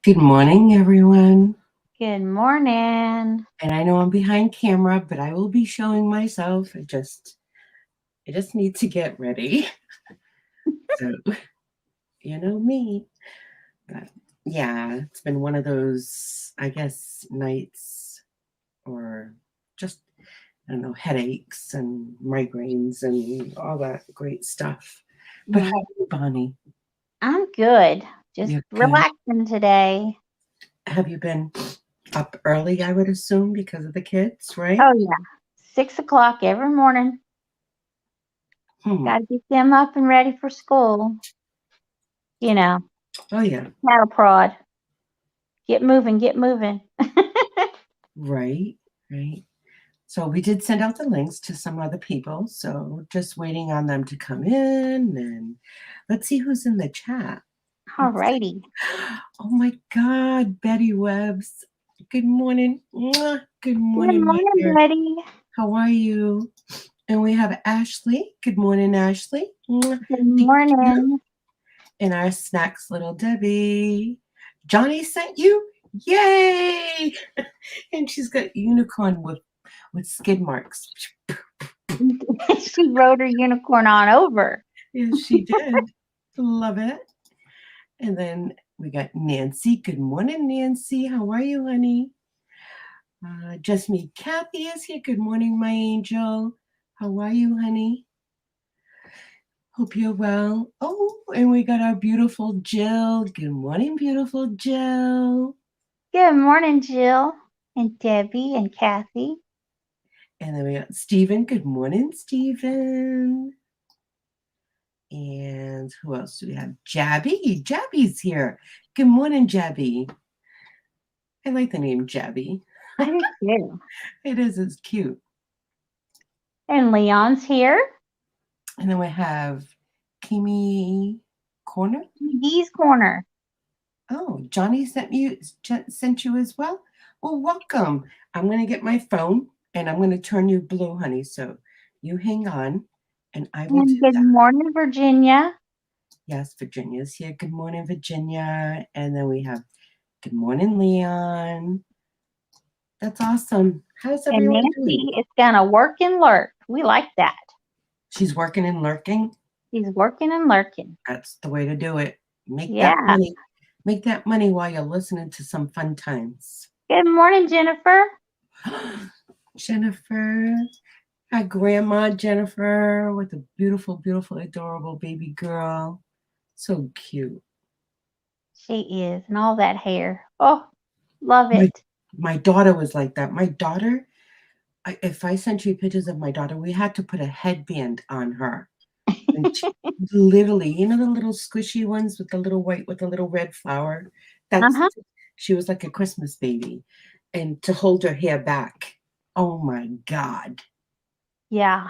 Good morning, everyone. Good morning. And I know I'm behind camera, but I will be showing myself. I just need to get ready. So, you know me. But yeah, it's been one of those, I guess, nights or just, I don't know, headaches and migraines and all that great stuff. But how Mm, are you, Bonnie? I'm good. Just You good? relaxing today. Have you been up early, I would assume, because of the kids, right? Oh, yeah. 6 o'clock every morning. Hmm. Got to get them up and ready for school. You know, Oh, yeah. cattle prod. Get moving, get moving. Right, right. So we did send out the links to some other people. So just waiting on them to come in and let's see who's in the chat. Let's see. Alrighty. Oh my God, Betty Webbs. Good morning. Mwah. Good Good morning, my morning, dear. Betty. How are you? And we have Ashley. Good morning, Ashley. Mwah. Good Thank you. morning. And our snacks, little Debbie. Johnny sent you? Yay! And she's got unicorn with skid marks. She rode her unicorn on over. Yes, she did. Love it. And then we got Nancy. Good morning, Nancy. How are you, honey? Just me. Kathy is here. Good morning, my angel. How are you, honey? Hope you're well. Oh, and we got our beautiful Jill. Good morning, beautiful Jill. Good morning, Jill and Debbie and Kathy. And then we got Stephen. Good morning, Stephen. And who else do we have? Jabby. Jabby's here. Good morning, Jabby. I like the name Jabby. I do too. It is. It's cute. And Leon's here. And then we have Kimi Corner. Gee's Corner. Oh, Johnny sent you as well. Well, welcome. I'm gonna get my phone and I'm gonna turn you blue, honey. So you hang on, and I will do And good that. morning, Virginia. Yes, Virginia's here. Good morning, Virginia. And then we have good morning, Leon. That's awesome. How's And everyone doing? Nancy is going to work and lurk. We like that. She's working and lurking. She's working and lurking. That's the way to do it. Make that Yeah. money. Make that money while you're listening to some fun times. Good morning, Jennifer. Jennifer, our grandma Jennifer with a beautiful, beautiful, adorable baby girl. So cute. She is. And all that hair. Oh, love My it. my daughter was like that. My daughter, if I sent you pictures of my daughter, we had to put a headband on her. And she, literally, you know the little squishy ones with the little white with the little red flower? That's Uh-huh. she was like a Christmas baby. And to hold her hair back. Oh my God. Yeah.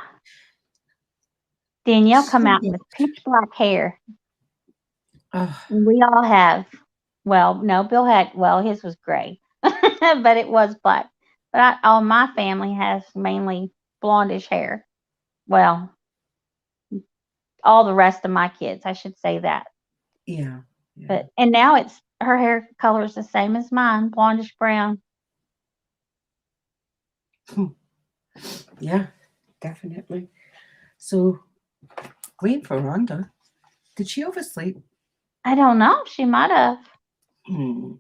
Danielle come So out with pitch black hair. oh, And we all have. Well, no, Bill had, well, his was gray, but it was black. But all my family has mainly blondish hair. Well, all the rest of my kids, I should say that. yeah. Yeah. But and now it's her hair color is the same as mine, blondish brown. Yeah, definitely. So, waiting for Rhonda. Did she oversleep? I don't know. She might have. Hmm.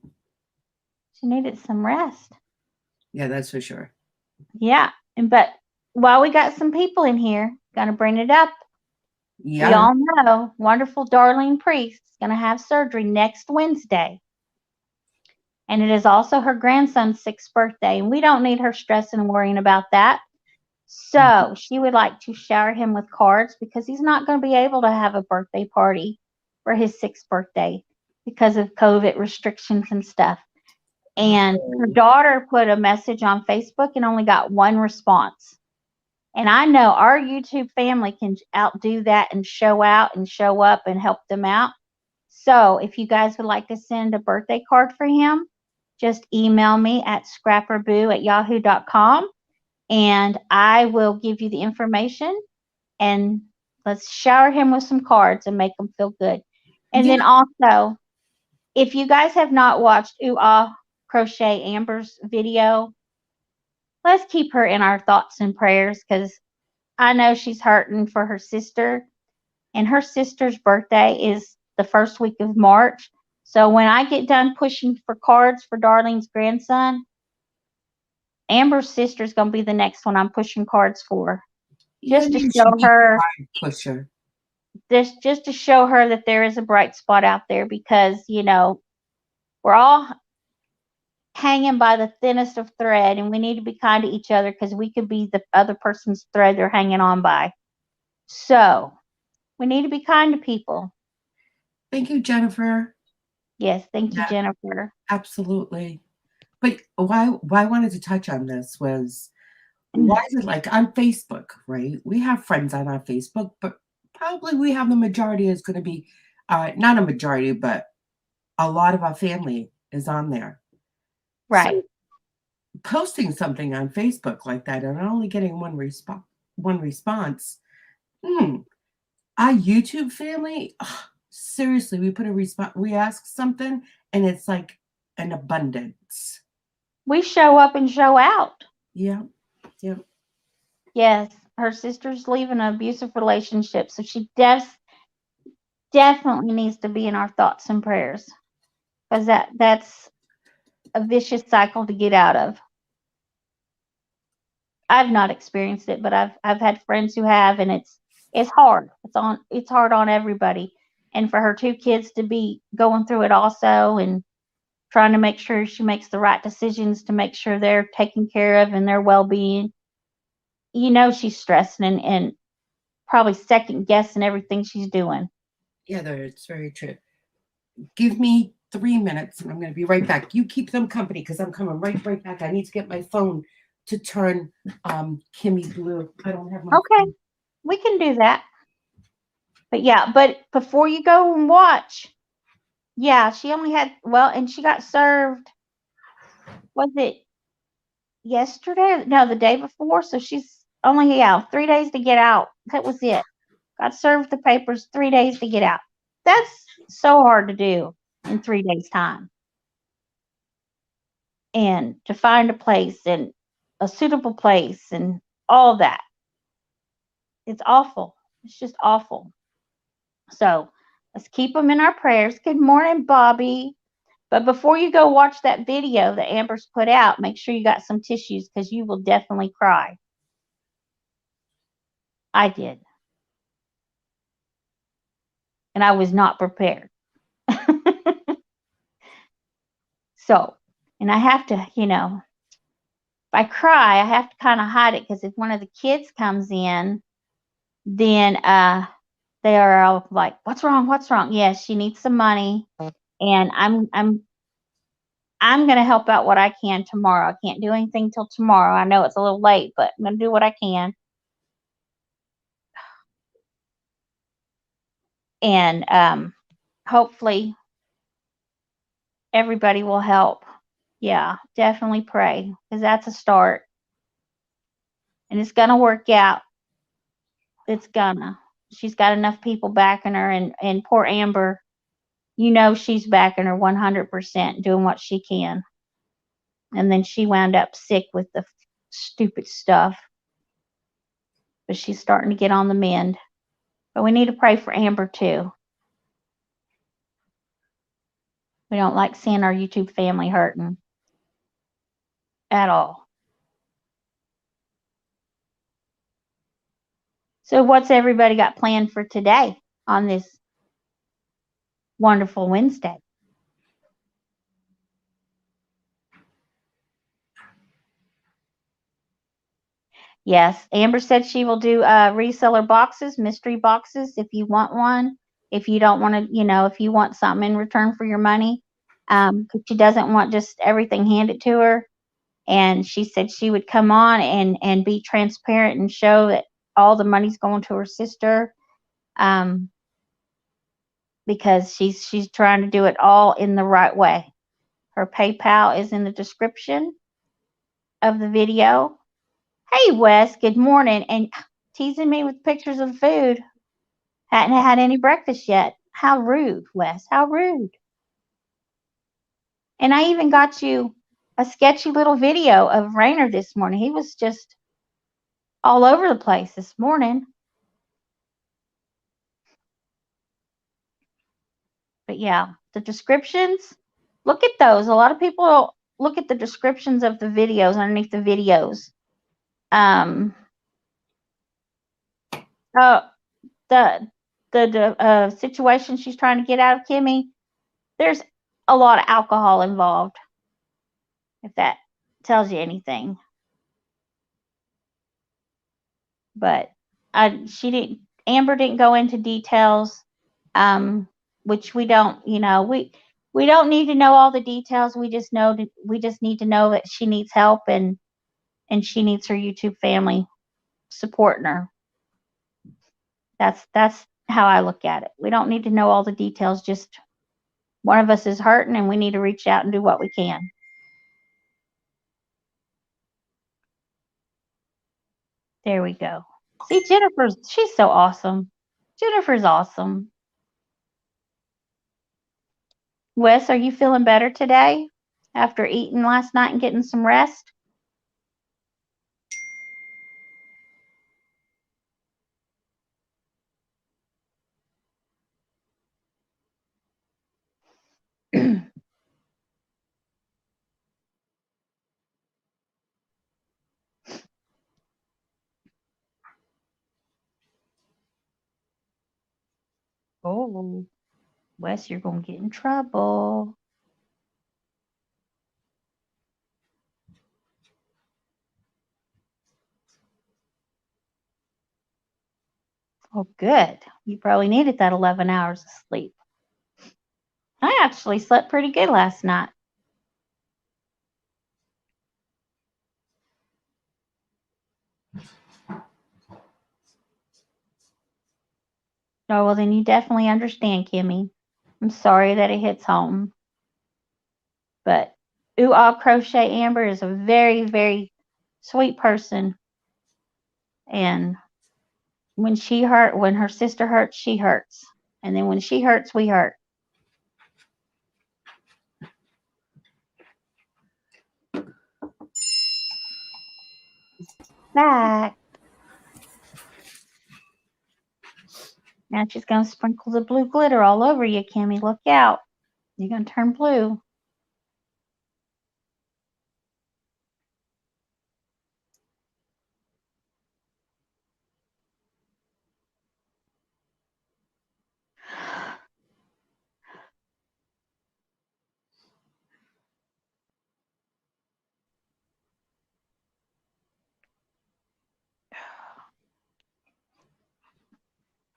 She needed some rest. Yeah, that's for sure. Yeah. And but while we got some people in here, gonna bring it up. We Yeah. all know wonderful Darlene Priest is gonna have surgery next Wednesday. And it is also her grandson's 6th birthday, and we don't need her stressing and worrying about that. So she would like to shower him with cards because he's not going to be able to have a birthday party for his 6th birthday because of COVID restrictions and stuff. And her Oh, daughter put a message on Facebook and only got one response. And I know our YouTube family can outdo that and show out and show up and help them out. So if you guys would like to send a birthday card for him, just email me at scrapperboo@yahoo.com and I will give you the information and let's shower him with some cards and make him feel good. And you then know, also, If you guys have not watched Ooh Ah Crochet Amber's video, let's keep her in our thoughts and prayers because I know she's hurting for her sister, and her sister's birthday is the first week of March. So when I get done pushing for cards for Darlene's grandson, Amber's sister's going to be the next one I'm pushing cards for, Yeah, just to you show should be her, a pusher. just to show her that there is a bright spot out there because we're all hanging by the thinnest of thread, and we need to be kind to each other because we could be the other person's thread they're hanging on by. So we need to be kind to people. Thank you, Jennifer. Yes, thank you, Yeah, Jennifer. absolutely. But why I wanted to touch on this was why is it like on Facebook, right? We have friends on our Facebook, but probably we have the majority is going to be not a majority, but a lot of our family is on there. Right. So posting something on Facebook like that and only getting one response. Hmm. Our YouTube family, ugh, seriously, we put a response, we ask something, and it's like an abundance. We show up and show out. Yeah, yeah. Yes, her sister's leaving an abusive relationship, so she definitely needs to be in our thoughts and prayers because that's a vicious cycle to get out of. I've not experienced it, but I've had friends who have, and it's hard. It's hard on everybody, and for her two kids to be going through it also, and trying to make sure she makes the right decisions to make sure they're taken care of and their well being. She's stressing and probably second guessing everything she's doing. Yeah, it's very true. Give me 3 minutes and I'm going to be right back. You keep them company because I'm coming right back. I need to get my phone to turn Kimmy blue. I don't have my Okay, phone. we can do that. But yeah, but before you go and watch, yeah, she only had, well, and she got served, was it yesterday? No, the day before. So she's only, 3 days to get out. That was it. Got served the papers, 3 days to get out. That's so hard to do in 3 days' time. And to find a place and a suitable place and all that. It's awful. It's just awful. So let's keep them in our prayers. Good morning, Bobby. But before you go watch that video that Amber's put out, make sure you got some tissues because you will definitely cry. I did. And I was not prepared. So, and I have to, if I cry, I have to kind of hide it because if one of the kids comes in, then they are all like, "What's wrong? What's wrong?" Yes, she needs some money, and I'm gonna help out what I can tomorrow. I can't do anything till tomorrow. I know it's a little late, but I'm gonna do what I can. And hopefully everybody will help. Yeah, definitely pray because that's a start. And it's gonna work out. It's gonna. She's got enough people backing her, and poor Amber, she's backing her 100%, doing what she can. And then she wound up sick with the stupid stuff. But she's starting to get on the mend. But we need to pray for Amber too. We don't like seeing our YouTube family hurting at all. So what's everybody got planned for today on this wonderful Wednesday? Yes, Amber said she will do reseller boxes, mystery boxes, if you want one. If you don't want to, if you want something in return for your money, because she doesn't want just everything handed to her. And she said she would come on and be transparent and show that all the money's going to her sister, because she's trying to do it all in the right way. Her PayPal is in the description of the video. Hey, Wes, good morning. And teasing me with pictures of the food. Hadn't had any breakfast yet. How rude, Wes. How rude. And I even got you a sketchy little video of Rainer this morning. He was just all over the place this morning. But yeah, the descriptions, look at those. A lot of people look at the descriptions of the videos underneath the videos. Uh, the situation she's trying to get out of Kimmy, there's a lot of alcohol involved, if that tells you anything. But Amber didn't go into details, which we don't, we don't need to know all the details. We just need to know that she needs help and she needs her YouTube family supporting her. That's how I look at it. We don't need to know all the details. Just one of us is hurting and we need to reach out and do what we can. There we go. See, she's so awesome. Jennifer's awesome. Wes, are you feeling better today after eating last night and getting some rest? Oh, Wes, you're going to get in trouble. Oh, good. You probably needed that 11 hours of sleep. I actually slept pretty good last night. Oh, well, then you definitely understand, Kimmy. I'm sorry that it hits home. But Ooh Ah Crochet Amber is a very, very sweet person. And when her sister hurts, she hurts. And then when she hurts, we hurt. Back. Now she's going to sprinkle the blue glitter all over you, Kimmy. Look out. You're going to turn blue.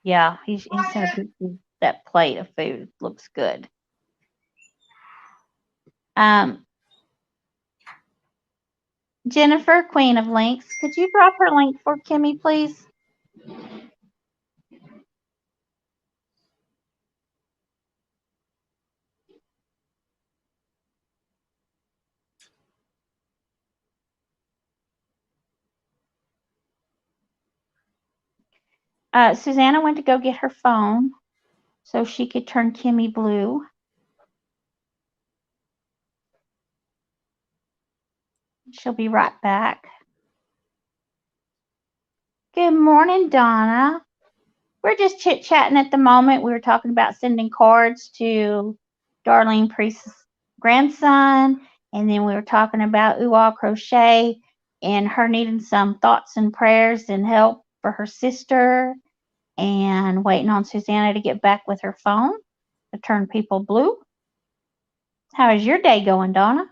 Yeah, he's going to put that plate of food. Looks good. Jennifer, Queen of Links, could you drop her link for Kimmy, please? Susana went to go get her phone so she could turn Kimmy blue. She'll be right back. Good morning, Donna. We're just chit-chatting at the moment. We were talking about sending cards to Darlene Priest's grandson, and then we were talking about Ooh Ah Crochet and her needing some thoughts and prayers and help for her sister, and waiting on Susana to get back with her phone to turn people blue. How is your day going, Donna?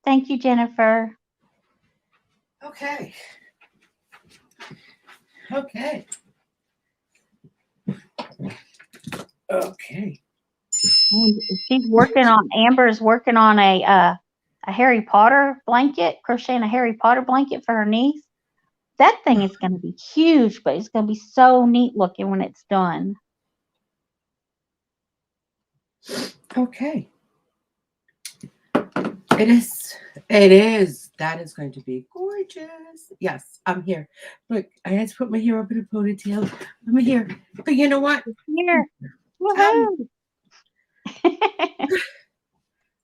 Thank you, Jennifer. Okay. Okay. Okay. She's working on, Amber's working on a Harry Potter blanket, crocheting a Harry Potter blanket for her niece. That thing is going to be huge, but it's going to be so neat looking when it's done. Okay. It is That is going to be gorgeous. Yes, I'm here. Look, I had to put my hair up in a ponytail. I'm here. But you know what? Here. Um, Woohoo.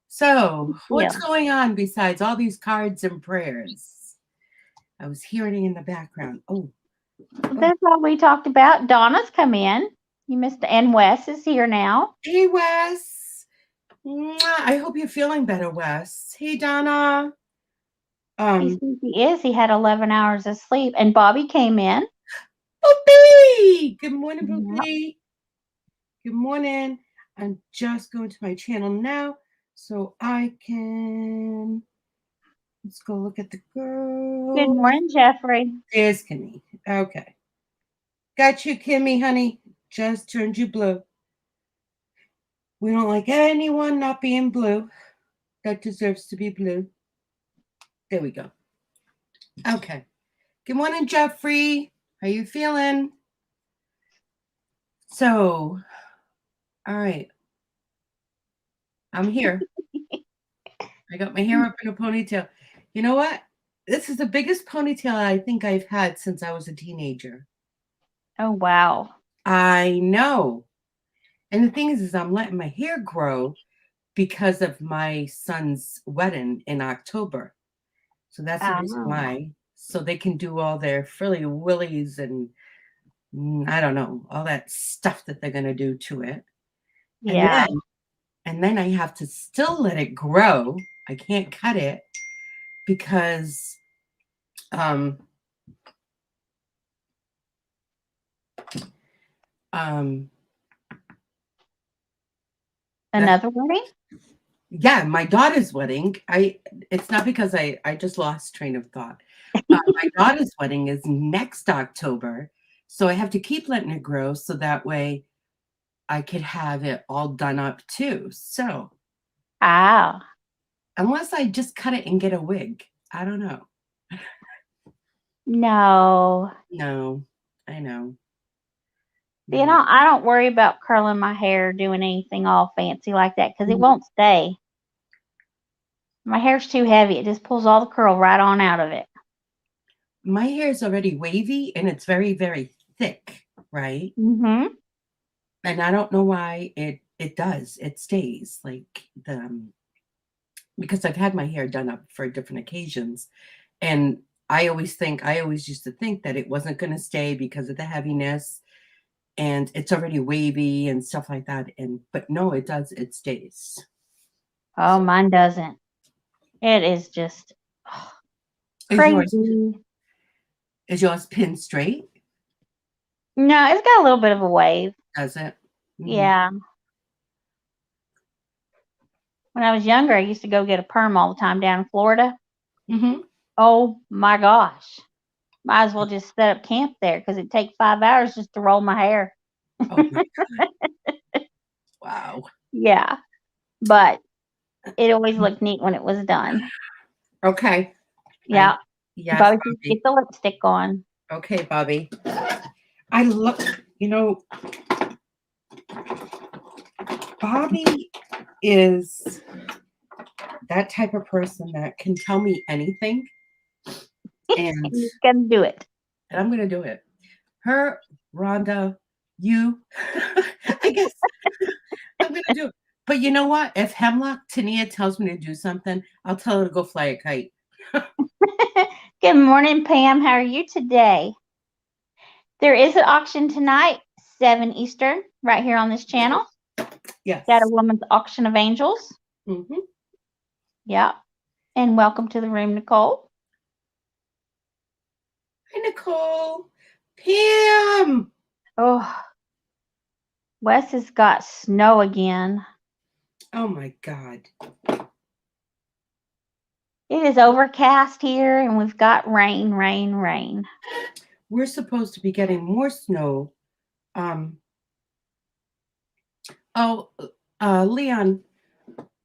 so, Yeah. what's going on besides all these cards and prayers? I was hearing in the background. Oh, That's all we talked about. Donna's come in. You missed, and Wes is here now. hey, Wes. Mwah. I hope you're feeling better, Wes. Hey, Donna. He says he is. He had 11 hours of sleep. And Bobby came in. Oh, Billy. Good morning, Yep. Billy. Good morning. I'm just going to my channel now so I can. Let's go look at the girl. Good morning, Jeffrey. There's Kimmy. Okay. Got you, Kimmy, honey. Just turned you blue. We don't like anyone not being blue that deserves to be blue. There we go. Okay. Good morning, Jeffrey. How you feeling? So, all right. I'm here. I got my hair up in a ponytail. You know what? This is the biggest ponytail I think I've had since I was a teenager. Oh, wow. I know. And the thing is I'm letting my hair grow because of my son's wedding in October. So that's the reason Oh, why. So they can do all their frilly willies and I don't know, all that stuff that they're going to do to it. yeah. And then I have to still let it grow. I can't cut it because um um Another wedding? yeah, my daughter's wedding. It's not because I just lost train of thought. My daughter's wedding is next October, so I have to keep letting it grow so that way I could have it all done up too. So Wow. unless I just cut it and get a wig, I don't know. No. No, I know. You No. know, I don't worry about curling my hair, doing anything all fancy like that because it won't stay. My hair's too heavy. It just pulls all the curl right on out of it. My hair is already wavy and it's very, very thick, right? Mm-hmm. And I don't know why it does. It stays like the because I've had my hair done up for different occasions. And I always used to think that it wasn't going to stay because of the heaviness and it's already wavy and stuff like that. But no, it does, it stays. Oh, mine doesn't. It is just Is yours crazy. is yours pin straight? No, it's got a little bit of a wave. Does it? Mm-hmm. Yeah. When I was younger, I used to go get a perm all the time down in Florida. Mm-hmm. Oh my gosh. Might as well just set up camp there because it'd take 5 hours just to roll my hair. Oh my God. Wow. Yeah. But it always looked neat when it was done. Okay. Yeah. Yes, Bobby says, Bobby. get the lipstick on. Okay, Bobby. I love, you know, Bobby is that type of person that can tell me anything and You can do it. I'm going to do it. Her, Rhonda, you, I guess I'm going to do it. But you know what? If Hemlock Tania tells me to do something, I'll tell her to go fly a kite. Good morning, Pam. How are you today? There is an auction tonight, 7 Eastern, right here on this channel. Yes. Got a woman's auction of angels. Mm-hmm. Yeah. And welcome to the room, Nicole. Hi, Nicole. Pam. Oh, Wes has got snow again. Oh my God. It is overcast here, and we've got rain, rain, rain. We're supposed to be getting more snow. Oh, Leon,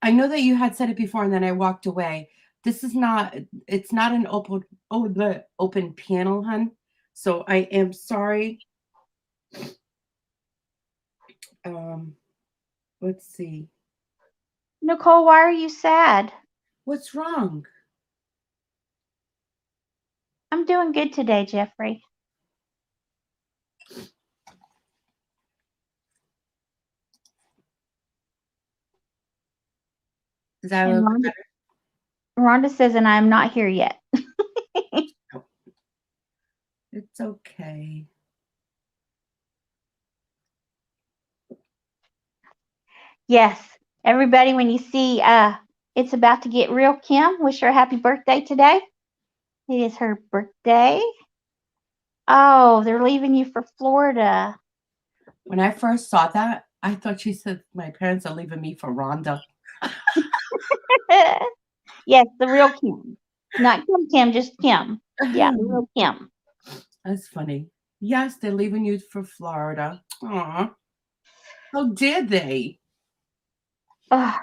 I know that you had said it before and then I walked away. It's not an open panel, hun. So I am sorry. Let's see. Nicole, why are you sad? What's wrong? I'm doing good today, Jeffrey. Is that a And little bit Rhonda says, and I'm not here yet. better? It's okay. Yes. Everybody, when you see it's about to get real, Kim, wish her a happy birthday today. It is her birthday. Oh, they're leaving you for Florida. When I first saw that, I thought she said my parents are leaving me for Rhonda. Yes, the real Kim. Not Kim, just Kim. Yeah, the real Kim. That's funny. Yes, they're leaving you for Florida. Aw. How dare they? Ugh,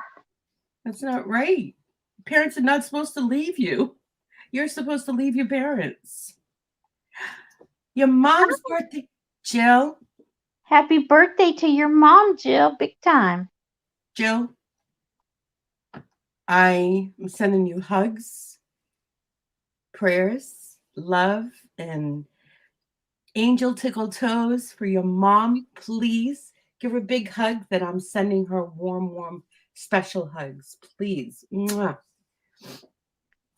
That's not right. Parents are not supposed to leave you. You're supposed to leave your parents. Your mom's birthday. Jill, happy birthday to your mom, Jill. Big time. Jill, I am sending you hugs, prayers, love, and angel tickle toes for your mom. Please give her a big hug that I'm sending her warm, special hugs. Please. Mwah.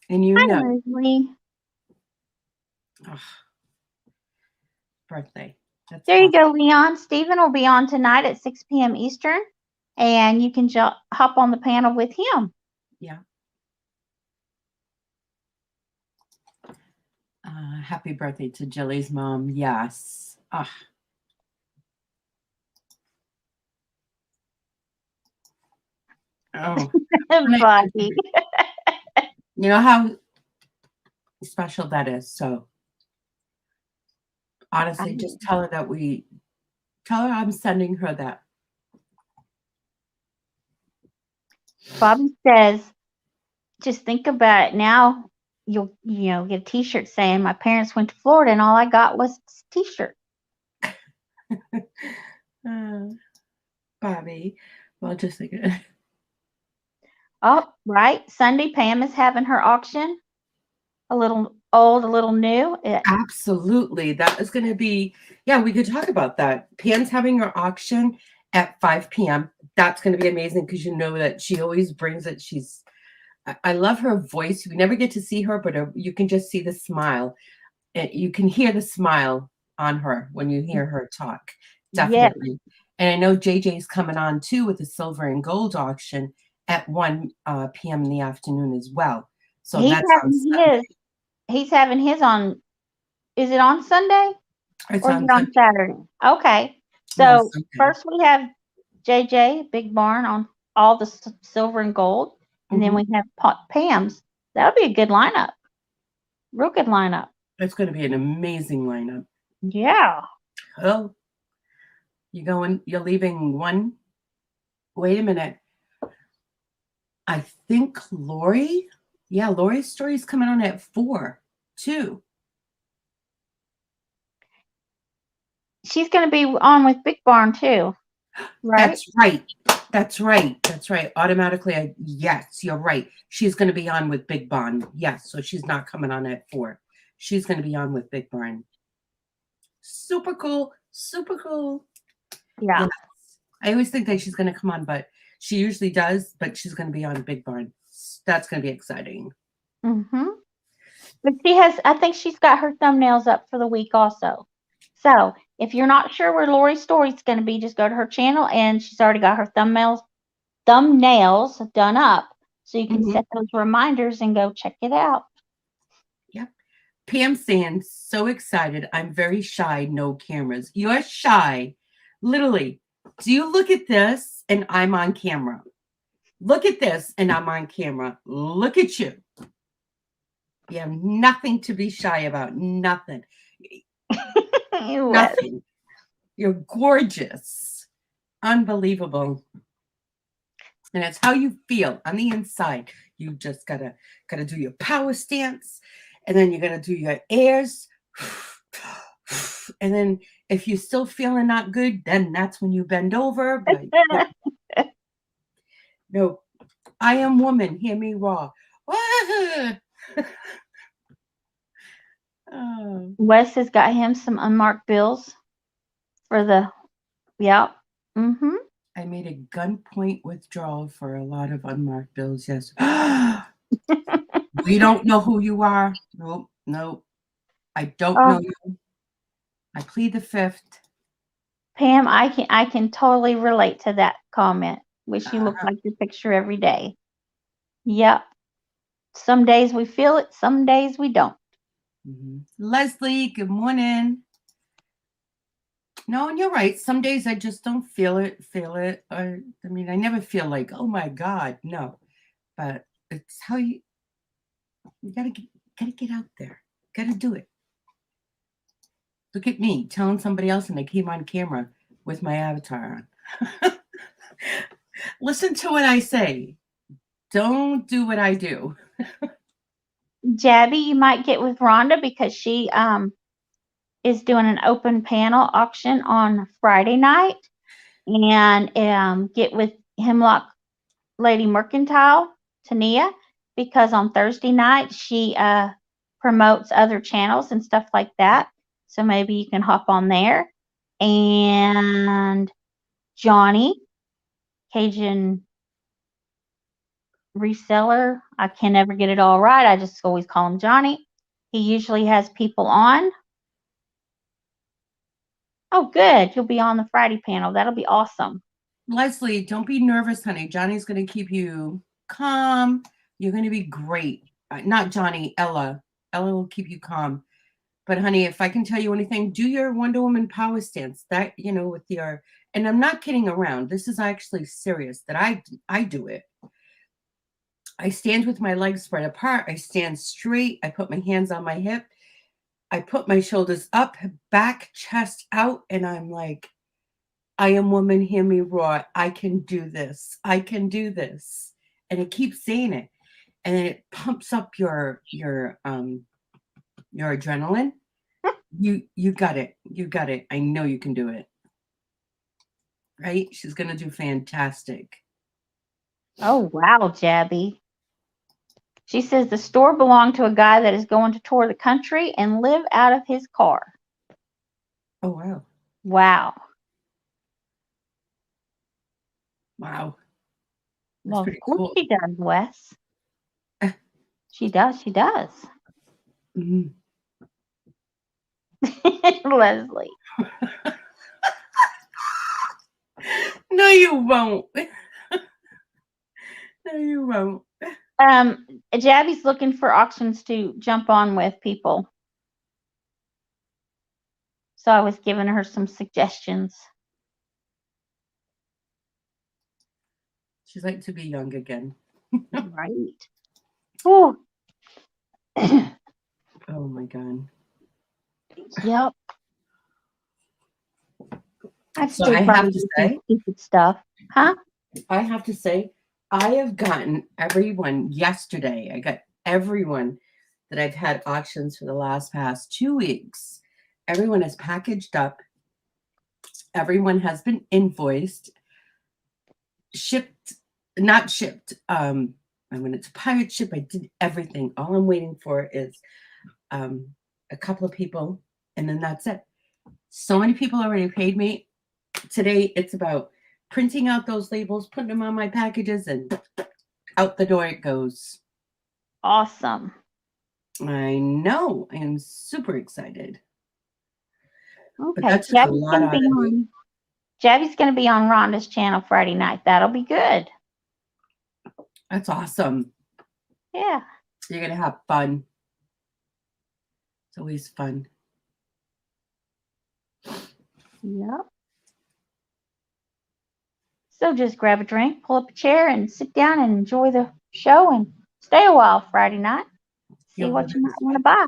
And you Hi, know, Leslie. oh, birthday. That's There you awesome. go, Leon. Stephen will be on tonight at 6 p.m. Eastern, and you can hop on the panel with him. Yeah. Happy birthday to Jilly's mom. Yes. Ah. Oh, Buddy. you know how special that is. So honestly, just tell her I'm sending her that. Bobby says, just think about it now. You'll get a T-shirt saying my parents went to Florida and all I got was this T-shirt. Bobby. Well, just like Oh, right. Sunday, Pam is having her auction. A little old, a little new. absolutely. That is going to be, yeah, we could talk about that. Pam's having her auction at 5 p.m. That's going to be amazing because you know that she always brings it. I love her voice. We never get to see her, but you can just see the smile. And you can hear the smile on her when you hear her talk. Yes. Definitely. And I know JJ's coming on too with the silver and gold auction at 1 p.m. in the afternoon as well. So He's that's on having Sunday. he's having his on, is it on Sunday It's or is on it on Sunday. Saturday? Okay. No, So Sunday. first we have JJ, Big Barn, on all the silver and gold. And then we have Pam's. That'll be a good lineup. Real good lineup. It's going to be an amazing lineup. Yeah. Oh, you're leaving one. Wait a minute. I think Lori's story is coming on at 4 too. She's going to be on with Big Barn too, right? That's right. That's right. That's right. Automatically, yes, you're right. She's going to be on with Big Barn. Yes, so she's not coming on at 4. She's going to be on with Big Barn. Super cool. Super cool. Yeah. Yes. I always think that she's going to come on, but she usually does, but she's going to be on Big Barn. That's going to be exciting. Mm-hmm. But I think she's got her thumbnails up for the week also. So if you're not sure where Lori's story is going to be, just go to her channel and she's already got her thumbnails done up. So you can set those reminders and go check it out. Yep. Pam saying, so excited. I'm very shy. No cameras. You're shy. Literally. Do you look at this and I'm on camera? Look at this and I'm on camera. Look at you. You have nothing to be shy about. Nothing. Nothing. You're gorgeous. Unbelievable. And it's how you feel on the inside. You just gotta do your power stance, and then you're gonna do your airs. And then if you're still feeling not good, then that's when you bend over. But no, I am woman. Hear me raw. Oh, Wes has got him some unmarked bills for the, yep. Mm-hmm. I made a gunpoint withdrawal for a lot of unmarked bills. Yes. We don't know who you are. Nope. Nope. I don't Oh, know you. I plead the fifth. Pam, I can totally relate to that comment. Wish you looked Uh-huh. like your picture every day. Yep. Some days we feel it, some days we don't. Leslie, good morning. No, and you're right. Some days I just don't feel it. I mean, I never feel like, oh my God, no. But it's how you gotta get out there. Gotta do it. Look at me telling somebody else and they came on camera with my avatar on. Listen to what I say. Don't do what I do. Jabby, you might get with Rhonda because she is doing an open panel auction on Friday night, and get with Hemlock Lady Mercantile, Tania, because on Thursday night she promotes other channels and stuff like that. So maybe you can hop on there. And Johnny, Cajun reseller. I can never get it all right. I just always call him Johnny. He usually has people on. Oh, good. You'll be on the Friday panel. That'll be awesome. Leslie, don't be nervous, honey. Johnny's going to keep you calm. You're going to be great. Not Johnny, Ella. Ella will keep you calm. But honey, if I can tell you anything, do your Wonder Woman power stance. That, with your, and I'm not kidding around. This is actually serious that I do it. I stand with my legs spread apart. I stand straight. I put my hands on my hip. I put my shoulders up, back, chest out, and I'm like, I am woman, hear me roar. I can do this. I can do this. And it keeps saying it. And then it pumps up your adrenaline. You got it. You got it. I know you can do it. Right? She's gonna do fantastic. Oh, wow, Jabby. She says the store belonged to a guy that is going to tour the country and live out of his car. Oh wow. Wow. Wow. That's Well, of pretty course cool. she does, Wes. She does. She does. Mm-hmm. Leslie. No, you won't. No, you won't. Jabby's looking for auctions to jump on with people. So I was giving her some suggestions. She's like to be young again. Right. Oh. Oh my God. Yep. I So still I have probably to do some say, stupid stuff. Huh? I have gotten everyone yesterday. I got everyone that I've had auctions for the past 2 weeks. Everyone is packaged up. Everyone has been invoiced, shipped, not shipped. I went into pirate ship. I did everything. All I'm waiting for is a couple of people, and then that's it. So many people already paid me. Today, it's about printing out those labels, putting them on my packages, and out the door it goes. Awesome. I know. I am super excited. But Okay. that took a lot out of me. Jabby's gonna be on Rhonda's channel Friday night. That'll be good. That's awesome. Yeah. You're going to have fun. It's always fun. Yep. So just grab a drink, pull up a chair, and sit down and enjoy the show and stay a while Friday night. See You'll what have you might this want to fun. buy.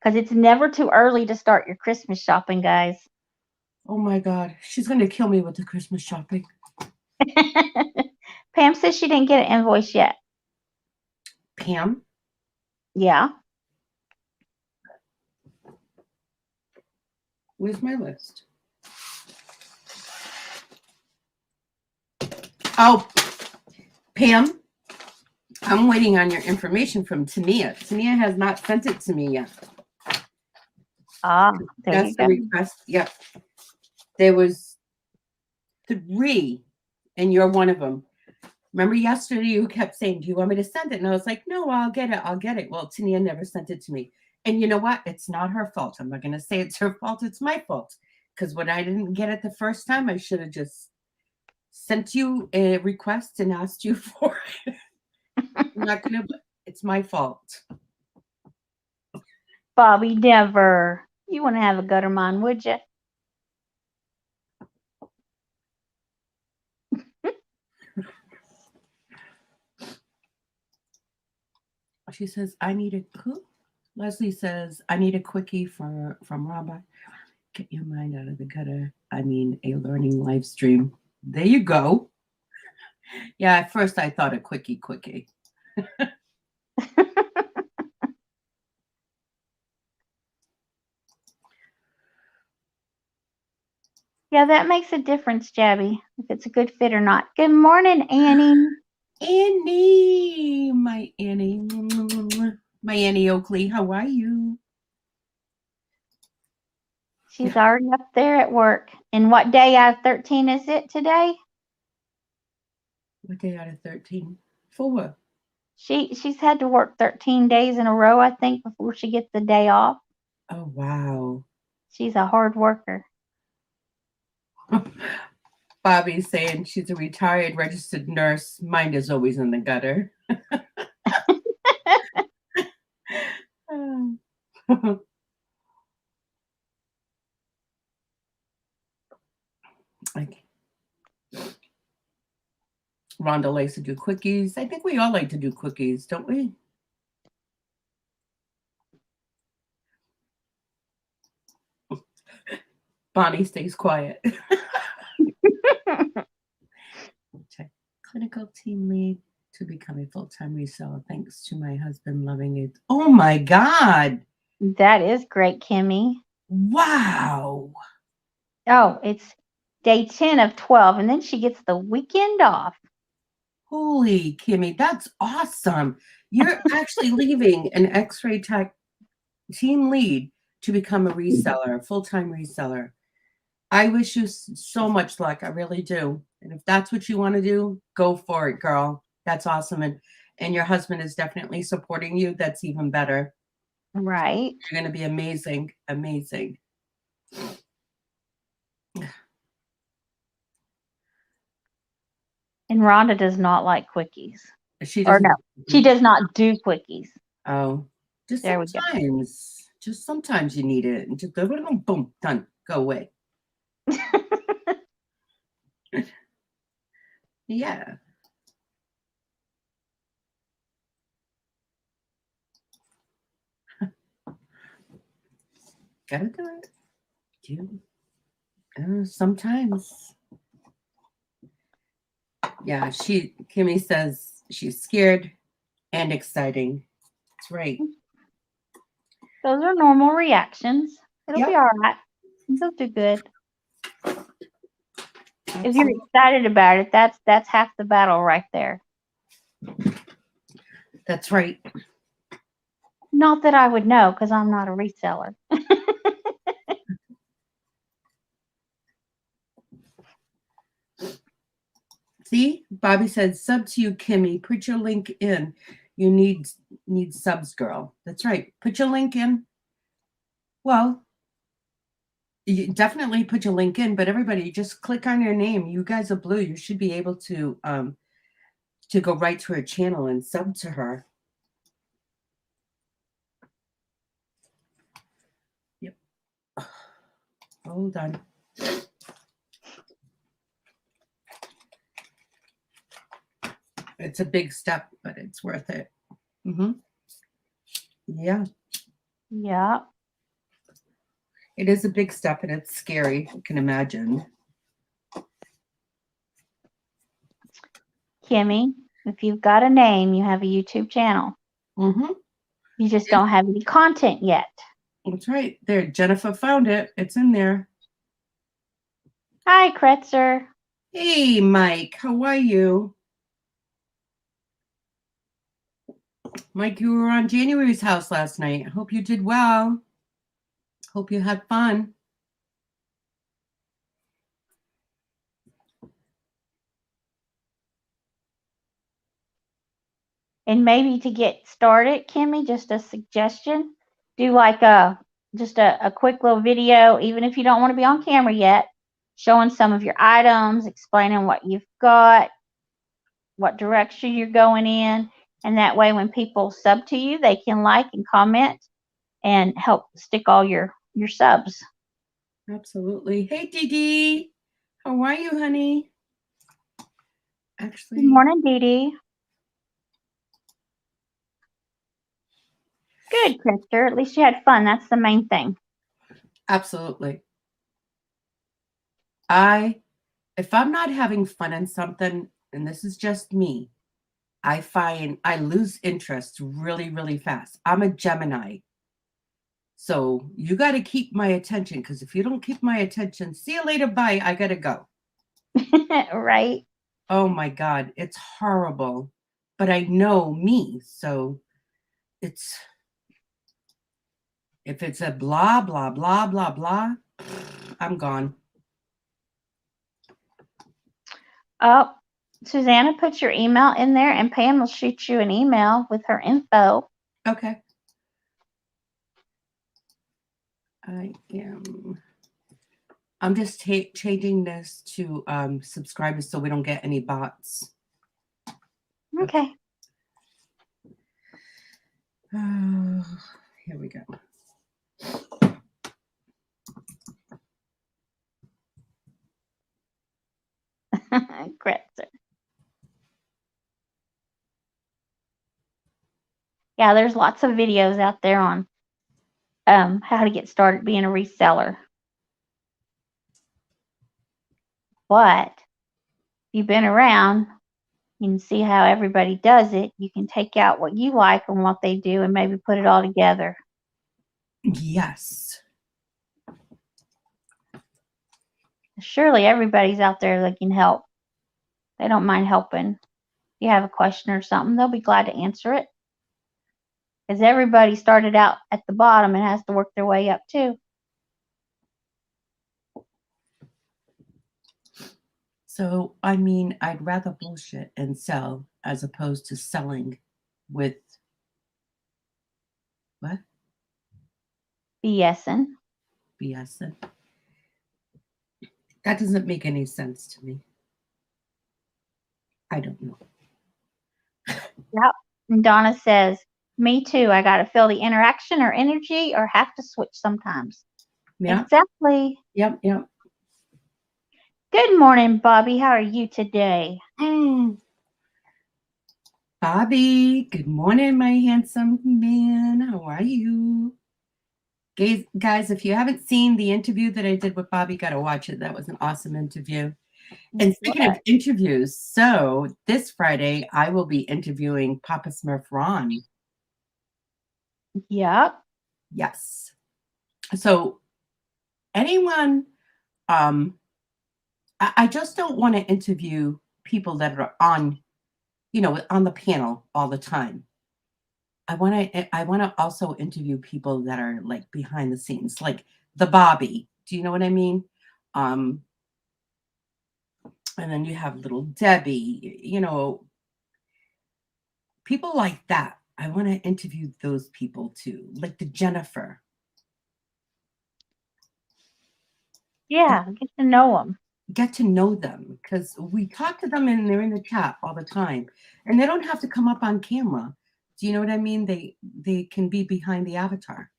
Because it's never too early to start your Christmas shopping, guys. Oh my God. She's going to kill me with the Christmas shopping. Pam says she didn't get an invoice yet. Pam? Yeah. Where's my list? Oh, Pam, I'm waiting on your information from Tania. Tania has not sent it to me yet. Ah, there That's you the go. request. Yep. There was 3, and you're one of them. Remember yesterday you kept saying, "Do you want me to send it?" And I was like, "No, I'll get it. I'll get it." Well, Tania never sent it to me. And you know what? It's not her fault. I'm not going to say it's her fault. It's my fault. Because when I didn't get it the first time, I should have just sent you a request and asked you for it. I'm not going to, it's my fault. Bobby, never. You wouldn't have a gutter mine, would you? She says, I need a cook. Leslie says, I need a quickie from Rabbi. Get your mind out of the gutter. I mean, a learning live stream. There you go. Yeah, at first I thought a quickie. Yeah, that makes a difference, Jabby, if it's a good fit or not. Good morning, Annie. Annie, my Annie. My Annie Oakley, how are you? She's already up there at work. And what day out of 13 is it today? What day out of 13? For what? She's had to work 13 days in a row, I think, before she gets the day off. Oh, wow. She's a hard worker. Bobby's saying she's a retired registered nurse. Mine is always in the gutter. Okay. Rhonda likes to do quickies. I think we all like to do quickies, don't we? Bonnie stays quiet. Clinical team lead to become a full-time reseller thanks to my husband loving it. Oh my God. That is great, Kimmy. Wow. Oh, it's day 10 of 12, and then she gets the weekend off. Holy Kimmy, that's awesome. You're actually leaving an X-ray tech team lead to become a reseller, a full-time reseller. I wish you so much luck. I really do. And if that's what you want to do, go for it, girl. That's awesome. And your husband is definitely supporting you. That's even better. Right. You're going to be amazing. Amazing. And Rhonda does not like quickies. She Or doesn't. no, she does not do quickies. Oh, just There we go. sometimes. Just sometimes you need it. And just boom, boom, done. Go away. Yeah. Gotta do it. Sometimes. Yeah, Kimmy says she's scared and exciting. That's right. Those are normal reactions. It'll Yep. be all right. You'll do good. If you're Absolutely. excited about it, that's half the battle right there. That's right. Not that I would know, because I'm not a reseller. See, Bobby said, sub to you, Kimmy. Put your link in. You need subs, girl. That's right. Put your link in. Well, you definitely put your link in, but everybody just click on your name. You guys are blue. You should be able to go right to her channel and sub to her. Yep. Hold on. It's a big step, but it's worth it. Mm-hmm. Yeah. Yeah. It is a big step and it's scary. I can imagine. Kimmy, if you've got a name, you have a YouTube channel. Mm-hmm. You just don't have any content yet. That's right. There, Jennifer found it. It's in there. Hi, Kretzer. Hey, Mike. How are you? Mike, you were on January's house last night. I hope you did well. Hope you had fun. And maybe to get started, Kimmy, just a suggestion, do like just a quick little video, even if you don't want to be on camera yet, showing some of your items, explaining what you've got, what direction you're going in, and that way when people sub to you, they can like and comment and help stick all your subs. Absolutely. Hey, Dee Dee. How are you, honey? Actually, Good morning, Dee Dee. Good, Krister. At least you had fun. That's the main thing. absolutely. If I'm not having fun in something, and this is just me, I find I lose interest really, really fast. I'm a Gemini. So you got to keep my attention, because if you don't keep my attention, see you later, bye. I got to go. Right? Oh my God, it's horrible. But I know me. So it's, if it's a blah, blah, blah, blah, blah, I'm gone. Oh, Susana, put your email in there and Pam will shoot you an email with her info. Okay. I'm just changing this to subscribers so we don't get any bots. Okay. Here we go. Kretzer. Yeah, there's lots of videos out there on how to get started being a reseller. But if you've been around, you can see how everybody does it. You can take out what you like and what they do and maybe put it all together. Yes. Surely everybody's out there that can help. They don't mind helping. If you have a question or something, they'll be glad to answer it. Because everybody started out at the bottom and has to work their way up too. So, I mean, I'd rather bullshit and sell as opposed to selling with what? BSing. BS. That doesn't make any sense to me. I don't know. Yep. And Donna says, me too. I got to feel the interaction or energy or have to switch sometimes. Yeah. Exactly. Yep. Good morning, Bobby. How are you today? Bobby, good morning, my handsome man. How are you? Guys, if you haven't seen the interview that I did with Bobby, got to watch it. That was an awesome interview. And speaking of interviews, so this Friday, I will be interviewing Papa Smurf Ron. Yep. Yes. So anyone, I just don't want to interview people that are on the panel all the time. I want to also interview people that are like behind the scenes, like the Bobby. Do you know what I mean? And then you have little Debbie, people like that. I want to interview those people too, like the Jennifer. Yeah, get to know them. Get to know them, because we talk to them and they're in the chat all the time, and they don't have to come up on camera. Do you know what I mean? They can be behind the avatar.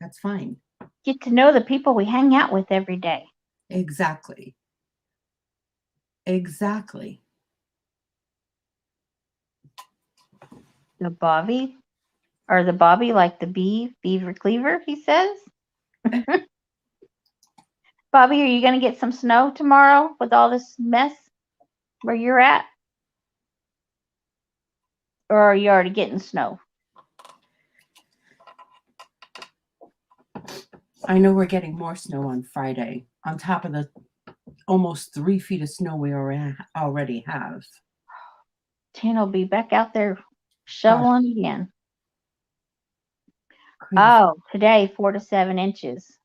That's fine. Get to know the people we hang out with every day. Exactly. The Bobby, or the Bobby like the beaver cleaver, he says. Bobby, are you going to get some snow tomorrow with all this mess where you're at? Or are you already getting snow? I know we're getting more snow on Friday, on top of the almost 3 feet of snow we already have. Tina will be back out there shoveling again. Crazy. Oh, today 4 to 7 inches.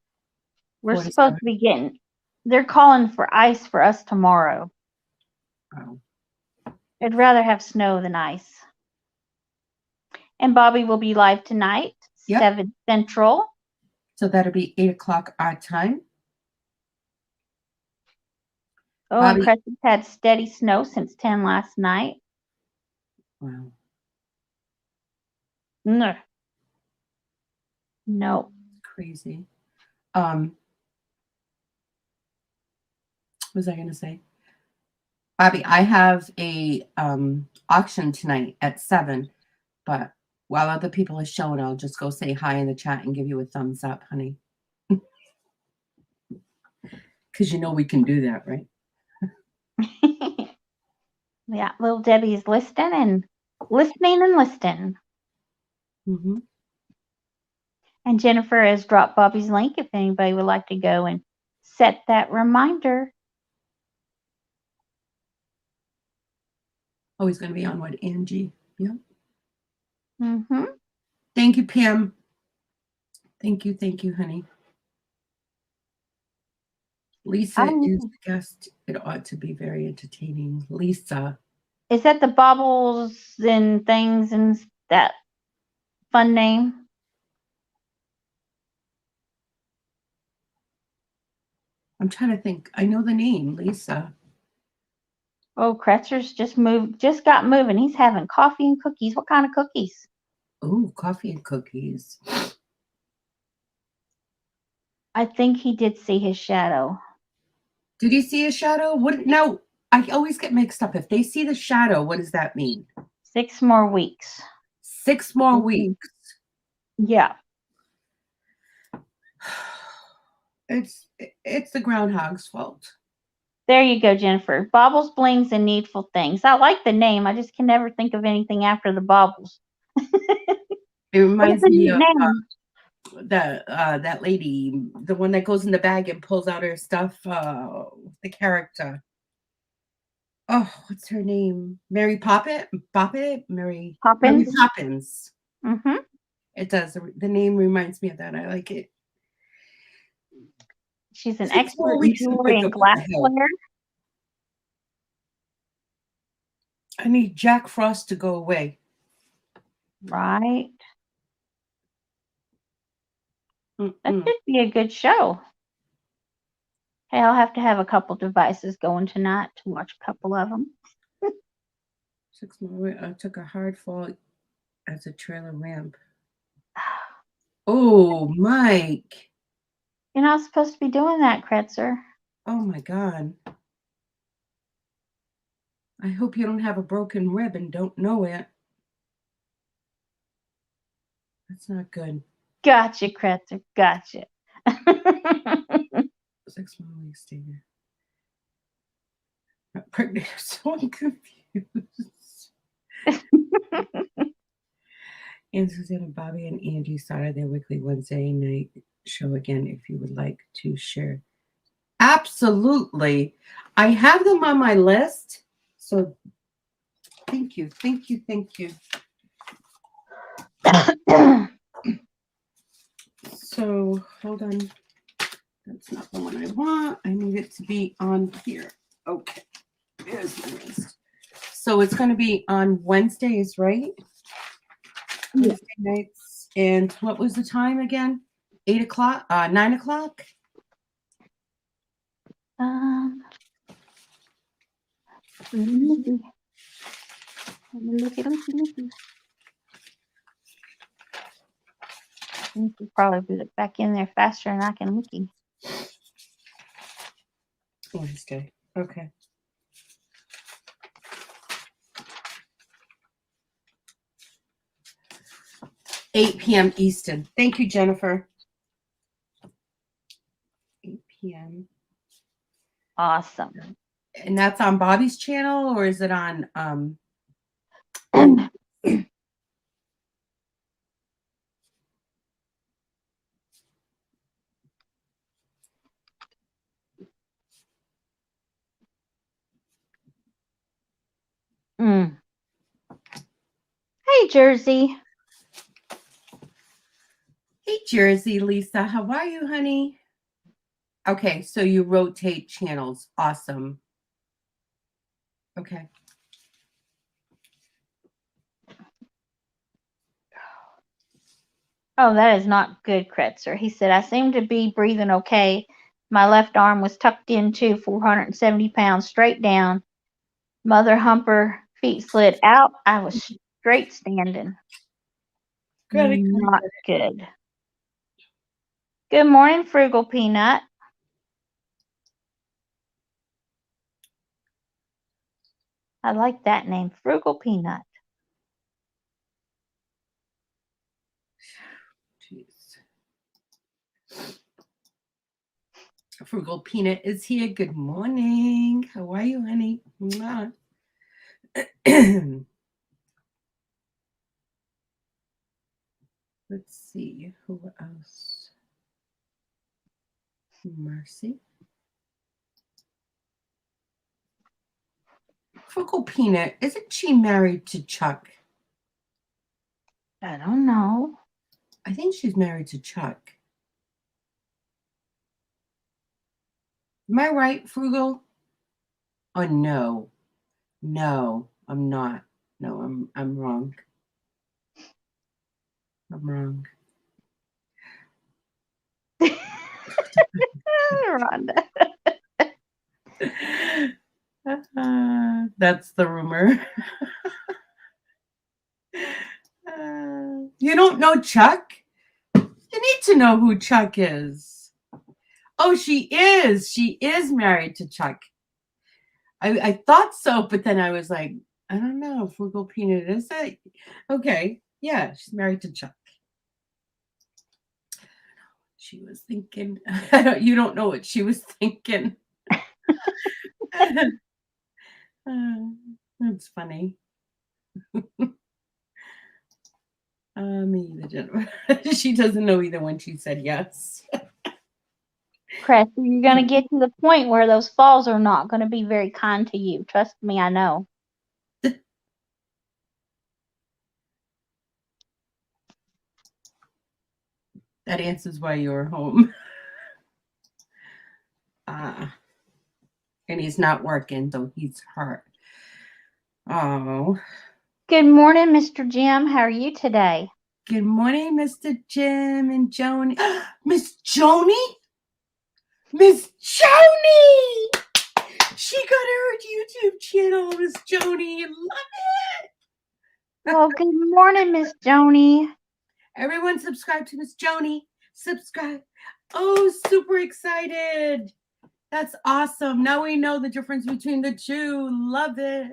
We're 4 to supposed 7. to be getting, they're calling for ice for us tomorrow. Wow. I'd rather have snow than ice. And Bobby will be live tonight, Yep. 7 Central. So that'll be 8 o'clock our time. Oh, and Crescent's had steady snow since 10 last night. Wow. No. No. Crazy. What was I going to say? Bobby, I have a auction tonight at 7, but while other people are showing, I'll just go say hi in the chat and give you a thumbs up, honey. Because you know we can do that, right? Yeah, little Debbie's listening and listening. Mm-hmm. And Jennifer has dropped Bobby's link if anybody would like to go and set that reminder. Oh, he's going to be on what, Angie? Yep. Mm-hmm. Thank you, Pam. Thank you, honey. Lisa is the guest. It ought to be very entertaining. Lisa. Is that the Baubles and things and that fun name? I'm trying to think. I know the name, Lisa. Oh, Kretzer's just got moving. He's having coffee and cookies. What kind of cookies? Oh, coffee and cookies. I think he did see his shadow. Did he see a shadow? What? No, I always get mixed up. If they see the shadow, what does that mean? 6 more weeks. 6 more weeks. Yeah. It's the groundhog's fault. There you go, Jennifer. Baubles, blings, and needful things. I like the name. I just can never think of anything after the Baubles. It reminds me of name? that lady, the one that goes in the bag and pulls out her stuff. The character. Oh, what's her name? Mary Poppins. Mary Poppins. Mm-hmm. It does. The name reminds me of that. I like it. She's an expert in jewelry and glassware. I need Jack Frost to go away. Right. That should be a good show. Hey, I'll have to have a couple devices going tonight to watch a couple of them. 6 more. I took a hard fall as a trailer ramp. Oh, Mike. You're not supposed to be doing that, Kretzer. Oh, my God. I hope you don't have a broken rib and don't know it. That's not good. Gotcha, Kretzer. Gotcha. 6 more weeks, David. Not pregnant. So I'm confused. And Susana, Bobby, and Angie started their weekly Wednesday night show again if you would like to share. Absolutely. I have them on my list. So thank you. So hold on. That's not the one I want. I need it to be on here. Okay. There's my list. So it's going to be on Wednesdays, right? Yeah. Wednesday nights. And what was the time again? 8 o'clock? 9 o'clock? Let me look. You could probably put it back in there faster than I can look. Wednesday. Okay. $8 p.m. Eastern. Thank you, Jennifer. 8 p.m. Awesome. And that's on Bobby's channel, or is it on Hey, Jersey. Hey, Jersey, Lisa. How are you, honey? Okay, so you rotate channels. Awesome. Okay. Oh, that is not good, Kretzer. He said, I seem to be breathing okay. My left arm was tucked into 470 pounds straight down. Mother Humper feet slid out. I was straight standing. Good. Not good. Good morning, Frugal Peanut. I like that name, Frugal Peanut. Jeez. Frugal Peanut is here. Good morning. How are you, honey? Mwah. Let's see. Who else? Mercy. Frugal Peanut, isn't she married to Chuck? I don't know. I think she's married to Chuck. Am I right, Frugal? Oh no. No, I'm not. No, I'm wrong. I'm wrong. Rhonda. That's the rumor. You don't know Chuck? You need to know who Chuck is. Oh, she is. She is married to Chuck. I thought so, but then I was like, I don't know. Frugal Peanut, is it? Okay. Yeah, she's married to Chuck. She was thinking. You don't know what she was thinking. That's funny. Me either. She doesn't know either when she said yes. Cressy, you're going to get to the point where those falls are not going to be very kind to you. Trust me, I know. That answers why you're home. And he's not working, so he's hurt. Oh. Good morning, Mr. Jim. How are you today? Good morning, Mr. Jim and Joni. Miss Joni? Miss Joni! She got her YouTube channel, Miss Joni. Love it. Well, good morning, Miss Joni. Everyone subscribe to Miss Joni. Subscribe. Oh, super excited. That's awesome. Now we know the difference between the two. Love it.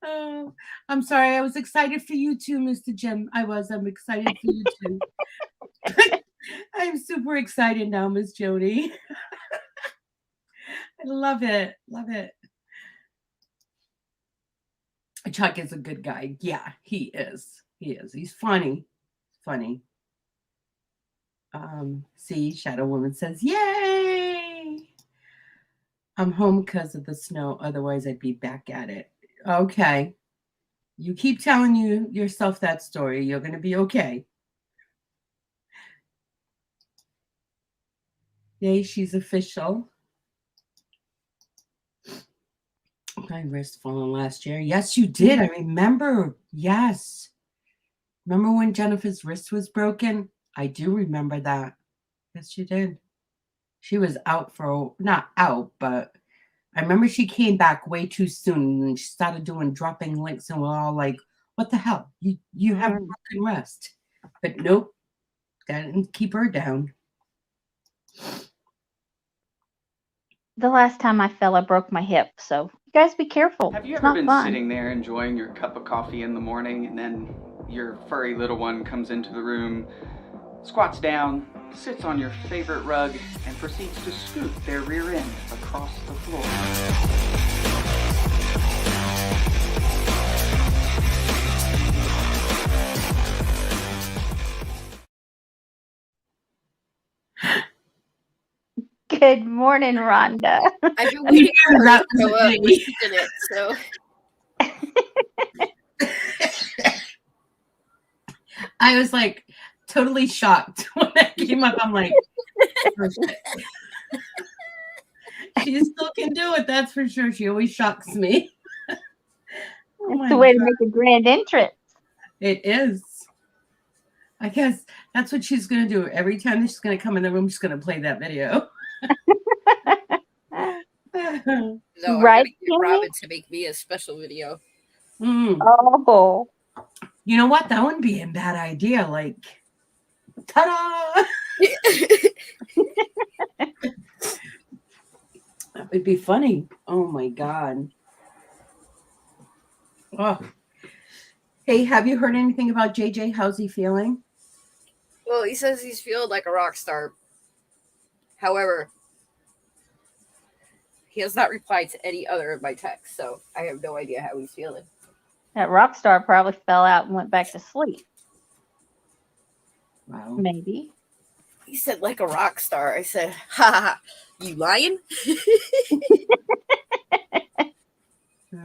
Oh, I'm sorry. I was excited for you too, Mr. Jim. I'm excited for you too. I'm super excited now, Miss Jody. I love it. Love it. Chuck is a good guy. Yeah, he is. He is. He's funny. Funny. See, Shadow Woman says, yay! I'm home because of the snow. Otherwise, I'd be back at it. Okay. You keep telling yourself that story. You're going to be okay. Yay, she's official. My wrist fallen last year. Yes, you did. I remember. Yes. Remember when Jennifer's wrist was broken? I do remember that. Yes, you did. She was out not out, but I remember she came back way too soon and she started doing dropping links and we're all like, what the hell? You have a broken wrist. But nope, that didn't keep her down. The last time I fell, I broke my hip. So you guys be careful. Have you It's ever not been fun. sitting there enjoying your cup of coffee in the morning and then your furry little one comes into the room, squats down, sits on your favorite rug, and proceeds to scoot their rear end across the floor? Good morning, Rhonda. I've been waiting for her That to was show up me. when she did it, so. I was like totally shocked when that came up. I'm like, perfect. She still can do it, that's for sure. She always shocks me. Oh It's my the way to God. make a grand entrance. It is. I guess that's what she's going to do. Every time she's going to come in the room, she's going to play that video. No, I Right, gotta get Kimmy? Robin to make me a special video. Oh. You know what? That wouldn't be a bad idea. Like, ta-da! That would be funny. Oh my God. Oh. Hey, have you heard anything about JJ? How's he feeling? Well, he says he's feeling like a rock star. However, he has not replied to any other of my texts, so I have no idea how he's feeling. That rock star probably fell out and went back to sleep. Wow. Maybe. He said like a rock star. I said, ha ha ha, you lying?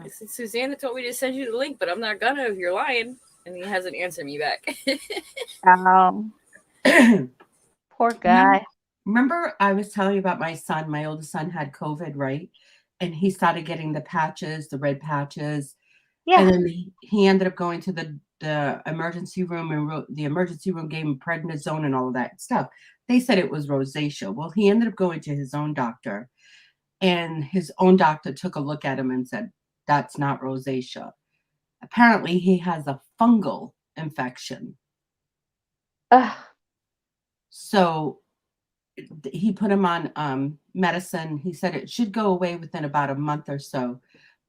I said, Susana told me to send you the link, but I'm not gonna if you're lying. And he hasn't answered me back. Poor guy. Remember, I was telling you about my son. My oldest son had COVID, right? And he started getting the patches, the red patches. Yeah. And then he ended up going to the emergency room, and the emergency room gave him prednisone and all of that stuff. They said it was rosacea. Well, he ended up going to his own doctor, and his own doctor took a look at him and said, that's not rosacea. Apparently, he has a fungal infection. Ugh. So he put him on medicine. He said it should go away within about a month or so,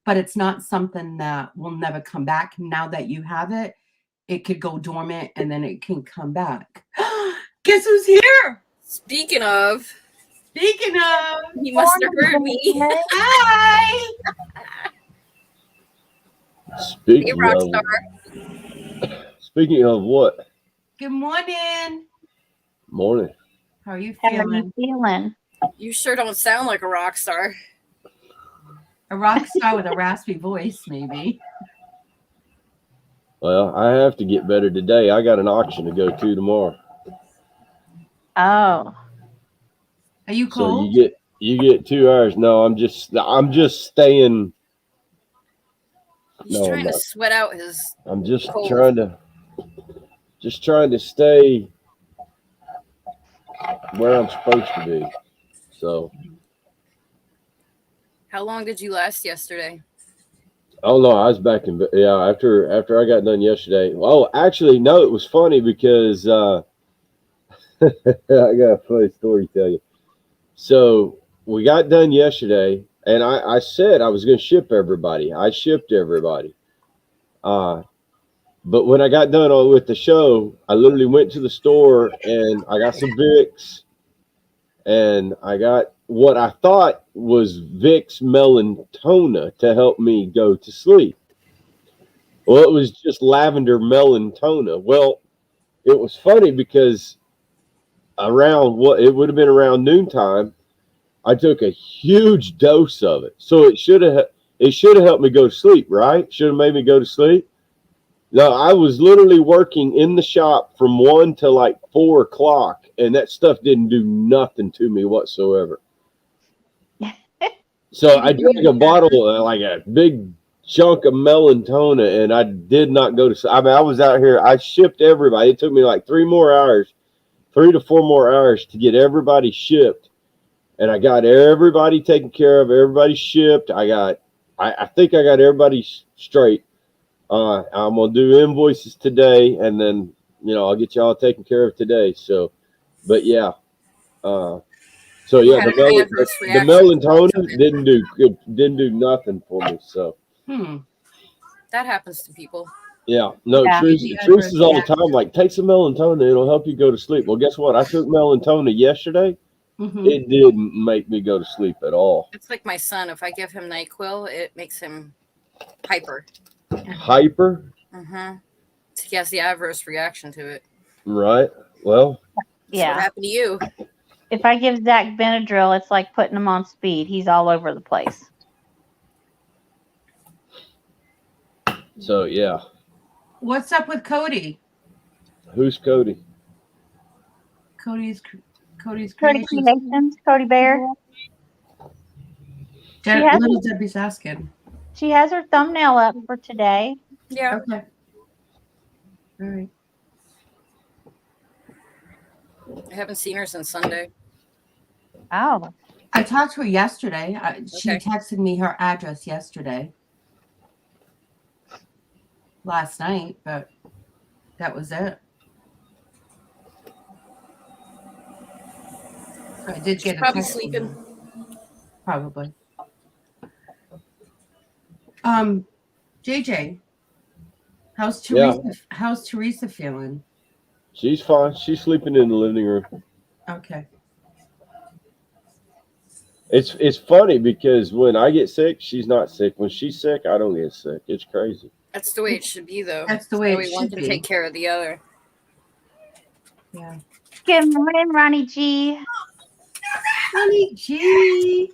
but it's not something that will never come back. Now that you have it, it could go dormant and then it can come back. Guess who's here? Speaking of, he must have heard me. Hi. Hey, Rockstar. Speaking of what? Good morning. Morning. How are you How are feeling? you feeling? You sure don't sound like a rock star. A rock star with a raspy voice, maybe. Well, I have to get better today. I got an auction to go to tomorrow. Oh. Are you So cold? you get 2 hours. No, I'm just staying. He's No, trying I'm to not. sweat out his I'm just cold. trying to stay where I'm supposed to be. So How long did you last yesterday? oh no, I was back in after I got done yesterday. Oh, actually, no, it was funny because I got a funny story to tell you. So we got done yesterday, and I said I was going to ship everybody. I shipped everybody. But when I got done with the show, I literally went to the store and I got some Vicks, and I got what I thought was Vicks Melantona to help me go to sleep. Well, it was just lavender Melantona. Well, it was funny because it would have been around noontime, I took a huge dose of it. So it should have helped me go to sleep, right? Should have made me go to sleep. No, I was literally working in the shop from 1 to like 4 o'clock, and that stuff didn't do nothing to me whatsoever. So I drank a bottle, like a big chunk of Melantona, and I did not go to sleep. I mean, I was out here. I shipped everybody. It took me like 3 to 4 more hours to get everybody shipped. And I got everybody taken care of, everybody shipped. I think I got everybody straight. I'm going to do invoices today, and then, I'll get y'all taken care of today. So, but yeah. The Melantona didn't do nothing for me. So. That happens to people. Yeah. No, Yeah. Truce is all the time like, take some Melantona, it'll help you go to sleep. Well, guess what? I took Melantona yesterday. Mm-hmm. It didn't make me go to sleep at all. It's like my son. If I give him NyQuil, it makes him hyper. Hyper? Mm-hmm. He has the adverse reaction to it. Right. Well. That's what happened to you. If I give Zach Benadryl, it's like putting him on speed. He's all over the place. So, yeah. What's up with Cody? Who's Cody? Cody's Cody Creations. Creations, Cody Bear. has- Little Debbie's asking. She has her thumbnail up for today. Yeah. Okay. All right. I haven't seen her since Sunday. Oh, I talked to her yesterday. She Okay. texted me her address yesterday. Last night, but that was it. So I did She's get a probably text from sleeping. her. Probably. JJ, how's Teresa? How's Teresa feeling? She's fine. She's sleeping in the living room. Okay. It's funny because when I get sick, she's not sick. When she's sick, I don't get sick. It's crazy. That's the way it should be, though. That's the way That it one should can be. take care of the other. Yeah. good morning, Ronnie G. Honey G.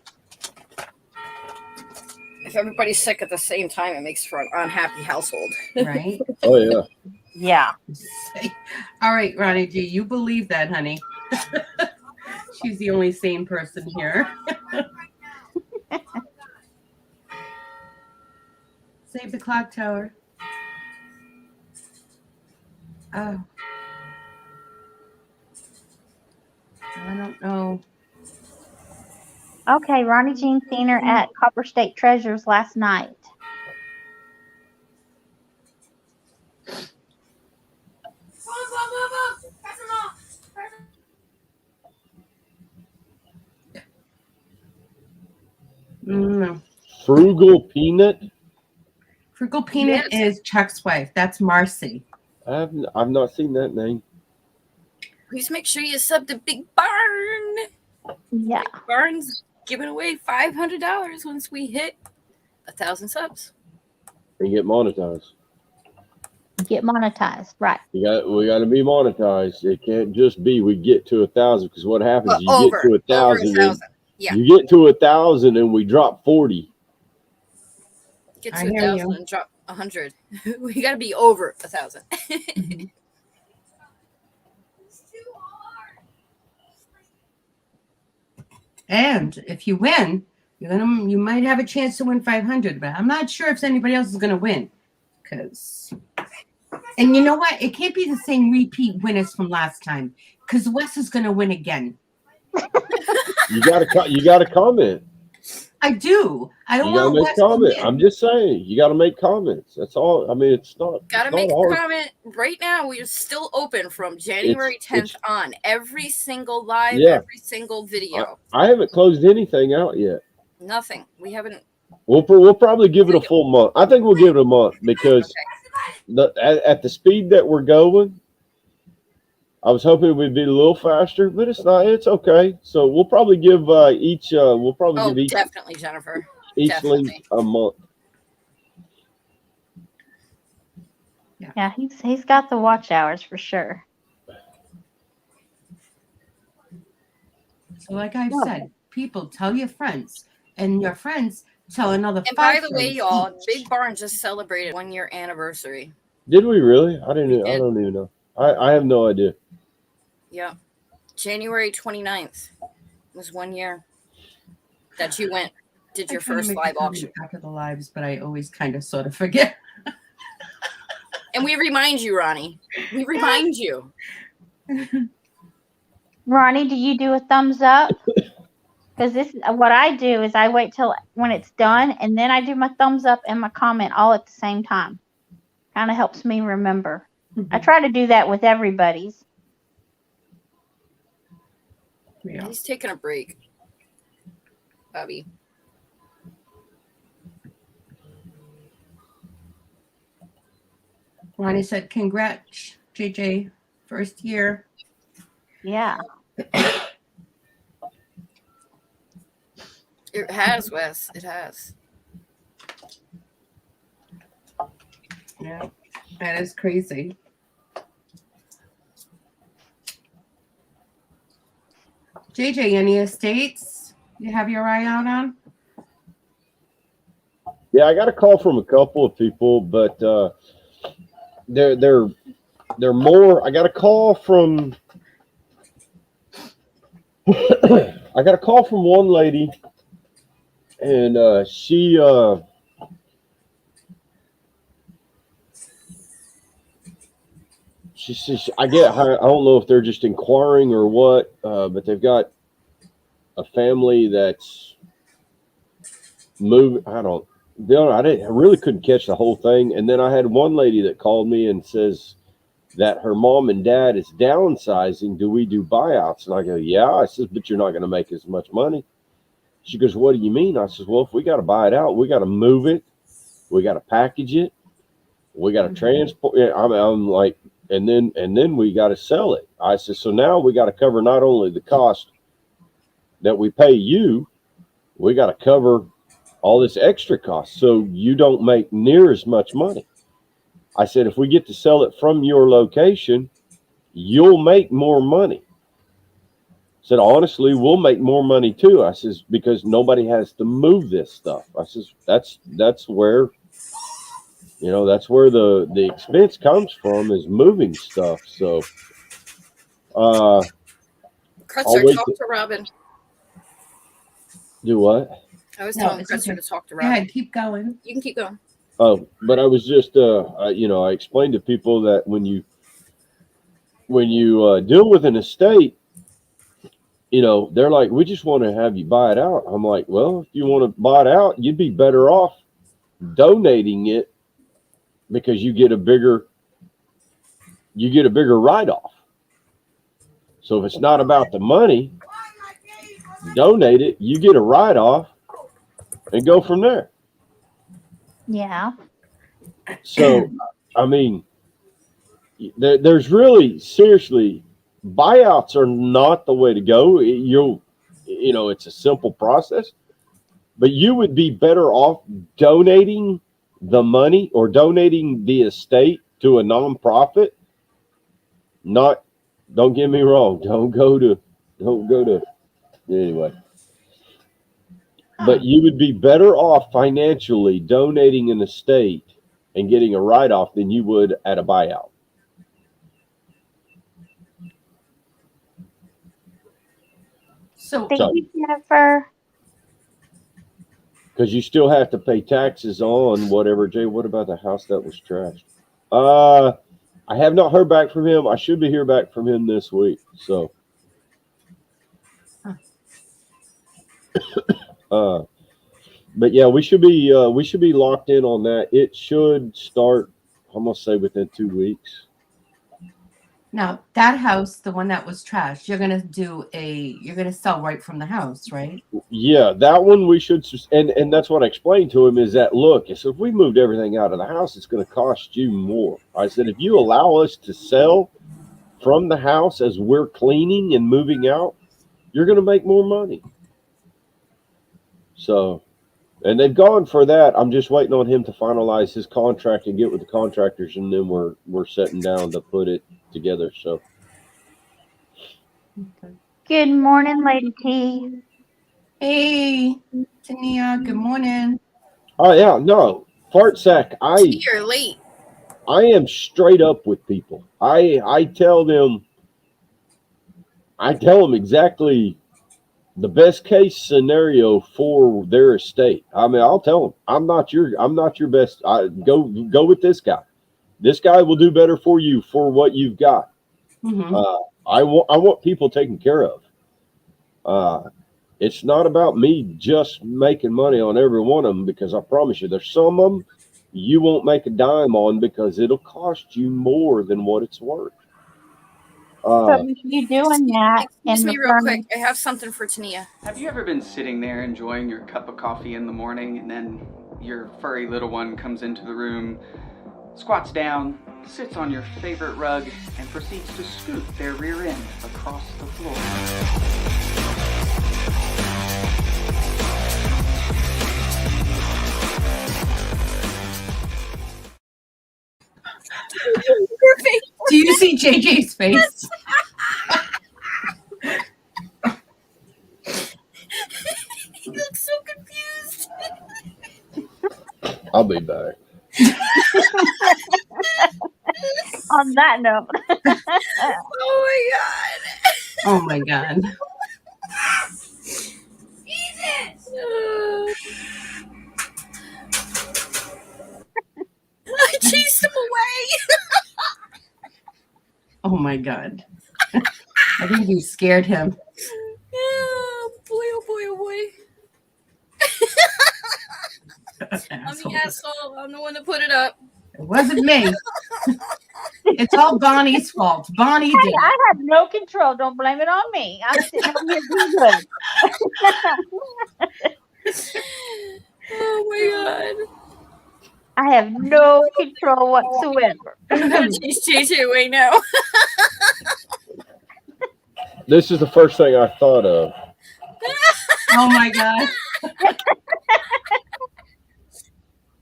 If everybody's sick at the same time, it makes for an unhappy household. Right? Oh yeah. Yeah. All right, Ronnie G, you believe that, honey. She's the only sane person here. Save the clock tower. Oh. I don't know. Okay, Ronnie Jean seen her at Copper State Treasures last night. No. Frugal Peanut. Frugal Peanut is Chuck's wife. That's Marcy. I've not seen that name. Please make sure you sub to Big Barn. Yeah. Big Barn's giving away $500 once we hit 1,000 subs. And get monetized. Get monetized, right? We got to be monetized. It can't just be we get to 1,000 because what happens? Well, You get to 1,000. Yeah. You get to 1,000 and we drop 40. Get I to hear 1,000 you. and drop 100. We got to be over 1,000. Mhm. And if you win, you might have a chance to win 500, but I'm not sure if anybody else is going to win. And you know what? It can't be the same repeat winners from last time because Wes is going to win again. You got to comment. I do. I don't You got to want make Wes to comments. win. I'm just saying. You got to make comments. That's all. I mean, it's not. Gotta it's make not a hard. comment right now. We are still open from January 10th on. Every single live, Yeah. every single video. I haven't closed anything out yet. Nothing. We haven't. We'll probably give it a full month. I think we'll give it a month because at the speed that we're going, I was hoping it would be a little faster, but it's not. It's okay. So we'll probably give each. We'll probably Oh, give each definitely, Jennifer. link Definitely. a month. Yeah, he's got the watch hours for sure. So like I've said, people tell your friends, and your friends tell another And 5 by the way, friends y'all, each. Big Barn just celebrated 1 year anniversary. Did we really? I didn't. We I did. don't even know. I have no idea. Yeah. January 29th was 1 year that you did your I try to first make a live comment auction. after the lives, but I always kind of sort of forget. And we remind you, Ronnie. We remind you. Ronnie, do you do a thumbs up? Because this what I do is I wait till when it's done and then I do my thumbs up and my comment all at the same time. Kind of helps me remember. I try to do that with everybody's. Yeah. He's taking a break, Bobby. Ronnie said, "Congrats, JJ, first year." Yeah. It has, Wes. It has. Yeah, that is crazy. JJ, any estates you have your eye out on? Yeah, I got a call from a couple of people, but they're more. I got a call from I got a call from one lady and she says, I don't know if they're just inquiring or what, but they've got a family that's moving. I really couldn't catch the whole thing. And then I had one lady that called me and says that her mom and dad is downsizing. Do we do buyouts? And I go, yeah. I says, but you're not going to make as much money. She goes, what do you mean? I says, well, if we got to buy it out, we got to move it. We got to package it. We got to transport it. I'm like, and then we got to sell it. I said, so now we got to cover not only the cost that we pay you, we got to cover all this extra cost. So you don't make near as much money. I said, if we get to sell it from your location, you'll make more money. I said, honestly, we'll make more money too. I says, because nobody has to move this stuff. I says, that's where, that's where the expense comes from, is moving stuff. So, Crutcher, talk to Robin. Do what? I was No, telling it's Crutcher okay. to talk to Go Robin. ahead, keep going. You can keep going. Oh, but I was just, I explained to people that when you deal with an estate, they're like, we just want to have you buy it out. I'm like, well, if you want to buy it out, you'd be better off donating it, because you get a bigger write-off. So if it's not about the money, donate it, you get a write-off, and go from there. Yeah. So, I mean, there's really, seriously, buyouts are not the way to go. It's a simple process, but you would be better off donating the money or donating the estate to a nonprofit. Don't get me wrong. Don't go to anyway. But you would be better off financially donating an estate and getting a write-off than you would at a buyout. So, Thank you, Jennifer. Because you still have to pay taxes on whatever. Jay, what about the house that was trashed? I have not heard back from him. I should be hearing back from him this week. So, but yeah, we should be locked in on that. It should start, I'm gonna say, within 2 weeks. now that house, the one that was trashed, you're gonna sell right from the house, right? Yeah, that one we should, and that's what I explained to him, is that, look, so if we moved everything out of the house, it's going to cost you more. I said, if you allow us to sell from the house as we're cleaning and moving out, you're going to make more money. So, and they've gone for that. I'm just waiting on him to finalize his contract and get with the contractors, and then we're sitting down to put it together. So, Okay. Good morning, Lady T. Hey, Tania, good morning. oh yeah, no, fart sack. You're late. I am straight up with people. I tell them exactly the best case scenario for their estate. I mean, I'll tell them, I'm not your best. Go with this guy. This guy will do better for you for what you've got. Mm-hmm. I want people taken care of. It's not about me just making money on every one of them, because I promise you, there's some of them you won't make a dime on, because it'll cost you more than what it's worth. But with you doing that, Excuse and me the real firm, quick. I have something for Tania. Have you ever been sitting there enjoying your cup of coffee in the morning, and then your furry little one comes into the room, squats down, sits on your favorite rug, and proceeds to scoot their rear end across the floor? Do you see JJ's face? He looks so confused. I'll be back. on that note, Oh my god. Oh my god. Jesus. I chased him away. Oh my God. I think you scared him. Oh boy, oh boy, oh boy. I'm the Asshole. asshole. I'm the one that put it up. It wasn't me. It's all Bonnie's fault. Bonnie did I it. have no control. Don't blame it on me. I'm sitting over here doing good. Oh my God. I have no control whatsoever. I'm gonna chase JJ away now. This is the first thing I thought of. Oh my God.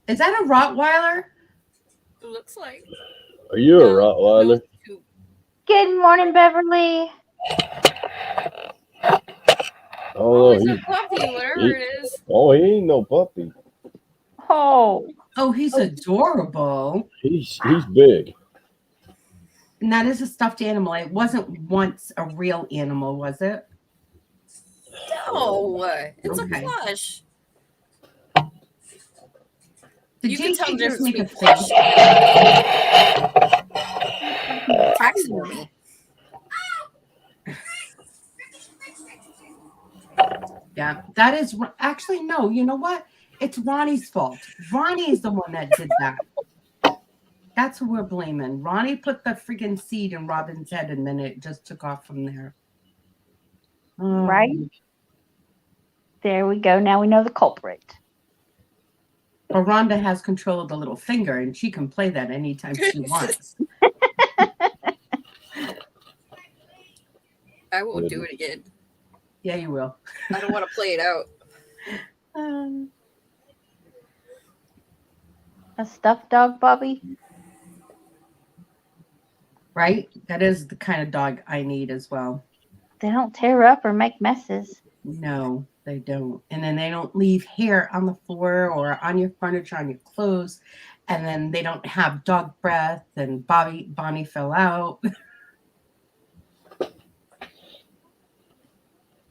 Is that a Rottweiler? It looks like. Are you a No, Rottweiler? no, Good morning, Beverly. Oh, Oh, it's a he, puppy, whatever it is. oh, he ain't no puppy. Oh, Oh, he's adorable. He's big. And that is a stuffed animal. It wasn't once a real animal, was it? No, it's Okay. a plush. Did You can tell JJ the just make a difference between face? taxidermy. Yeah, that is actually no. You know what? It's Ronnie's fault. Ronnie is the one that did that. That's who we're blaming. Ronnie put the freaking seed in Robin's head, and then it just took off from there. right. There we go. Now we know the culprit. But Rhonda has control of the little finger, and she can play that anytime she wants. I won't do it again. Yeah, you will. I don't want to play it out. A stuffed dog, Bobby? Right? That is the kind of dog I need as well. They don't tear up or make messes. No, they don't. And then they don't leave hair on the floor or on your furniture, on your clothes. And then they don't have dog breath. And Bonnie fell out.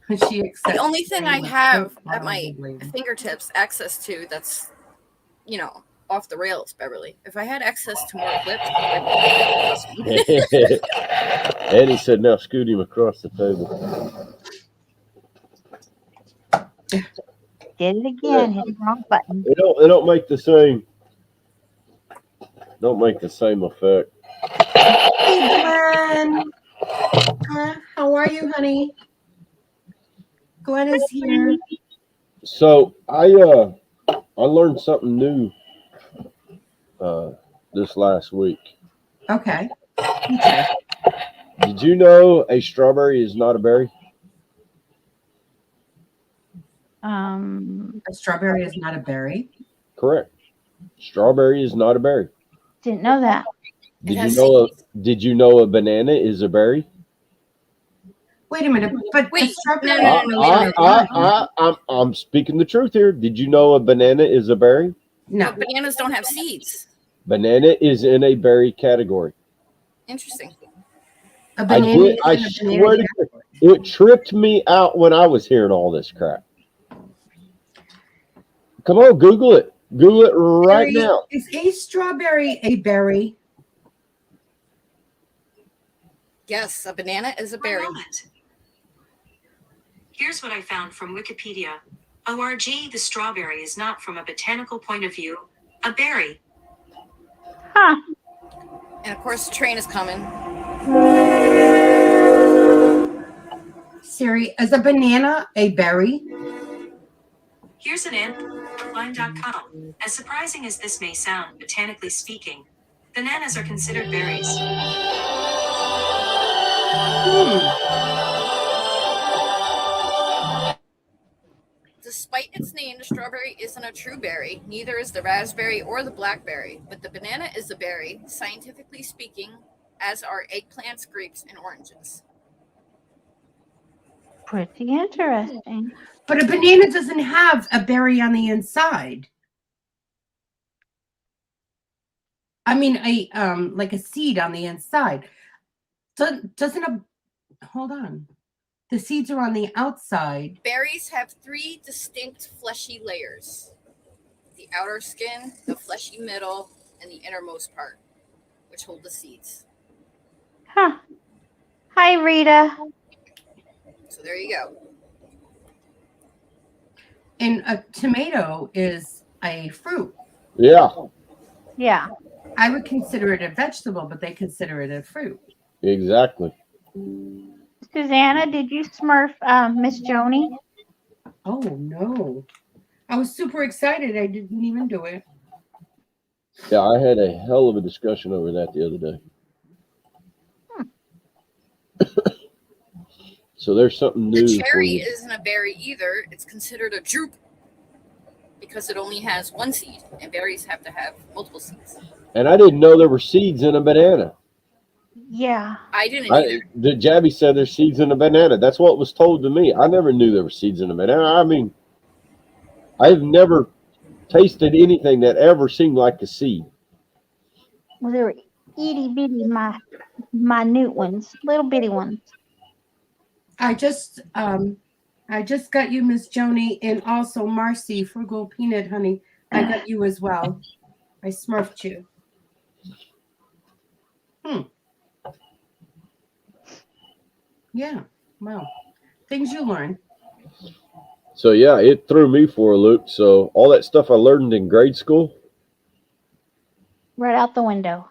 The only thing I have at my fingertips access to that's, off the rails, Beverly. If I had access to more clips, And he said, now scoot him across the table. Did it again. Hit the wrong button. It don't make the same. Don't make the same effect. Hey, Glenn. How are you, honey? Glenn is here. So I learned something new this last week. Okay. Did you know a strawberry is not a berry? A strawberry is not a berry. Correct. Strawberry is not a berry. Didn't know that. Did you know a banana is a berry? Wait a minute, but wait, strawberry. I'm speaking the truth here. Did you know a banana is a berry? No. But bananas don't have seeds. Banana is in a berry category. Interesting. A banana I swear to God, it tripped me out when I was hearing all this crap. Come on, Google it. Google it right now. Is a strawberry a berry? Yes, a banana is a berry. Here's what I found from Wikipedia. ORG, the strawberry is not, from a botanical point of view, a berry. Huh. And of course, the train is coming. Siri, is a banana a berry? Here's an answer from line.com. As surprising as this may sound, botanically speaking, bananas are considered berries. Despite its name, the strawberry isn't a true berry. Neither is the raspberry or the blackberry. But the banana is a berry, scientifically speaking, as are eggplants, grapes, and oranges. Pretty interesting. But a banana doesn't have a berry on the inside. I mean, like a seed on the inside. Doesn't a... Hold on. The seeds are on the outside. Berries have 3 distinct fleshy layers: the outer skin, the fleshy middle, and the innermost part, which hold the seeds. Huh. Hi, Rita. So there you go. And a tomato is a fruit. Yeah, Yeah. I would consider it a vegetable, but they consider it a fruit. exactly. Susanna, did you smurf Miss Joni? Oh, no. I was super excited. I didn't even do it. Yeah, I had a hell of a discussion over that the other day. So there's something The new for cherry you. isn't a berry either. It's considered a drupe because it only has 1 seed, and berries have to have multiple seeds. And I didn't know there were seeds in a banana. Yeah. I didn't either. The Jabby said there's seeds in a banana. That's what was told to me. I never knew there were seeds in a banana. I mean, I've never tasted anything that ever seemed like a seed. Well, they were itty bitty, minute ones, little bitty ones. I just got you, Miss Joni, and also Marcy, Frugal Peanut Honey. I got you as well. I smurfed you. Yeah. Well, things you learn. So yeah, it threw me for a loop. So all that stuff I learned in grade school, Right out the window.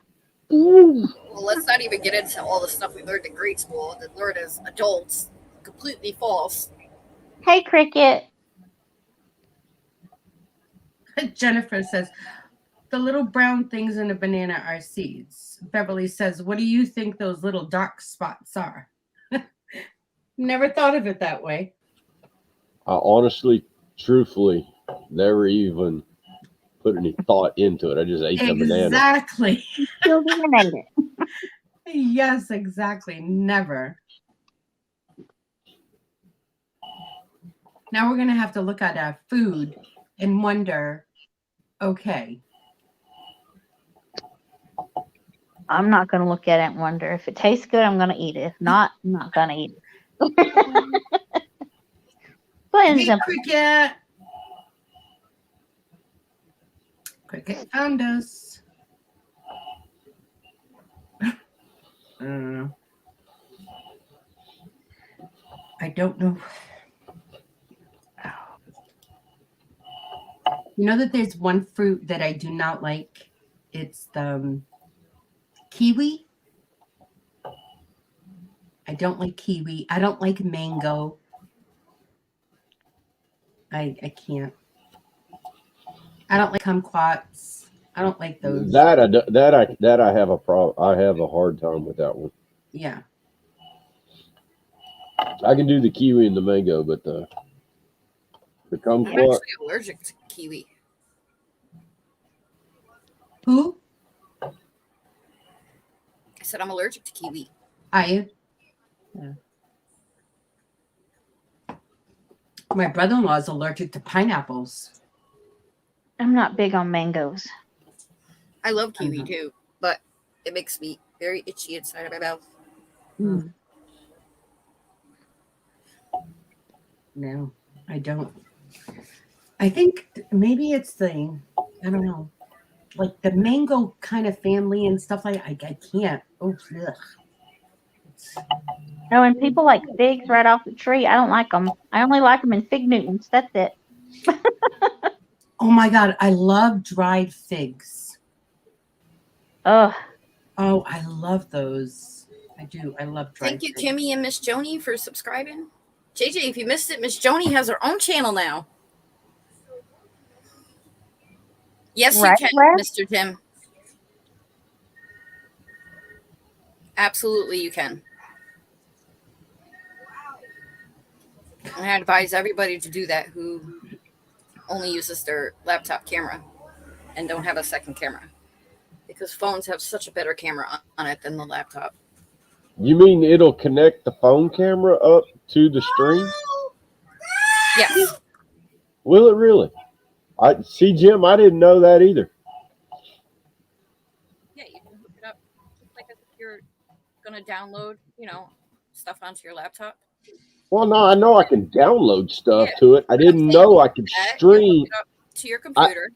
Well, let's not even get into all the stuff we learned in grade school that learned as adults. Completely false. Hey, Cricket. Jennifer says, the little brown things in a banana are seeds. Beverly says, what do you think those little dark spots are? Never thought of it that way. I honestly, truthfully, never even put any thought into it. I just ate the banana. Exactly. Still didn't make it. Yes, exactly. Never. Now we're going to have to look at our food and wonder, okay. I'm not going to look at it and wonder. If it tastes good, I'm going to eat it. If not, I'm not going to eat it. Plain and Hey, simple. Cricket. Cricket found us. I don't know. You know that there's one fruit that I do not like? It's the kiwi. I don't like kiwi. I don't like mango. I can't. I don't like kumquats. I don't like those. That I have a problem. I have a hard time with that one. Yeah. I can do the kiwi and the mango, but the I'm kumquat. actually allergic to kiwi. Who? I said I'm allergic to kiwi. Are you? Yeah. My brother-in-law is allergic to pineapples. I'm not big on mangoes. I love kiwi too, but it makes me very itchy inside of my mouth. No, I don't. I think maybe it's the, I don't know, like the mango kind of family and stuff like I can't. Oh, ugh. No, and people like figs right off the tree. I don't like them. I only like them in fig Newtons. That's it. Oh my God, I love dried figs. Ugh. Oh, I love those. I do. I love dried Thank you, figs. Kimmy and Miss Joni, for subscribing. JJ, if you missed it, Miss Joni has her own channel now. Yes, Right, you can, Rev? Mr. Tim. Absolutely, you can. I advise everybody to do that who only uses their laptop camera and don't have a second camera, because phones have such a better camera on it than the laptop. You mean it'll connect the phone camera up to the stream? Yes. Will it really? I see, Jim. I didn't know that either. Yeah, you can hook it up just like as if you're going to download, stuff onto your laptop. Well, no, I know I can download stuff Yeah. to it. I didn't know I could You hook stream. it up to your computer.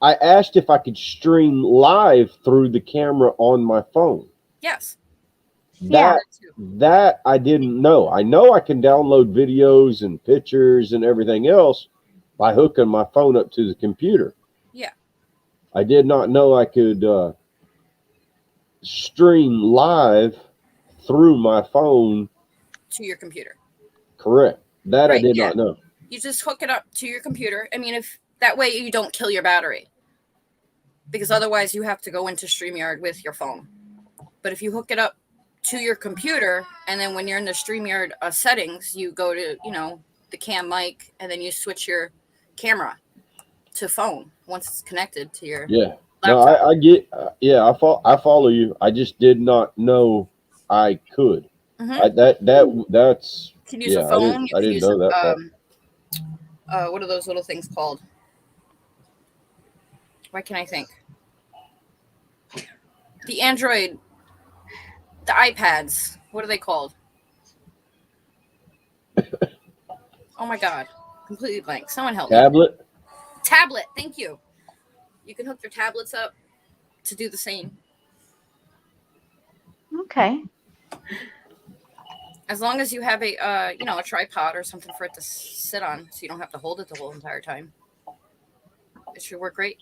I asked if I could stream live through the camera on my phone. Yes. Yeah. That I didn't know. I know I can download videos and pictures and everything else by hooking my phone up to the computer. Yeah. I did not know I could stream live through my phone. To your computer. Correct. That I Right, did yeah. not know. You just hook it up to your computer. I mean, if that way you don't kill your battery, because otherwise you have to go into StreamYard with your phone. But if you hook it up to your computer, and then when you're in the StreamYard settings, you go to, the cam mic, and then you switch your camera to phone once it's connected to your Yeah. laptop. No, I get. I follow you. I just did not know I could. Mhm. That's. You can use Yeah, a phone. You I can didn't use know that part. what are those little things called? Why can't I think? The Android, the iPads. What are they called? Oh my God, completely blank. Someone help me. Tablet. Thank you. You can hook your tablets up to do the same. Okay. As long as you have a tripod or something for it to sit on, so you don't have to hold it the whole entire time. It should work great.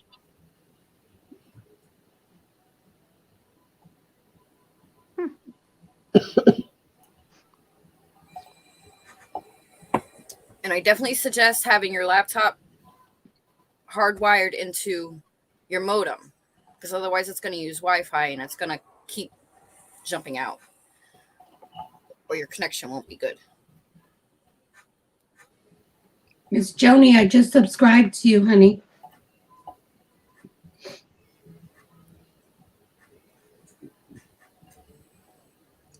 And I definitely suggest having your laptop hardwired into your modem, because otherwise it's going to use Wi-Fi and it's going to keep jumping out, or your connection won't be good. Miss Joni, I just subscribed to you, honey.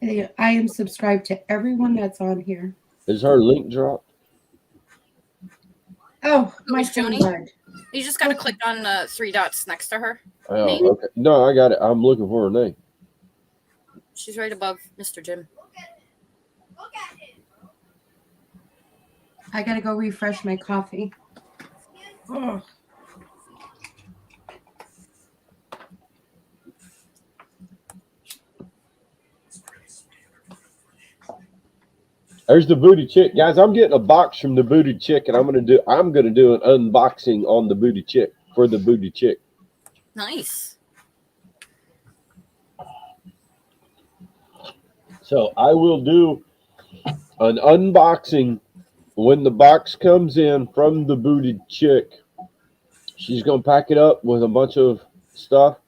I am subscribed to everyone that's on here. Is her link dropped? Oh, my Miss Joni? phone. You just got to click on the 3 dots next to her. Oh, name. okay. No, I got it. I'm looking for her name. She's right above Mr. Jim. I gotta go refresh my coffee. Oh. There's the booty chick, guys. I'm getting a box from the booty chick, and I'm gonna do an unboxing on the booty chick for the booty chick. Nice. So I will do an unboxing when the box comes in from the booty chick. She's gonna pack it up with a bunch of stuff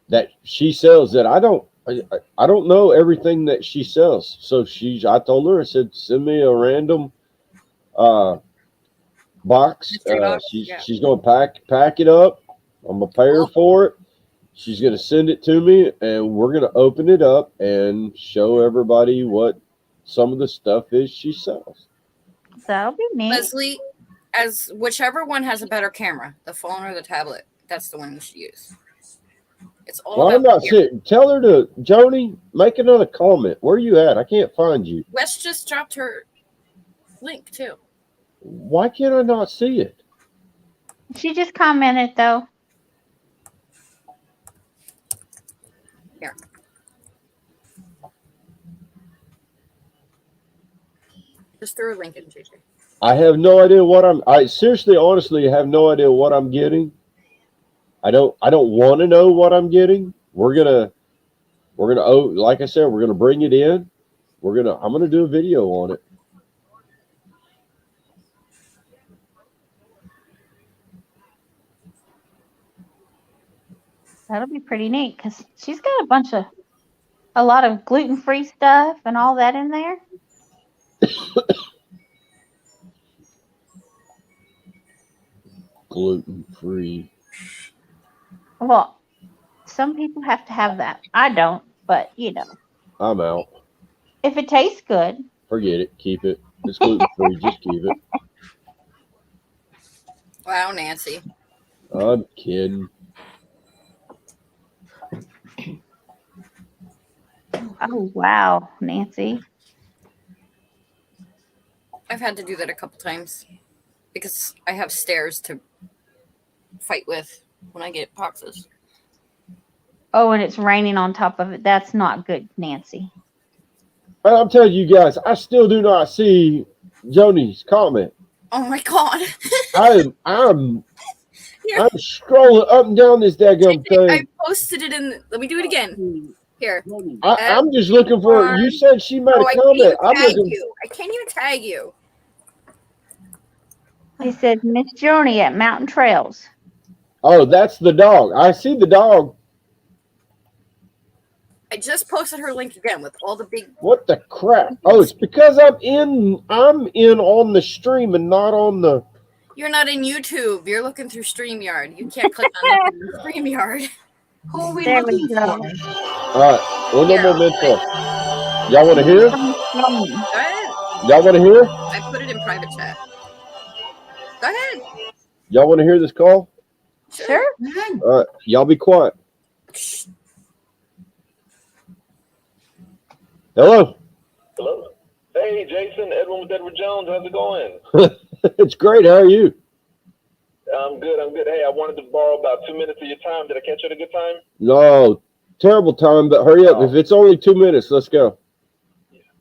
that she sells that I don't know everything that she sells. So I told her, I said, send me a random box. She's gonna pack it up. I'm gonna pay her for it. She's gonna send it to me, and we're gonna open it up and show everybody what some of the stuff is she sells. That'll be neat. Leslie, as whichever one has a better camera, the phone or the tablet, that's the one you should use. It's all Well, about I'm not sitting. Tell her to, Joni, make another comment. Where are you at? I can't find you. Wes just dropped her link too. Why can't I not see it? She just commented though. Here. Just threw a link in, JJ. I have no idea what I seriously, honestly have no idea what I'm getting. I don't want to know what I'm getting. We're gonna like I said, we're gonna bring it in. I'm gonna do a video on it. That'll be pretty neat because she's got a lot of gluten-free stuff and all that in there. Gluten-free. Well, some people have to have that. I don't, but I'm out. if it tastes good. Forget it. Keep it. It's gluten-free. Just keep it. Wow, Nancy. I'm kidding. Oh wow, Nancy. I've had to do that a couple times because I have stairs to fight with when I get boxes. Oh, and it's raining on top of it. That's not good, Nancy. And I'm telling you guys, I still do not see Joni's comment. Oh my god! I'm Here, scrolling up and down this daggum I thing. posted it in. Let me do it again. Here. I'm just looking for. You said she made Oh, a I can't comment. even I'm tag looking. you. I can't even tag you. He says Miss Joni at Mountain Trails. Oh, that's the dog. I see the dog. I just posted her link again with all the big. What the crap? Oh, it's because I'm in on the stream and not on the. You're not in YouTube. You're looking through StreamYard. You can't click on nothing in StreamYard. Who are we There we looking go. for? All right. Well, no more mentor. Y'all want to hear? Go ahead. Y'all want to hear? I put it in private chat. Go ahead. Y'all want to hear this call? Sure. All right. Y'all be quiet. Hello. Hello. Hey, Jason, Edwin with Edward Jones. How's it going? It's great. How are you? I'm good. Hey, I wanted to borrow about 2 minutes of your time. Did I catch you at a good time? No, terrible time, but hurry up. If it's only 2 minutes, let's go.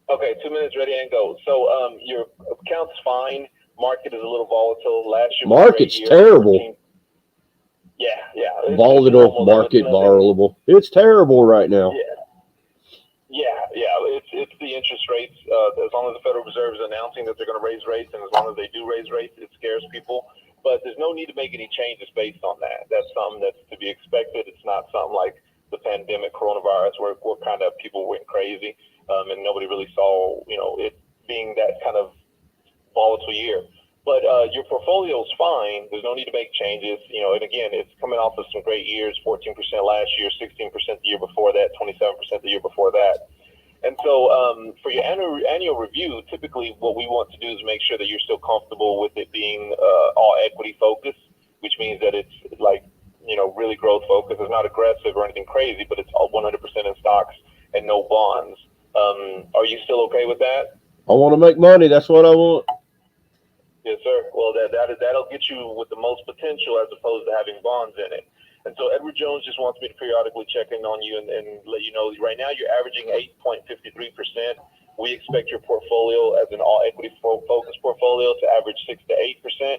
Okay, 2 minutes, ready and go. So, your account's fine. Market is a little volatile. Last year, Market's terrible. Yeah. Volatile, market volatile. It's terrible right now. Yeah. It's the interest rates. As long as the Federal Reserve is announcing that they're going to raise rates, and as long as they do raise rates, it scares people. But there's no need to make any changes based on that. That's something that's to be expected. It's not something like the pandemic, coronavirus, where kind of people went crazy, and nobody really saw, it being that kind of volatile year. But your portfolio is fine. There's no need to make changes. And again, it's coming off of some great years, 14% last year, 16% the year before that, 27% the year before that. And so for your annual review, typically what we want to do is make sure that you're still comfortable with it being all equity focused, which means that it's like, really growth focused. It's not aggressive or anything crazy, but it's all 100% in stocks and no bonds. Are you still okay with that? I want to make money. That's what I want. Yes, sir. Well, that'll get you with the most potential as opposed to having bonds in it. And so Edward Jones just wants me to periodically check in on you and let you know right now you're averaging 8.53%. We expect your portfolio as an all equity focused portfolio to average 6 to 8%.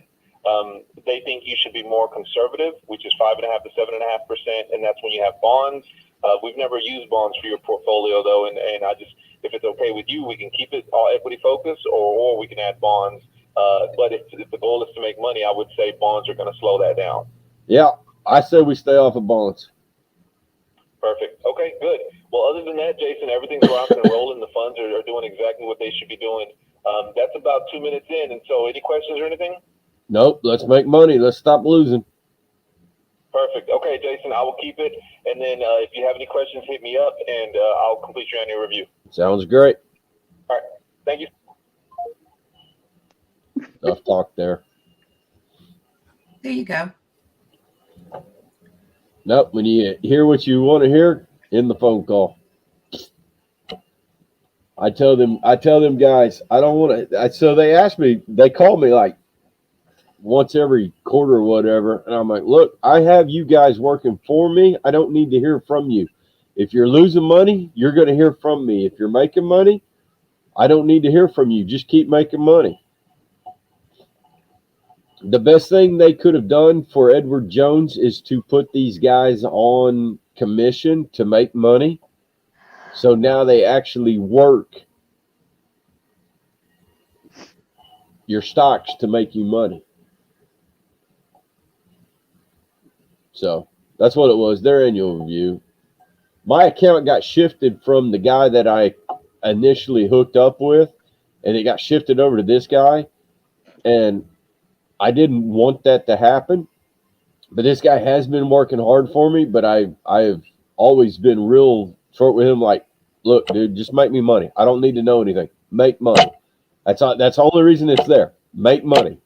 They think you should be more conservative, which is 5.5 to 7.5%, and that's when you have bonds. We've never used bonds for your portfolio though, and I just, if it's okay with you, we can keep it all equity focused, or we can add bonds. But if the goal is to make money, I would say bonds are going to slow that down. Yeah, I say we stay off of bonds. Perfect. Okay, good. Well, other than that, Jason, everything's rocking and rolling. The funds are doing exactly what they should be doing. That's about 2 minutes in. And so any questions or anything? Nope. Let's make money. Let's stop losing. Perfect. Okay, Jason, I will keep it. And then if you have any questions, hit me up, and I'll complete your annual review. Sounds great. All right. Thank you. Enough talk there. There you go. Nope. When you hear what you want to hear, in the phone call. I tell them, guys, I don't want to. So they ask me, they call me like once every quarter or whatever. And I'm like, look, I have you guys working for me. I don't need to hear from you. If you're losing money, you're going to hear from me. If you're making money, I don't need to hear from you. Just keep making money. The best thing they could have done for Edward Jones is to put these guys on commission to make money. So now they actually work your stocks to make you money. So that's what it was, their annual review. My account got shifted from the guy that I initially hooked up with, and it got shifted over to this guy. And I didn't want that to happen. But this guy has been working hard for me, but I've always been real short with him, like, look, dude, just make me money. I don't need to know anything. Make money. That's the only reason it's there. Make money.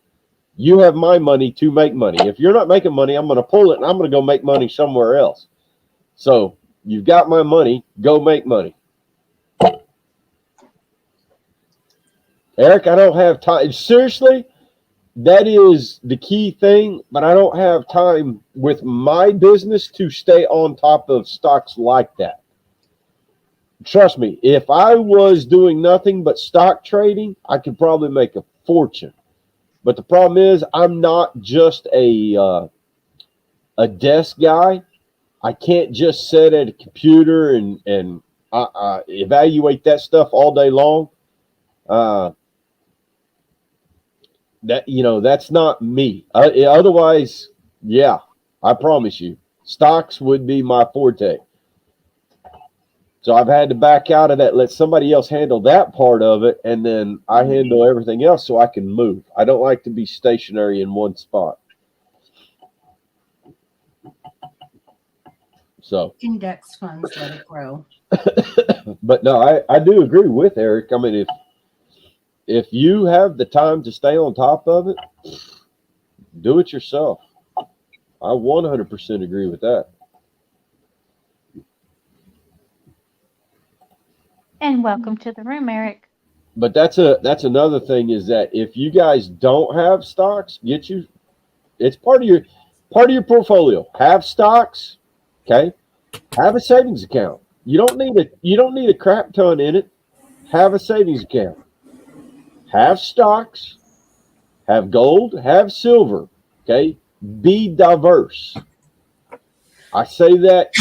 You have my money to make money. If you're not making money, I'm going to pull it and I'm going to go make money somewhere else. So you've got my money. Go make money. Eric, I don't have time. Seriously, that is the key thing, but I don't have time with my business to stay on top of stocks like that. Trust me, if I was doing nothing but stock trading, I could probably make a fortune. But the problem is, I'm not just a desk guy. I can't just sit at a computer and evaluate that stuff all day long. Uh, that's not me. Otherwise, yeah, I promise you, stocks would be my forte. So I've had to back out of that, let somebody else handle that part of it, and then I handle everything else so I can move. I don't like to be stationary in one spot. So Index funds, let it grow. but no, I do agree with Eric. I mean, if you have the time to stay on top of it, do it yourself. I 100% agree with that. And welcome to the room, Eric. But that's another thing is that if you guys don't have stocks, it's part of your portfolio. Have stocks, okay? Have a savings account. You don't need a crap ton in it. Have a savings account. Have stocks, have gold, have silver, okay? Be diverse. I say that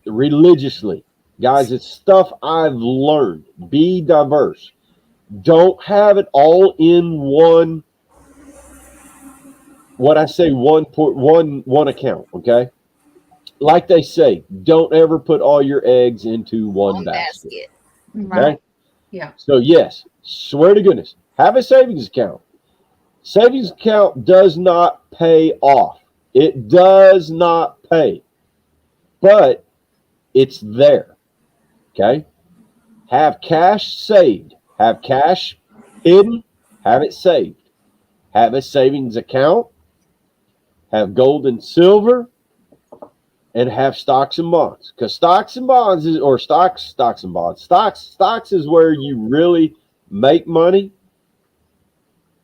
religiously. Guys, it's stuff I've learned. Be diverse. Don't have it all in one. What I say, one account. Okay, like they say, don't ever put all your eggs into one basket. Okay, Right. Yeah. so yes, swear to goodness, have a savings account. Savings account does not pay off. It does not pay, but it's there. Okay, have cash saved. Have cash hidden. Have it saved. Have a savings account, have gold and silver, and have stocks and bonds. Because stocks and bonds stocks is where you really make money.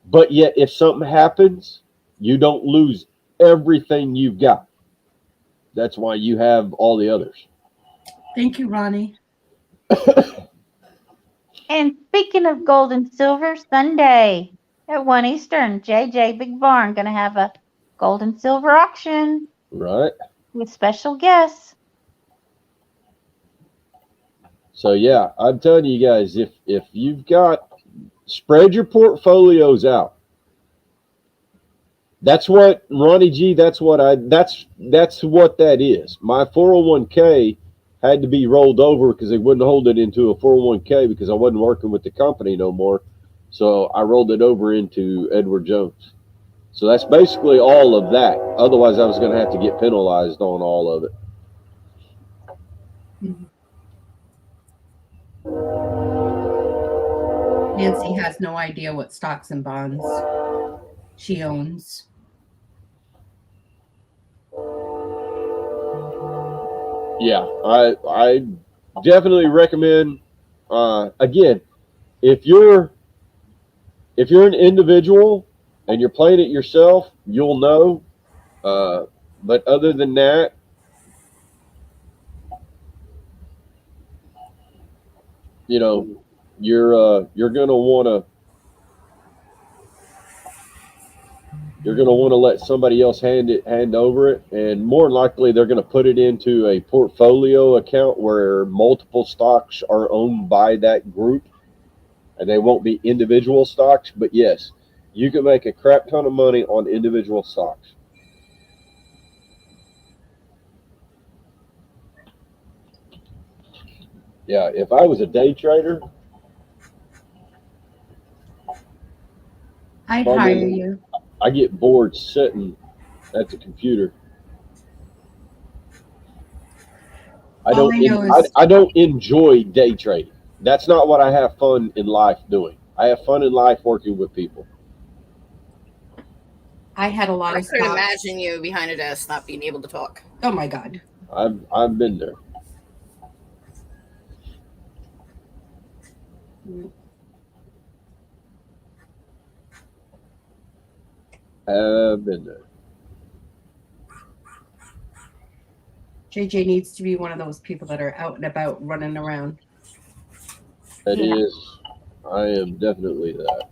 But yet, if something happens, you don't lose everything you've got. That's why you have all the others. Thank you, Ronnie. And speaking of gold and silver, Sunday at 1 Eastern, JJ Big Barn going to have a gold and silver auction Right. with special guests. So yeah, I'm telling you guys, if you've got, spread your portfolios out. That's what Ronnie G. That's what that is. My 401k had to be rolled over because they wouldn't hold it into a 401k because I wasn't working with the company no more. So I rolled it over into Edward Jones. So that's basically all of that. Otherwise, I was going to have to get penalized on all of it. Nancy has no idea what stocks and bonds she owns. Yeah, I definitely recommend. Again, if you're an individual and you're playing it yourself, you'll know. But other than that, you're gonna want to let somebody else hand over it, and more than likely they're going to put it into a portfolio account where multiple stocks are owned by that group, and they won't be individual stocks. But yes, you can make a crap ton of money on individual stocks. Yeah, if I was a day trader, I'd hire you. I get bored sitting at the computer. I don't enjoy day trading. That's not what I have fun in life doing. I have fun in life working with people. I had a lot I of could stocks. imagine you behind a desk not being able to talk. Oh my God. I've been there. Have been there. JJ needs to be one of those people that are out and about running around. It Yeah. is. I am definitely that.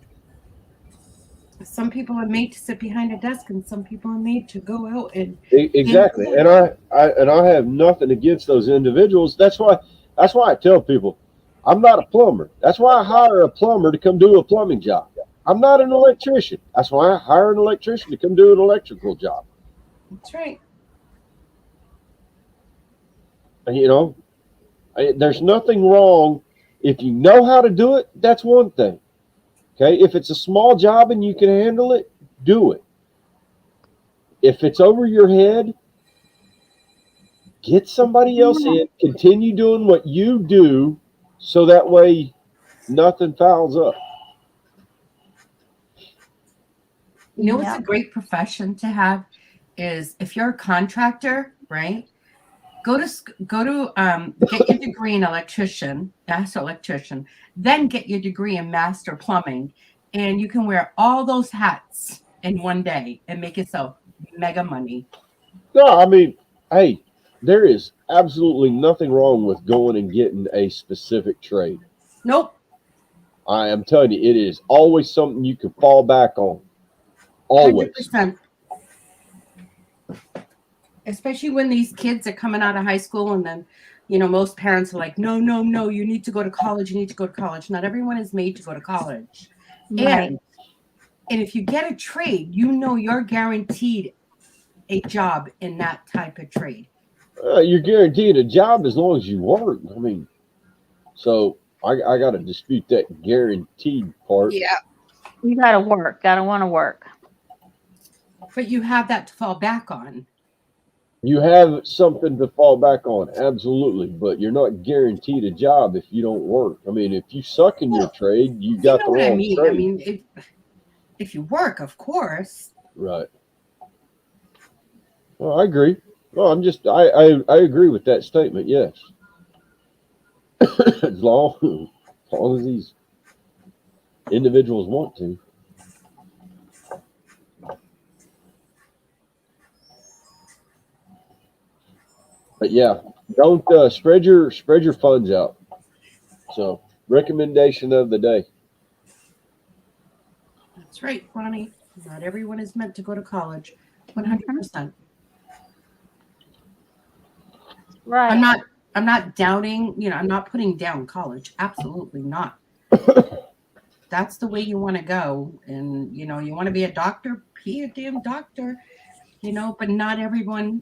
Some people are made to sit behind a desk, and some people are made to go out and Exactly. And I have nothing against those individuals. That's why I tell people I'm not a plumber. That's why I hire a plumber to come do a plumbing job. I'm not an electrician. That's why I hire an electrician to come do an electrical job. that's right. And, you know, there's nothing wrong if you know how to do it. That's one thing. Okay, if it's a small job and you can handle it, do it. If it's over your head, get somebody else in. Continue doing what you do, so that way nothing fouls up. You know what's Yeah. a great profession to have is if you're a contractor, right? Go to get your degree in master electrician, then get your degree in master plumbing, and you can wear all those hats in one day and make yourself mega money. No, I mean, hey, there is absolutely nothing wrong with going and getting a specific trade. Nope. I am telling you, it is always something you can fall back on. Always. 100%. Especially when these kids are coming out of high school, and then, you know, most parents are like, no, no, no, you need to go to college. You need to go to college. Not everyone is made to go to college. Right. And if you get a trade, you know you're guaranteed a job in that type of trade. You're guaranteed a job as long as you work. I mean, so I got to dispute that guaranteed part. Yeah. You gotta work. Gotta want to work. But you have that to fall back on. You have something to fall back on, absolutely, but you're not guaranteed a job if you don't work. I mean, if you suck in your trade, you got the what I wrong mean? trade. I mean, if you work, of course. Right. Well, I agree. Well, I agree with that statement. Yes. as long as these individuals want to. But yeah, don't spread your funds out. So, recommendation of the day. That's right, Ronnie. Not everyone is meant to go to college. 100%. Right. I'm not doubting, you know, I'm not putting down college. Absolutely not. That's the way you want to go. And, you know, you want to be a doctor, be a damn doctor, you know, but not everyone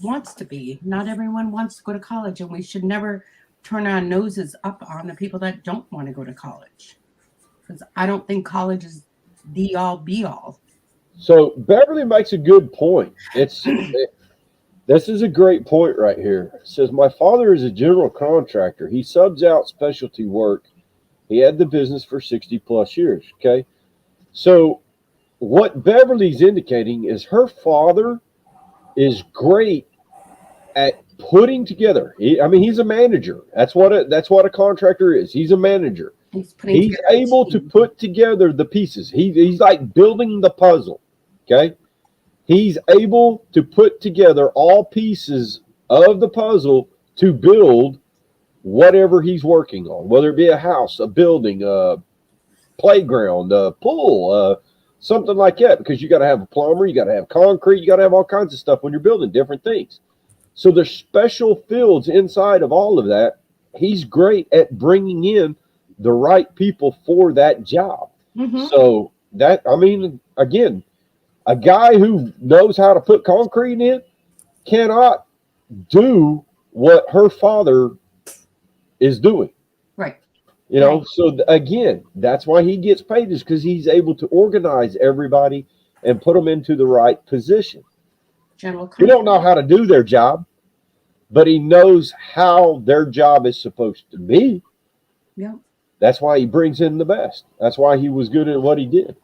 wants to be. Not everyone wants to go to college. And we should never turn our noses up on the people that don't want to go to college. Because I don't think college is the all be all. So Beverly makes a good point. This is a great point right here. It says, my father is a general contractor. He subs out specialty work. He had the business for 60 plus years. Okay. So what Beverly's indicating is her father is great at putting together. He's a manager. That's what a contractor is. He's a manager. He's able to put together the pieces. He's like building the puzzle. Okay. He's able to put together all pieces of the puzzle to build whatever he's working on, whether it be a house, a building, a playground, a pool, something like that, because you got to have a plumber, you got to have concrete, you got to have all kinds of stuff when you're building different things. So there's special fields inside of all of that. He's great at bringing in the right people for that job. Mm-hmm. So that, I mean, again, a guy who knows how to put concrete in cannot do what her father is doing. Right. You know, so again, that's why he gets paid, is because he's able to organize everybody and put them into the right position. He don't know how to do their job, but he knows how their job is supposed to be. Yeah. That's why he brings in the best. That's why he was good at what he did.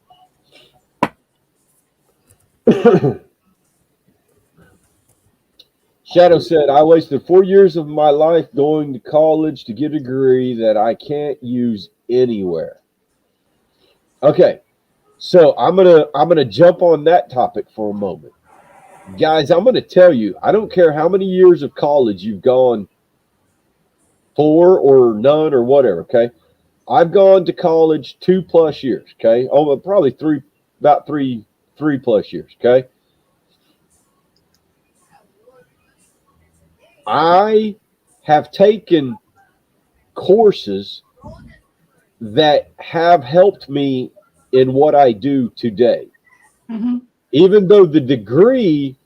Shadow said, I wasted 4 years of my life going to college to get a degree that I can't use anywhere. Okay, So I'm gonna jump on that topic for a moment. Guys, I'm gonna tell you, I don't care how many years of college you've gone, 4 or none or whatever, okay? I've gone to college 2+ years, okay? Oh, probably about three plus years, okay? I have taken courses that have helped me in what I do today. Mm-hmm. Even though the degree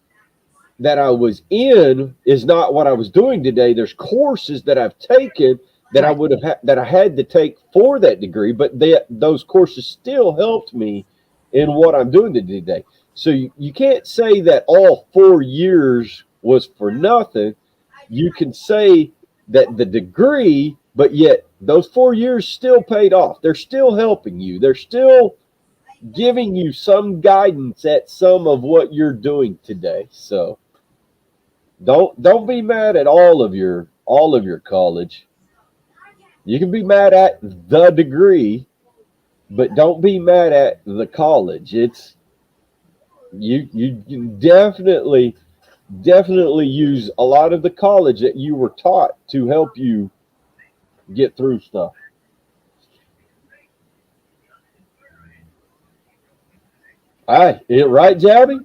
that I was in is not what I was doing today, there's courses that I've taken that I Right. would have that I had to take for that degree, but those courses still helped me in what I'm doing today. So you can't say that all 4 years was for nothing. You can say that the degree, but yet those 4 years still paid off. They're still helping you. They're still giving you some guidance at some of what you're doing today. So don't be mad at all of your college. You can be mad at the degree, but don't be mad at the college. It's you definitely use a lot of the college that you were taught to help you get through stuff. Right, Jabby?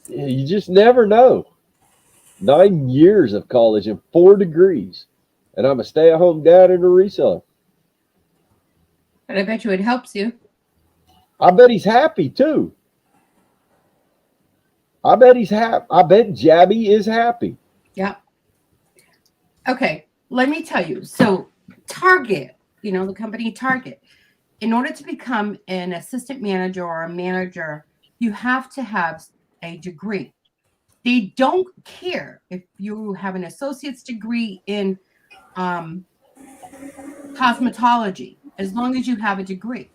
You just never know. 9 years of college and 4 degrees, and I'm a stay-at-home dad and a reseller. But I bet you it helps you. I bet he's happy too. I bet he's happy. I bet Jabby is happy. Yeah. Okay, let me tell you. So Target, the company Target, in order to become an assistant manager or a manager, you have to have a degree. They don't care if you have an associate's degree in cosmetology, as long as you have a degree.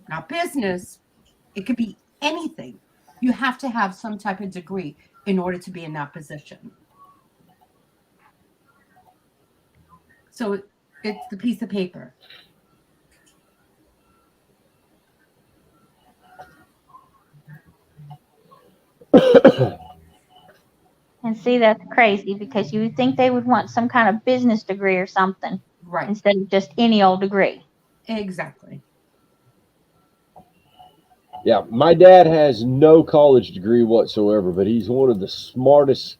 Now, business, it could be anything. You have to have some type of degree in order to be in that position. So it's the piece of paper. And see, that's crazy because you would think they would want some kind of business degree or something Right. instead of just any old degree. Exactly. Yeah, my dad has no college degree whatsoever, but he's one of the smartest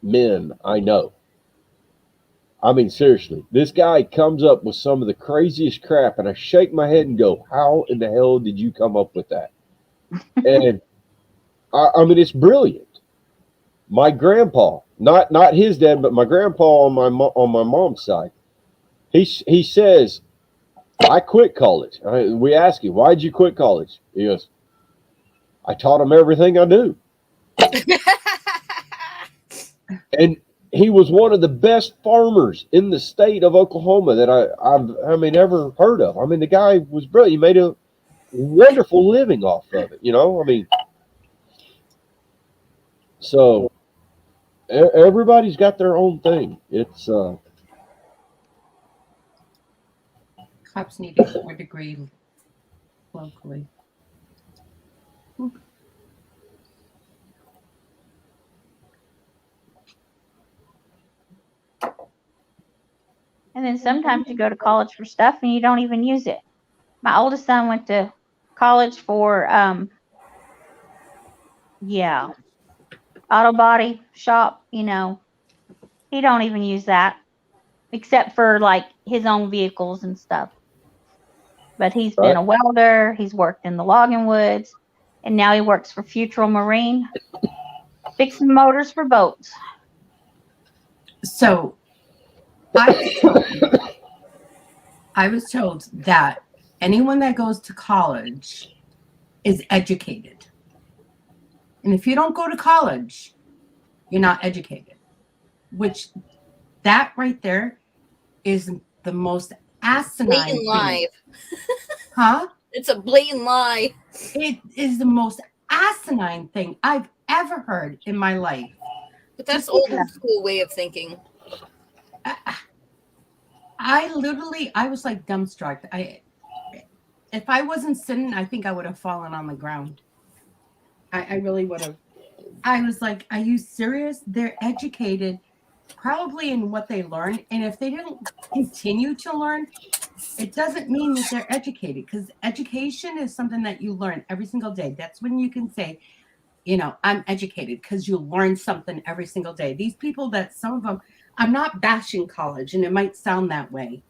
men I know. I mean, seriously, this guy comes up with some of the craziest crap, and I shake my head and go, "How in the hell did you come up with that?" And I mean, it's brilliant. My grandpa, not his dad, but my grandpa on my mom's side, he says, "I quit college." We ask him, "Why'd you quit college?" He goes, "I taught him everything I knew." And he was one of the best farmers in the state of Oklahoma that I've ever heard of. I mean, the guy was brilliant. He made a wonderful living off of it. I mean, so everybody's got their own thing. It's Cops need a 4 degree locally. And then sometimes you go to college for stuff and you don't even use it. My oldest son went to college for auto body shop, He don't even use that except for like his own vehicles and stuff. But he's been a welder, he's worked in the logging woods, and now he works for Futural Marine, fixing motors for boats. So I was told that anyone that goes to college is educated. And if you don't go to college, you're not educated. Which that right there is the most asinine Blatant lie. Huh? It's a blatant lie. It is the most asinine thing I've ever heard in my life. But that's old school way of thinking. I was like dumbstruck. If I wasn't sitting, I think I would have fallen on the ground. I really would have. I was like, are you serious? They're educated probably in what they learn. And if they didn't continue to learn, it doesn't mean that they're educated, because education is something that you learn every single day. That's when you can say, I'm educated, because you learn something every single day. These people that some of them, I'm not bashing college, and it might sound that way.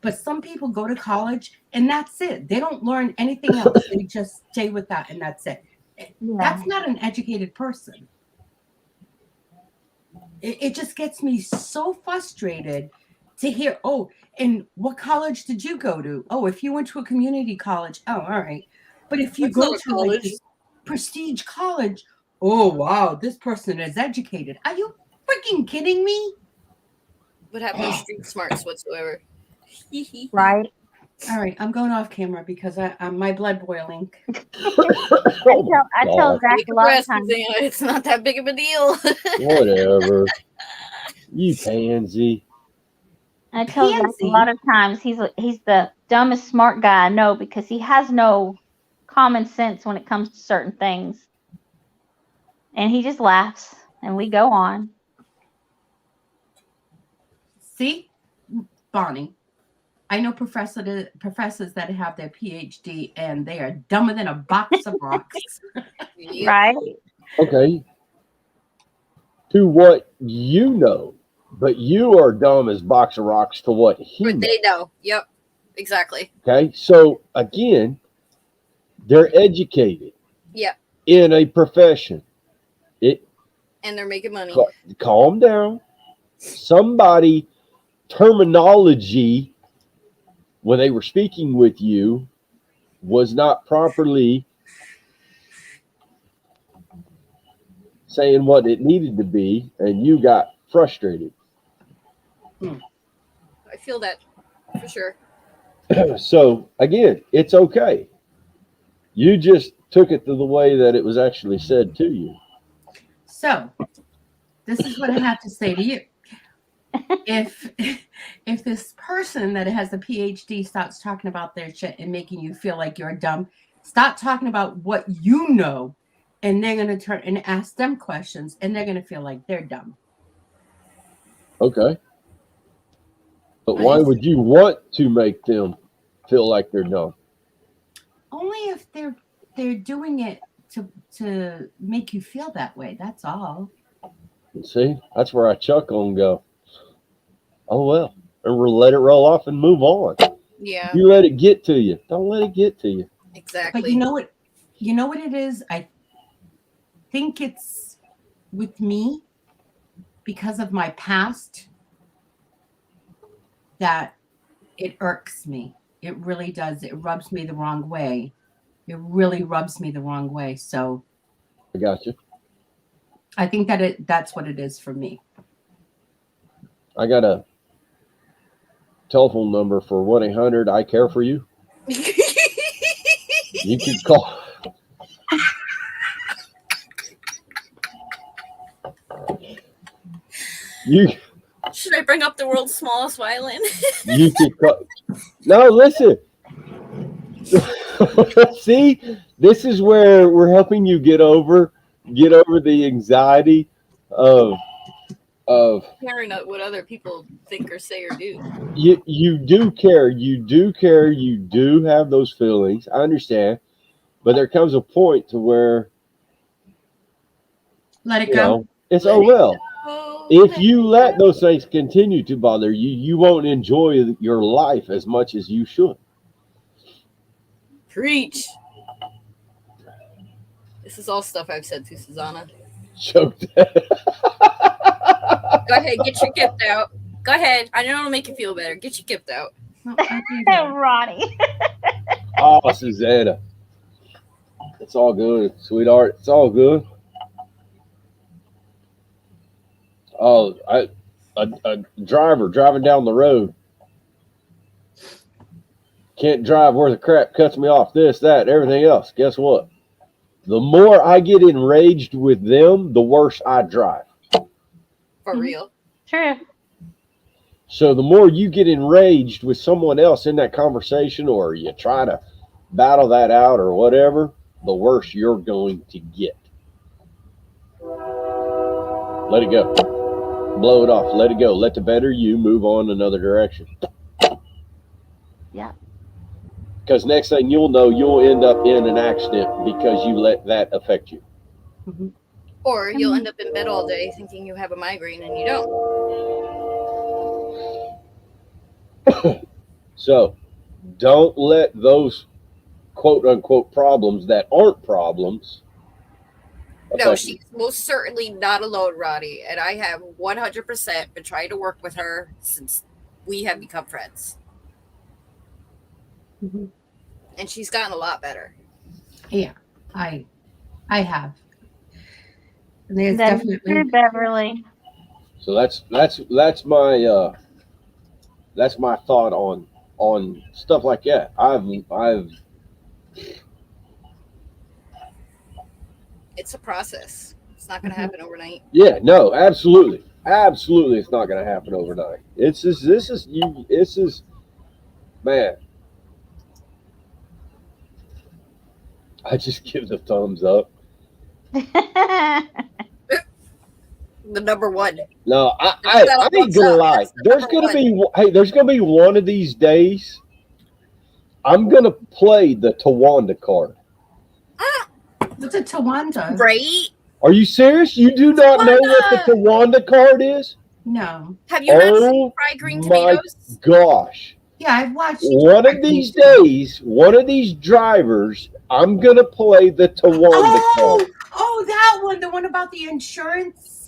But some people go to college and that's it. They don't learn anything else. They just stay with that and that's it. Yeah. That's not an educated person. It just gets me so frustrated to hear, oh, and what college did you go to? Oh, if you went to a community college, oh, all right. But if you That's go not a to like college. this prestige college, oh, wow, this person is educated. Are you freaking kidding me? Would have no street smarts whatsoever. Right. All right, I'm going off camera because I'm my blood boiling. I tell Zach Take a a lot breath, of times. Susanna. It's not that big of a deal. Whatever. You pansy. I tell Zach a Pansy. lot of times he's the dumbest smart guy I know, because he has no common sense when it comes to certain things. And he just laughs and we go on. See, Bonnie, I know professors that have their PhD and they are dumber than a box of rocks. Yep. Right? Okay. To what you know, but you are dumb as box of rocks to what he But knows. they know. Yep. Exactly. Okay. So again, they're educated Yep. in a profession. And they're making money. Calm down. Somebody terminology when they were speaking with you was not properly saying what it needed to be, and you got frustrated. I feel that for sure. So again, it's okay. You just took it to the way that it was actually said to you. So, this is what I have to say to you. If this person that has a PhD starts talking about their shit and making you feel like you're dumb, stop talking about what you know, and they're going to turn and ask them questions, and they're going to feel like they're dumb. Okay. But why would you want to make them feel like they're dumb? Only if they're doing it to make you feel that way. That's all. See, that's where I chuckle and go, oh well, and we'll let it roll off and move on. Yeah. You let it get to you. Don't let it get to you. Exactly. But you know what it is? I think it's with me because of my past that it irks me. It really does. It rubs me the wrong way. It really rubs me the wrong way. So I got you. I think that's what it is for me. I got a telephone number for 1-800 I care for you. You can call. Should I bring up the world's smallest violin? You can call. No, listen. See, this is where we're helping you get over the anxiety of Caring what other people think or say or do. you do care, you do have those feelings. I understand, but there comes a point to where Let it go. It's Let oh it well. go. If you let those things continue to bother you, you won't enjoy your life as much as you should. Preach. This is all stuff I've said to Susana. Choked. Go ahead, get your gift out. Go ahead. I know it'll make you feel better. Get your gift out. No, I do that. Ronnie. Oh, Susanna. It's all good, sweetheart. It's all good. Oh, a driver driving down the road can't drive worth of crap, cuts me off, this, that, everything else. Guess what? The more I get enraged with them, the worse I drive. For real. True. So the more you get enraged with someone else in that conversation, or you try to battle that out or whatever, the worse you're going to get. Let it go. Blow it off. Let it go. Let the better you move on another direction. Yeah. Because next thing you'll know, you'll end up in an accident because you let that affect you. Mhm. Or you'll end up in bed all day thinking you have a migraine and you don't. So don't let those quote unquote problems that aren't problems No, affect you. she's most certainly not alone, Roddy. And I have 100% been trying to work with her since we have become friends. Mhm. And she's gotten a lot better. Yeah, I have. And there's That is definitely true, Beverly. So that's my thought on stuff like that. It's a process. It's not going to happen overnight. Yeah, no, absolutely, it's not going to happen overnight. This is man. I just give the thumbs up. The number one. No, I That ain't thumbs gonna up. lie. That's the There's number gonna one. be there's gonna be one of these days. I'm gonna play the Tawanda card. what's a Tawanda? Right? Are you serious? You do not know what the Tawanda card is? No. Have you not seen Oh fried green my tomatoes? gosh. Yeah, I've watched One of these days, one of these drivers, I'm gonna play the Tawanda card. Oh, that one, the one about the insurance.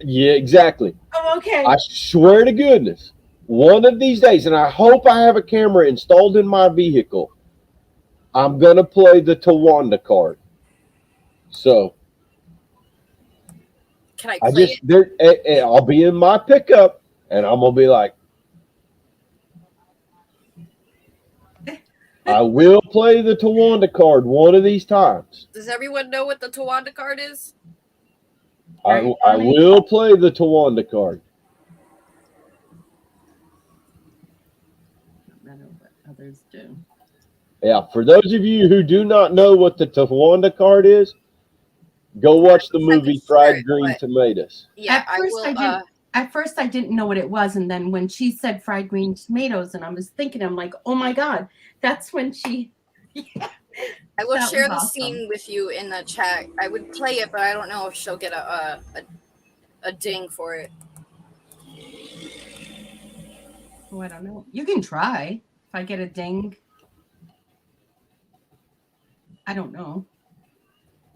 Yeah, exactly. Oh, okay. I swear to goodness, one of these days, and I hope I have a camera installed in my vehicle, I'm gonna play the Tawanda card. So Can I play I'll be in my pickup, and I'm gonna be like, I will play the Tawanda card one of these times. Does everyone know what the Tawanda card is? I will play the Tawanda card. No matter what others do. Yeah, for those of you who do not know what the Tawanda card is, go watch the movie Fried Green Tomatoes. Yeah, At first, I didn't know what it was, and then when she said fried green tomatoes, and I was thinking, I'm like, oh my god, that's when she. Yeah, I will that share was the awesome. scene with you in the chat. I would play it, but I don't know if she'll get a ding for it. Oh, I don't know. You can try. If I get a ding, I don't know.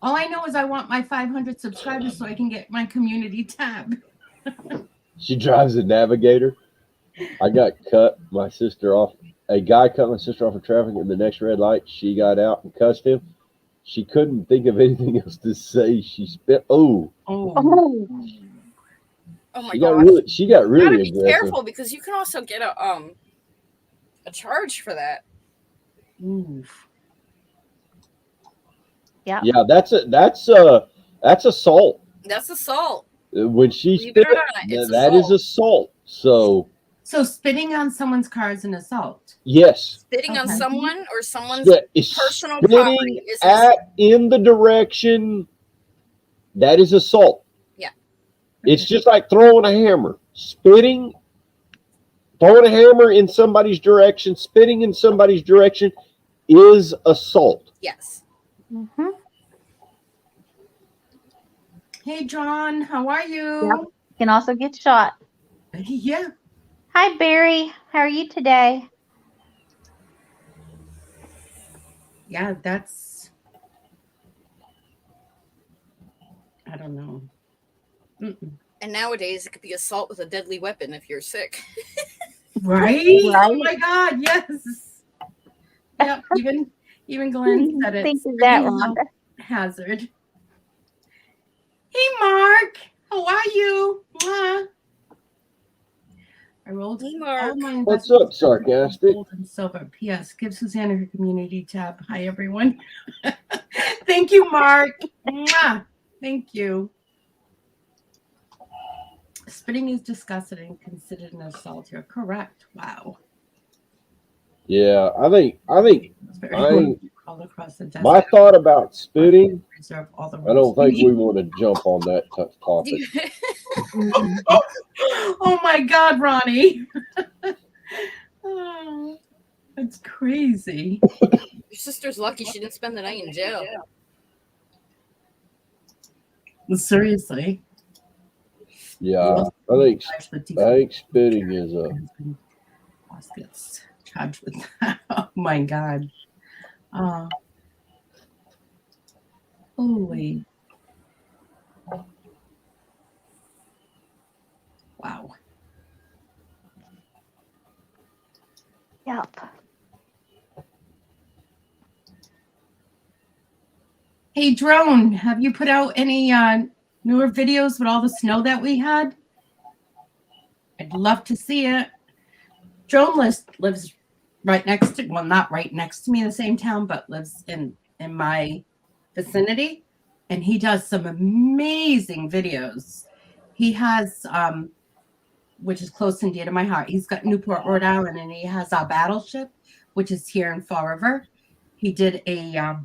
All I know is I want my 500 subscribers so I can get my community tab. She drives a Navigator. I got cut my sister off. A guy cut my sister off of traffic in the next red light. She got out and cussed him. She couldn't think of anything else to say. She spit. Oh my god! She got really You gotta be aggressive. careful because you can also get a charge for that. Oof. Yeah. Yeah, that's assault. That's assault. When she Believe spit, it or not, it's that is assault. So spitting on someone's car is an assault. yes. Spitting on someone or someone's personal spitting property is assault. in the direction, that is assault. Yeah. It's just like throwing a hammer. Throwing a hammer in somebody's direction, spitting in somebody's direction is assault. Yes. Mm-hmm. Hey, John, how are you? Yep. You can also get shot. Yeah. Hi, Barry. How are you today? Yeah, that's. I don't know. Mm-mm. And nowadays, it could be assault with a deadly weapon if you're sick. Right? Right? Oh my God! Yes. Yep. Even Glenn said it. Think of that, Rhonda. Hazard. Hey, Mark. How are you? Mwah. I rolled all my What's up, sarcastic? gold and silver. P.S. Give Susana her community tab. Hi, everyone. Thank you, Mark. Mwah. Thank you. Spitting is disgusting and considered an assault here. Correct. Wow. Yeah, I think It's very I good. Crawled across the desert. my thought about spitting. Preserve all the I don't rules. think we want to jump on that topic. Oh my God, Ronnie. Oh, that's crazy. Your sister's lucky she didn't spend the night in jail. Seriously. Yeah, I think spitting is a. Boss gets charged with that. Oh my God. Holy. Wow. Yep. Hey, Drone, have you put out any newer videos with all the snow that we had? I'd love to see it. Drone lives right next to, well, not right next to me in the same town, but lives in my vicinity. And he does some amazing videos. He has, which is close and dear to my heart, he's got Newport, Rhode Island, and he has our Battleship, which is here in Fall River. He did a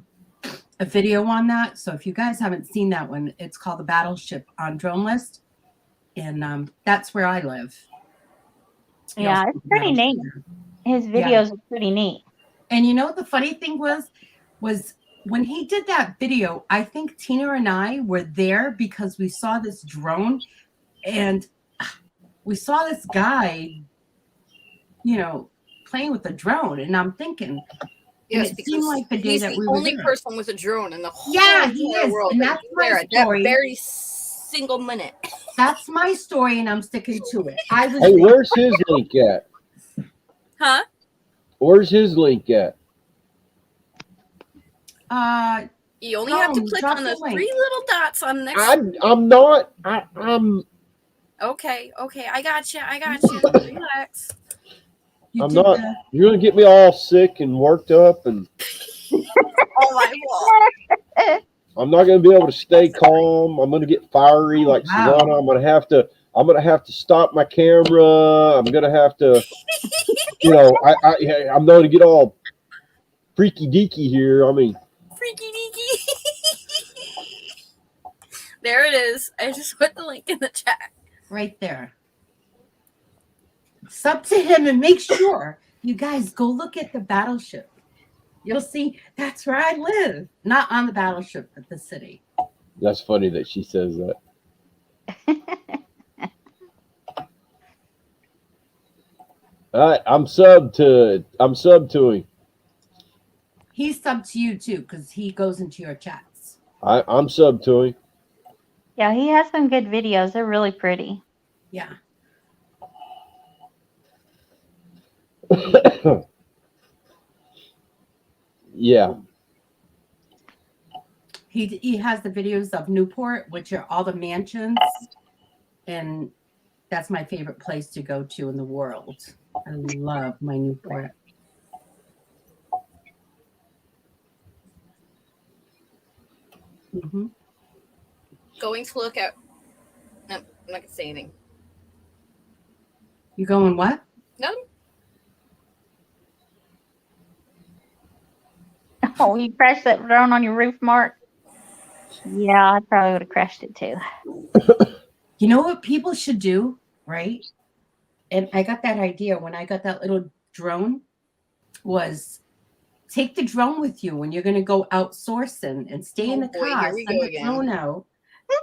video on that. So if you guys haven't seen that one, it's called the Battleship on Drone List. And that's where I live. Yeah, it's pretty neat. His videos are pretty neat. And you know, the funny thing was when he did that video, I think Tina and I were there because we saw this drone and we saw this guy, you know, playing with the drone. And I'm thinking, yes, it seemed like the day he's that the we were only there. person with a drone in the whole he is. world. And that's my there story. at that very single minute. That's my story, and I'm sticking to it. Hey, where's his link at? Huh? Where's his link at? You only have to click on the three little dots on next. I'm Okay, I got you. Relax. I'm not. You're gonna get me all sick and worked up, and Oh my God. I'm not gonna be able to stay calm. I'm gonna get fiery like Susana. I'm gonna have to stop my camera. I'm gonna have to, you know, I'm going to get all freaky deaky here. I mean, Freaky deaky. There it is. I just put the link in the chat. Right there. Sub to him and make sure you guys go look at the Battleship. You'll see that's where I live. Not on the Battleship, but the city. that's funny that she says that. All right, I'm sub to him. He's sub to you too, because he goes into your chats. I'm sub to him. Yeah, he has some good videos. They're really pretty. Yeah. Yeah. He has the videos of Newport, which are all the mansions, and that's my favorite place to go to in the world. I love my Newport. Mm-hmm. Going to look at. No, I'm not gonna say anything. You going what? No. Oh, you crashed that drone on your roof, Mark? Yeah, I probably would have crashed it too. You know what people should do, right? And I got that idea when I got that little drone, was take the drone with you when you're going to go outsourcing and stay in the car, send the drone out,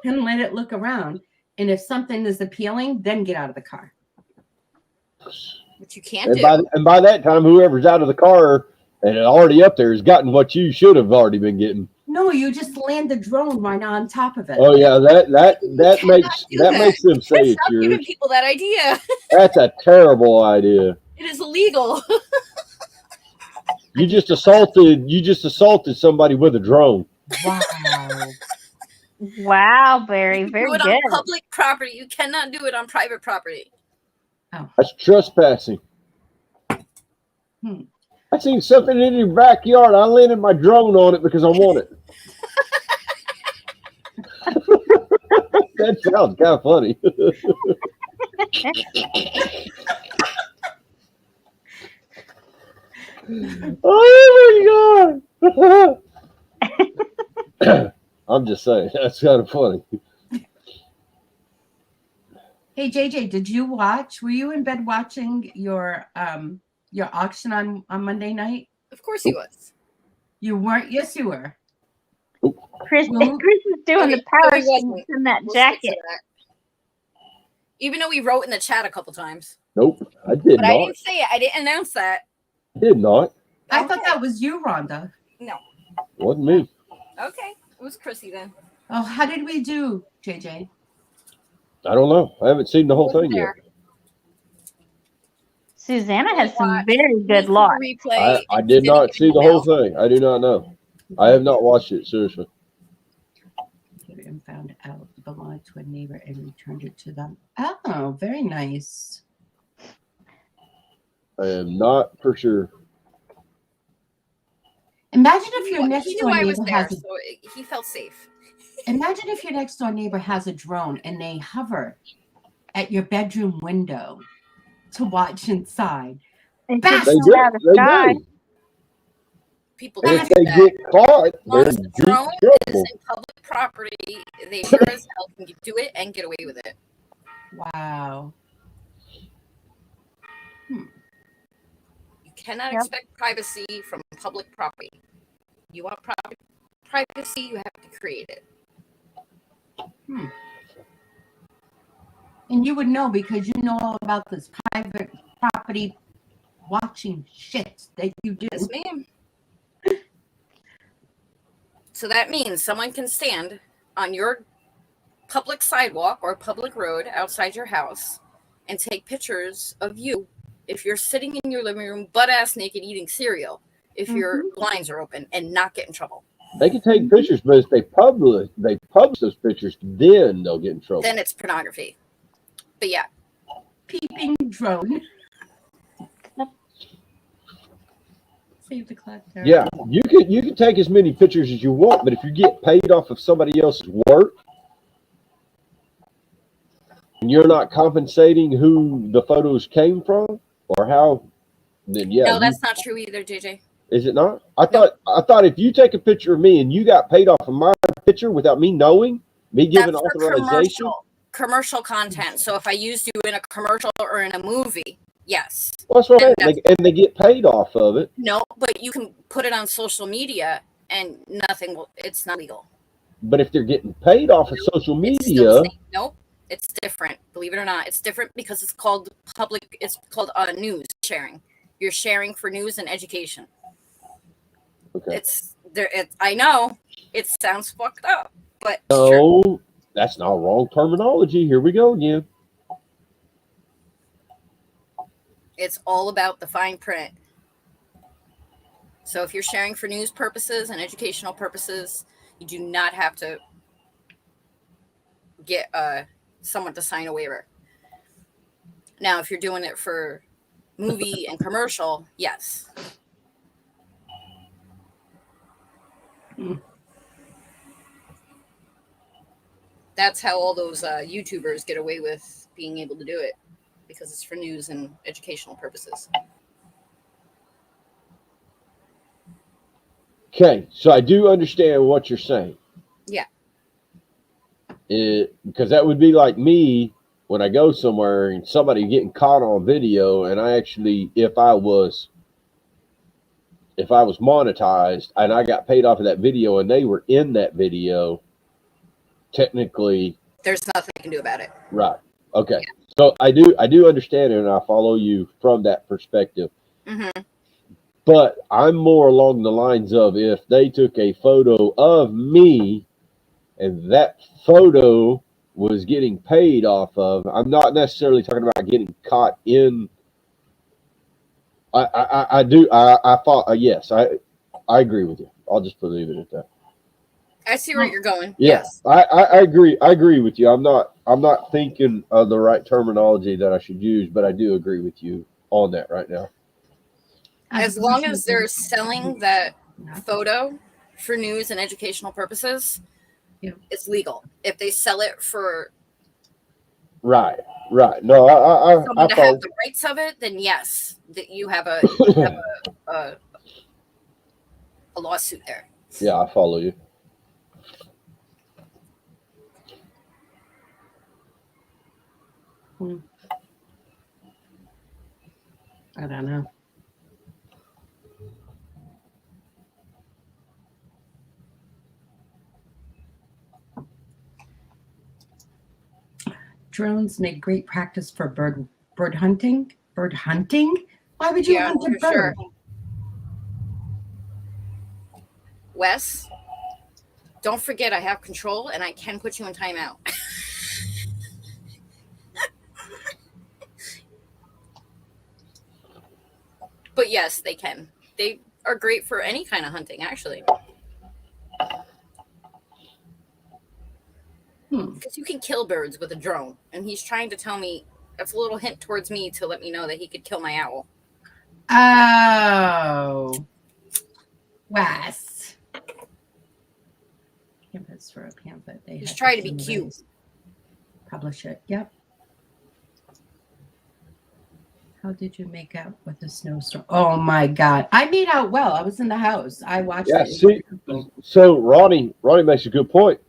and let it look around. And if something is appealing, then get out of the car. But you can't do. And by that time, whoever's out of the car and already up there has gotten what you should have already been getting. No, you just land the drone right on top of it. Oh yeah, that makes them say it's Stop yours. giving people that idea. That's a terrible idea. It is illegal. You just assaulted somebody with a drone. Wow. Wow, Barry, very do it good. on public property. You cannot do it on private property. That's trespassing. I seen something in your backyard. I landed my drone on it because I want it. That sounds kind of funny. Oh my god! I'm just saying that's kind of funny. Hey JJ, did you watch? Were you in bed watching your auction on Monday night? Of course he was. You weren't. Yes, you were. Chris Well, is doing Okay, the power so he stance wasn't. in that We'll stick to jacket. that. Even though we wrote in the chat a couple times. Nope, I did But I not. didn't say it. I didn't announce that. Did not. I thought that was you, Rhonda. No. Wasn't me. Okay. It was Chrissy then. Oh, how did we do, JJ? I don't know. I haven't seen the whole Wasn't thing yet. there. Susanna has some Watch. very good Listen to luck. replay. I and did send not an see the whole email. thing. I do not know. I have not watched it, seriously. And found out it belonged to a neighbor and returned it to them. Oh, very nice. I am not for sure. Imagine if your He next knew door I was neighbor there, has a, so he felt safe. imagine if your next door neighbor has a drone and they hover at your bedroom window to watch inside. They Bastard! They shoot do. out of the They sky. do. People And do if they that. get caught, As long they're as in the deep drone is trouble. in public property, they sure as hell can do it and get away with it. Wow. You cannot Yep. expect privacy from public property. You want privacy, you have to create it. And you would know because you know all about this private property watching shit that you do. Yes, ma'am. So that means someone can stand on your public sidewalk or public road outside your house and take pictures of you if you're sitting in your living room butt-ass naked eating cereal, if your blinds are open, and not get in trouble. They can take pictures, but if they publish those pictures, then they'll get in trouble. Then it's pornography. But yeah. Peeping drone. Save the clock there. Yeah, you can take as many pictures as you want, but if you get paid off of somebody else's work and you're not compensating who the photos came from or how, then yeah. No, that's not true either, JJ. Is it not? I thought if you take a picture of me and you got paid off of my picture without me knowing, me giving That's for authorization. commercial content. So if I used you in a commercial or in a movie, yes. Well, that's what I mean. And they get paid off of it. No, but you can put it on social media and nothing will, it's not legal. But if they're getting paid off of social It's still media, the same. Nope. It's different. Believe it or not, it's different because it's called news sharing. You're sharing for news and education. okay. It's there. I know it sounds fucked up, but No, that's not wrong terminology. Here we go again. it's all about the fine print. So if you're sharing for news purposes and educational purposes, you do not have to get someone to sign a waiver. Now, if you're doing it for movie and commercial, yes. That's how all those YouTubers get away with being able to do it, because it's for news and educational purposes. Okay, so I do understand what you're saying. Yeah. Because that would be like me when I go somewhere and somebody getting caught on video, and I actually, if I was monetized and I got paid off of that video and they were in that video, technically There's nothing I can do about it. right. Okay. Yeah. So I do understand it, and I follow you from that perspective. Mm-hmm. But I'm more along the lines of if they took a photo of me and that photo was getting paid off of, I'm not necessarily talking about getting caught in. Yes, I agree with you. I'll just leave it at that. I see where you're going. Yeah, Yes. I agree. I agree with you. I'm not thinking of the right terminology that I should use, but I do agree with you on that right now. As long as they're selling that photo for news and educational purposes, Yeah. it's legal. If they sell it for Right. No, I someone to follow. have the rights of it, then yes, that you have a lawsuit there. Yeah, I follow you. I don't know. Drones make great practice for bird hunting. Bird hunting? Why would you Yeah, hunt a for sure. bird? Wes, don't forget I have control and I can put you in timeout. But yes, they can. They are great for any kind of hunting, actually. Because you can kill birds with a drone. And he's trying to tell me, that's a little hint towards me to let me know that he could kill my owl. Oh. Wes. Campus for a pamphlet. He's trying to be cute. Publish it. Yep. How did you make out with the snowstorm? Oh my God. I made out well. I was in the house. I watched Yeah, it. see, so Ronnie makes a good point.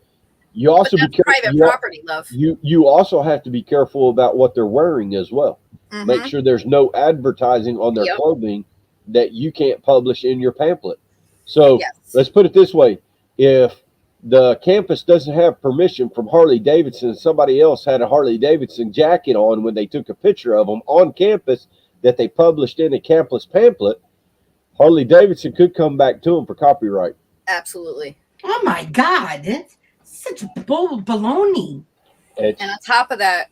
You also But be that's careful. private property, love. You also have to be careful about what they're wearing as well. Mm-hmm. Make sure there's no advertising on their clothing that you can't publish in your pamphlet. So let's put it this way: if the campus doesn't have permission from Harley Davidson, and somebody else had a Harley Davidson jacket on when they took a picture of them on campus that they published in a campus pamphlet, Harley Davidson could come back to them for copyright. Absolutely. Oh my God. That's such baloney. And on top of that,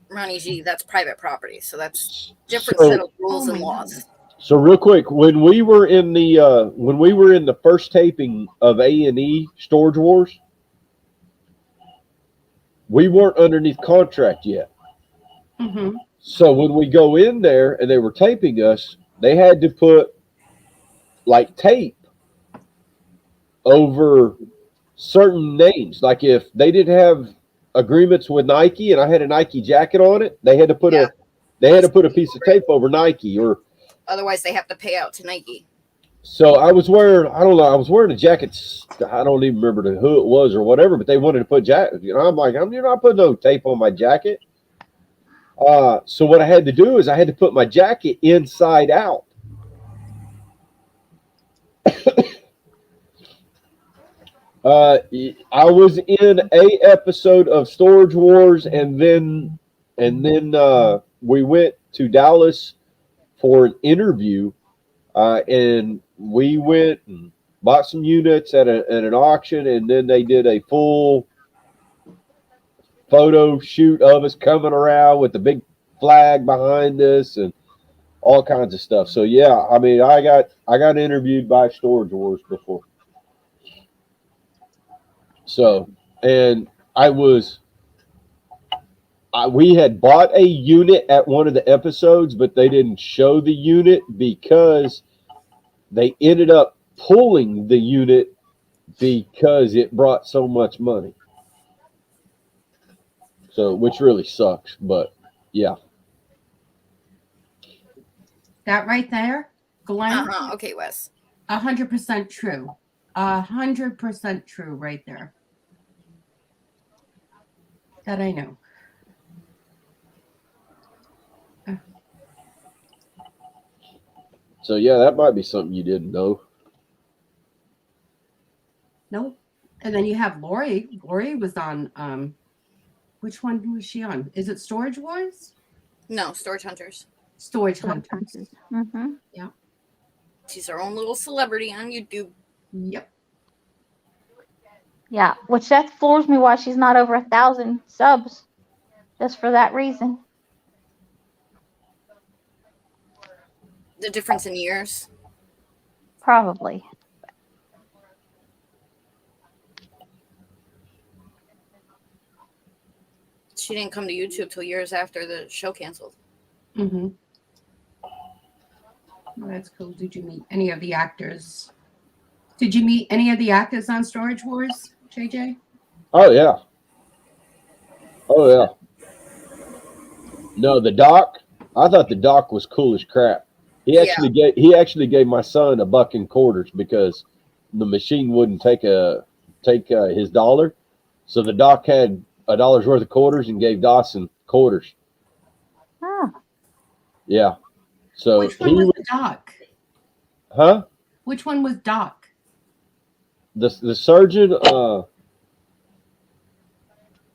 Ronnie G, that's private property. So that's different set of rules and laws. God. So real quick, when we were in the first taping of A&E Storage Wars, we weren't underneath contract yet. Mm-hmm. So when we go in there and they were taping us, they had to put like tape over certain names. Like if they didn't have agreements with Nike and I had a Nike jacket on it, they had to put a piece of tape over Nike, or otherwise they have to pay out to Nike. So I was wearing a jacket. I don't even remember who it was or whatever, but they wanted to put jacket. I'm like, you're not putting no tape on my jacket. So what I had to do is I had to put my jacket inside out. I was in a episode of Storage Wars, and then we went to Dallas for an interview, and we went and bought some units at an auction, and then they did a full photo shoot of us coming around with the big flag behind us and all kinds of stuff. So yeah, I mean, I got interviewed by Storage Wars before. So, and we had bought a unit at one of the episodes, but they didn't show the unit because they ended up pulling the unit because it brought so much money. So, which really sucks, but yeah. That right there, Glenn. Okay, Wes. 100% true. 100% true right there. That I know. So yeah, that might be something you didn't know. Nope. And then you have Lori. Lori was on which one was she on? Is it Storage Wars? No, Storage Hunters. Storage Hunters. Mm-hmm. Yeah. She's her own little celebrity on YouTube. Yep. Yeah, which that floors me why she's not over 1,000 subs. Just for that reason. The difference in years. Probably. She didn't come to YouTube till years after the show canceled. Mm-hmm. Well, that's cool. Did you meet any of the actors? Did you meet any of the actors on Storage Wars, JJ? Oh yeah. Oh yeah. No, the doc. I thought the doc was cool as crap. Yeah. He actually gave my son a buck in quarters because the machine wouldn't take his dollar. So the doc had $1 worth of quarters and gave Dawson quarters. Oh, Yeah. So Which one was the doc? huh? Which one was Doc? The surgeon.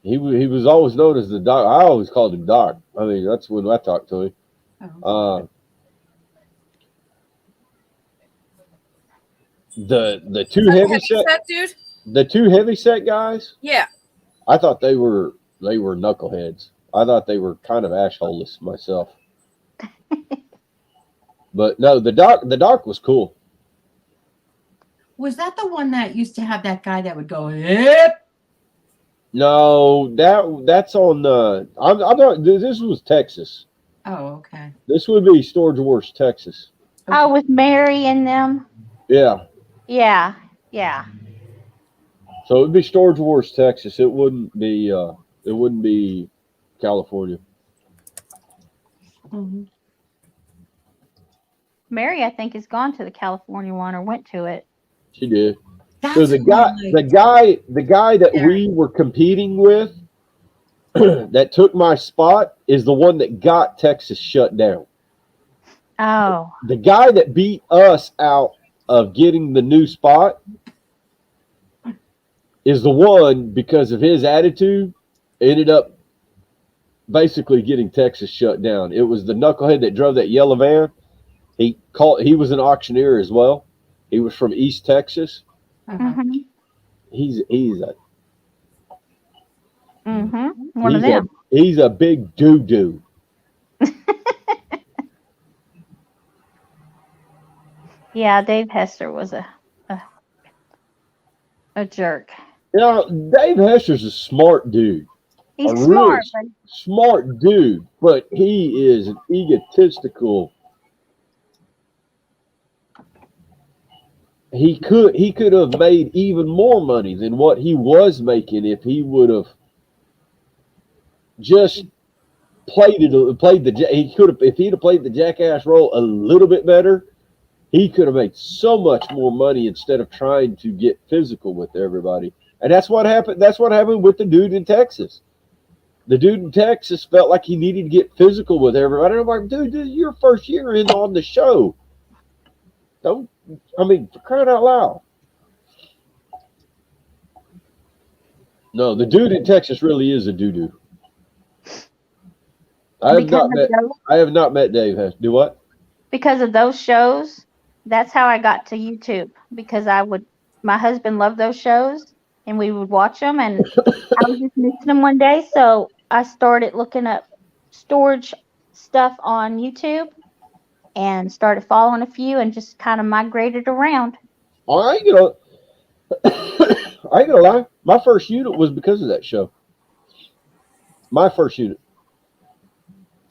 He was always known as the doc. I always called him Doc. I mean, that's when I talked to him. Oh. The two Is that the heavy set dude? the two heavy set guys. Yeah. I thought they were knuckleheads. I thought they were kind of assholeless myself. But no, the doc was cool. Was that the one that used to have that guy that would go, yep? No, that's on. I'm not. This was Texas. Oh, okay. This would be Storage Wars, Texas. oh, with Mary and them. Yeah. Yeah, yeah. So it'd be Storage Wars, Texas. It wouldn't be. It wouldn't be California. Mm-hmm. Mary, I think, has gone to the California one or went to it. She did. That's So the guy that we were competing with that took my spot is the one that got Texas shut down. Oh, The guy that beat us out of getting the new spot is the one, because of his attitude, ended up basically getting Texas shut down. It was the knucklehead that drove that yellow van. He was an auctioneer as well. He was from East Texas. Uh-huh. He's one of them. He's a big doo-doo. Yeah, Dave Hester was a jerk. You know, Dave Hester's a smart dude. He's A smart, really but smart dude, but he is an egotistical. He could have made even more money than what he was making if he would have just he could have, if he'd have played the jackass role a little bit better, he could have made so much more money instead of trying to get physical with everybody. And that's what happened. That's what happened with the dude in Texas. The dude in Texas felt like he needed to get physical with everybody. I'm like, dude, this is your first year in on the show. For crying out loud. No, the dude in Texas really is a doo-doo. I have not met Dave Hester. Do what? because of those shows, that's how I got to YouTube, because my husband loved those shows and we would watch them, and I was just missing them one day. So I started looking up storage stuff on YouTube and started following a few and just kind of migrated around. I ain't gonna lie. My first unit was because of that show. My first unit.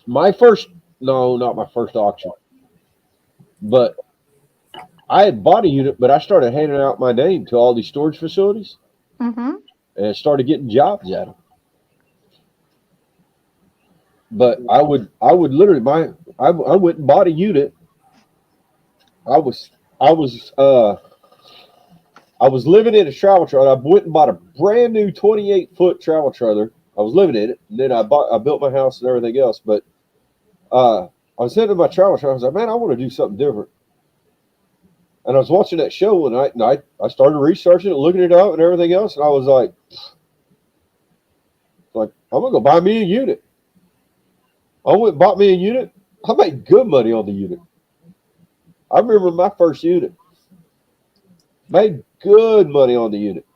No, not my first auction. But I had bought a unit, but I started handing out my name to all these storage facilities and started getting jobs at them. But I would literally I went and bought a unit. I was living in a travel trailer. I went and bought a brand new 28-foot travel trailer. I was living in it, and then I built my house and everything else. But I was sitting in my travel trailer. I was like, man, I want to do something different. And I was watching that show one night, and I started researching it, looking it up, and everything else. And I was like, I'm gonna go buy me a unit. I went and bought me a unit. I made good money on the unit. I remember my first unit. Made good money on the unit.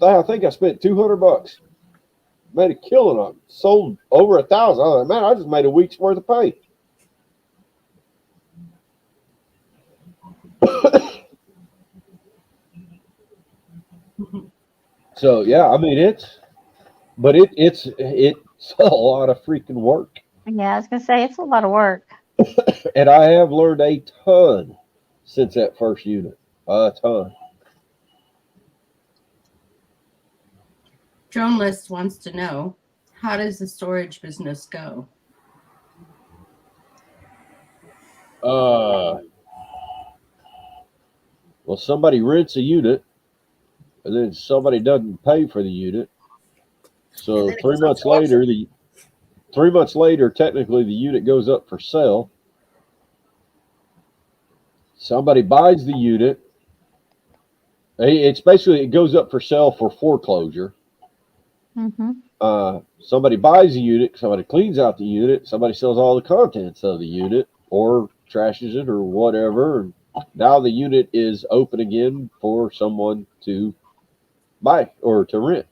I think I spent $200. Made a killing on it. Sold over 1,000. I was like, man, I just made a week's worth of pay. So yeah, I mean it's a lot of freaking work. Yeah, I was gonna say it's a lot of work. And I have learned a ton since that first unit. A ton. Journalist wants to know, how does the storage business go? Well, somebody rents a unit, and then somebody doesn't pay for the unit. So And then it goes up to auction. 3 months later, technically the unit goes up for sale. Somebody buys the unit. It's basically, it goes up for sale for foreclosure. Somebody buys the unit, somebody cleans out the unit, somebody sells all the contents of the unit or trashes it or whatever. And now the unit is open again for someone to buy or to rent.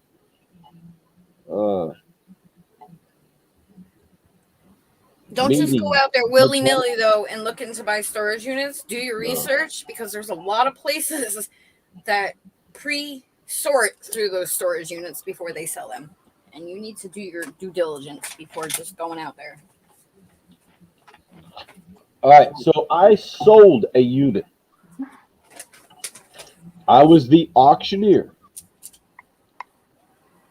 Don't just go out there willy-nilly, though, and looking to buy storage units. Do your research, because there's a lot of places that pre-sort through those storage units before they sell them. And you need to do your due diligence before just going out there. All right, so I sold a unit. I was the auctioneer.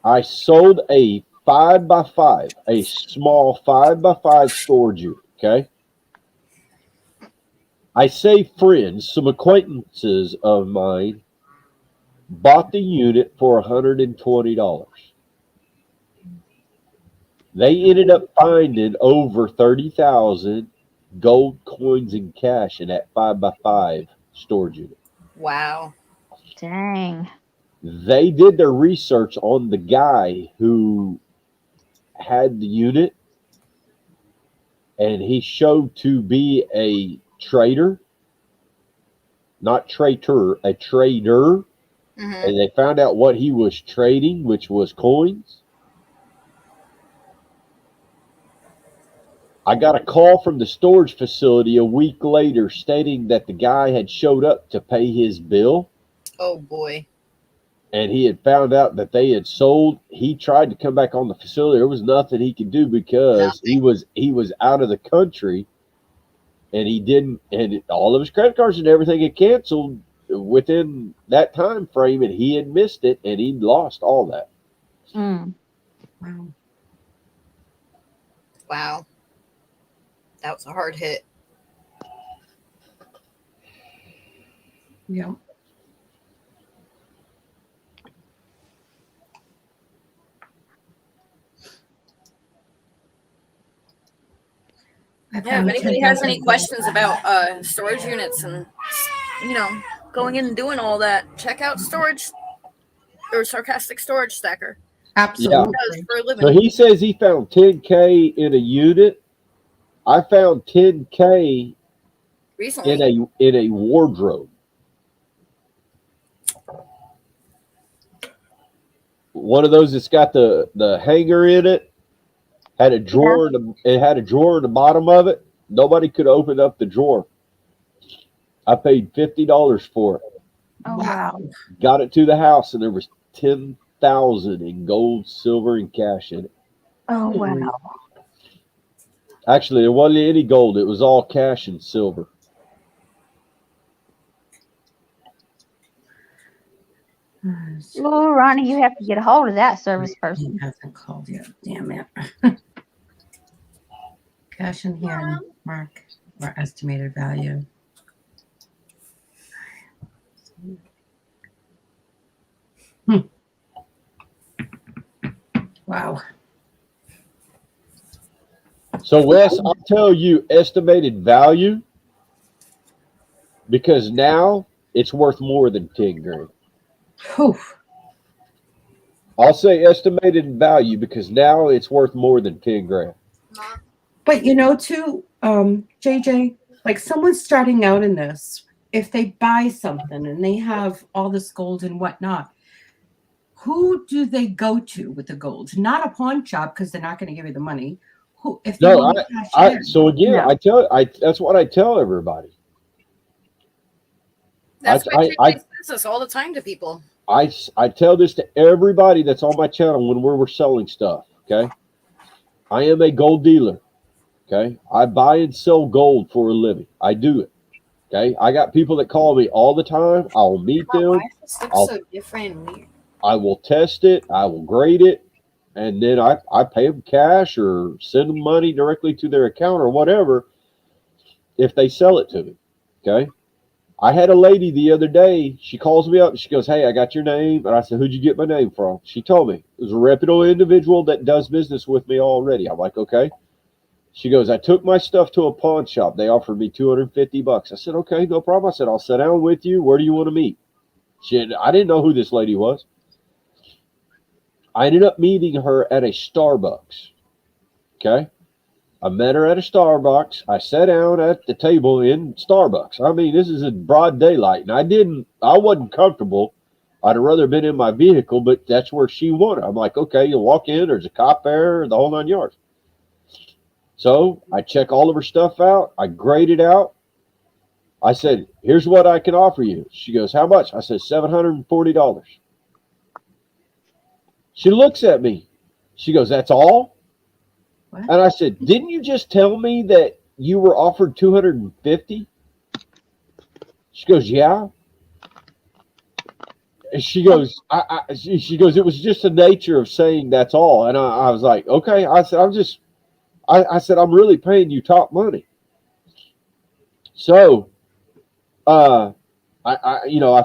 I sold a 5x5, a small 5x5 storage unit, okay? I say friends, some acquaintances of mine, bought the unit for $120. They ended up finding over 30,000 gold coins and cash in that 5x5 storage unit. Wow. Dang. They did their research on the guy who had the unit, and he showed to be a trader, not traitor, a trader. And they found out what he was trading, which was coins. I got a call from the storage facility a week later stating that the guy had showed up to pay his bill. Oh, boy. And he had found out that they had sold. He tried to come back on the facility. There was nothing he could do because he was out of the country, and he didn't. And all of his credit cards and everything had canceled within that time frame, and he had missed it, and he'd lost all that. Wow. That was a hard hit. Yeah. If anybody has any questions about storage units and, going in and doing all that, check out Storage or Sarcastic Storage Stacker. Absolutely. So he says he found 10K in a unit. I found 10K recently in a wardrobe. One of those that's got the hanger in it. Had a drawer. It had a drawer in the bottom of it. Nobody could open up the drawer. I paid $50 for it. Oh, wow. Got it to the house, and there was 10,000 in gold, silver, and cash in it. Oh, wow. Actually, there wasn't any gold. It was all cash and silver. Oh, Ronnie, you have to get a hold of that service person. He hasn't called yet. Damn it. Cash in here, mark, or estimated value. Wow. So, Wes, I'll tell you estimated value because now it's worth more than 10 grand. Whew. I'll say estimated value because now it's worth more than 10 grand. But too, JJ, like someone starting out in this, if they buy something and they have all this gold and whatnot, who do they go to with the gold? Not a pawn shop because they're not going to give you the money. Who? If they No, that's what I tell everybody. That's why I says this all the time to people. I tell this to everybody that's on my channel when we're selling stuff. Okay, I am a gold dealer. Okay, I buy and sell gold for a living. I do it. Okay, I got people that call me all the time. I'll meet them. Why does this look so different and weird? I will test it, I will grade it, and then I pay them cash or send them money directly to their account or whatever if they sell it to me. Okay. I had a lady the other day, she calls me up and she goes, "Hey, I got your name." And I said, "Who'd you get my name from?" She told me it was a reputable individual that does business with me already. I'm like, okay. She goes, "I took my stuff to a pawn shop. They offered me $250. I said, "Okay, no problem." I said, "I'll sit down with you. Where do you want to meet?" I didn't know who this lady was. I ended up meeting her at a Starbucks. Okay. I met her at a Starbucks. I sat down at the table in Starbucks. I mean, this is in broad daylight, and I wasn't comfortable. I'd have rather been in my vehicle, but that's where she wanted. I'm like, okay, you walk in, there's a cop there, the whole 9 yards. So I check all of her stuff out. I grade it out. I said, "Here's what I can offer you." She goes, "How much?" I said, $740. She looks at me. She goes, "That's all?" What? And I said, "Didn't you just tell me that you were offered 250?" She goes, "Yeah." And she goes, she goes, "It was just the nature of saying that's all." And I was like, okay. I said, I said, "I'm really paying you top money." So, I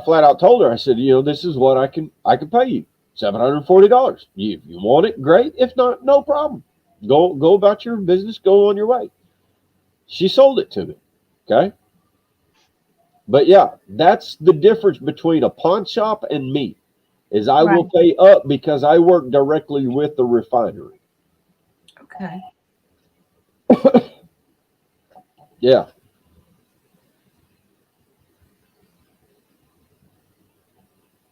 flat out told her, I said, "This is what I can pay you, $740. If you want it, great. If not, no problem. Go about your business. Go on your way." She sold it to me. Okay. But yeah, that's the difference between a pawn shop and me, is I Right. will pay up because I work directly with the refinery. Okay. Yeah.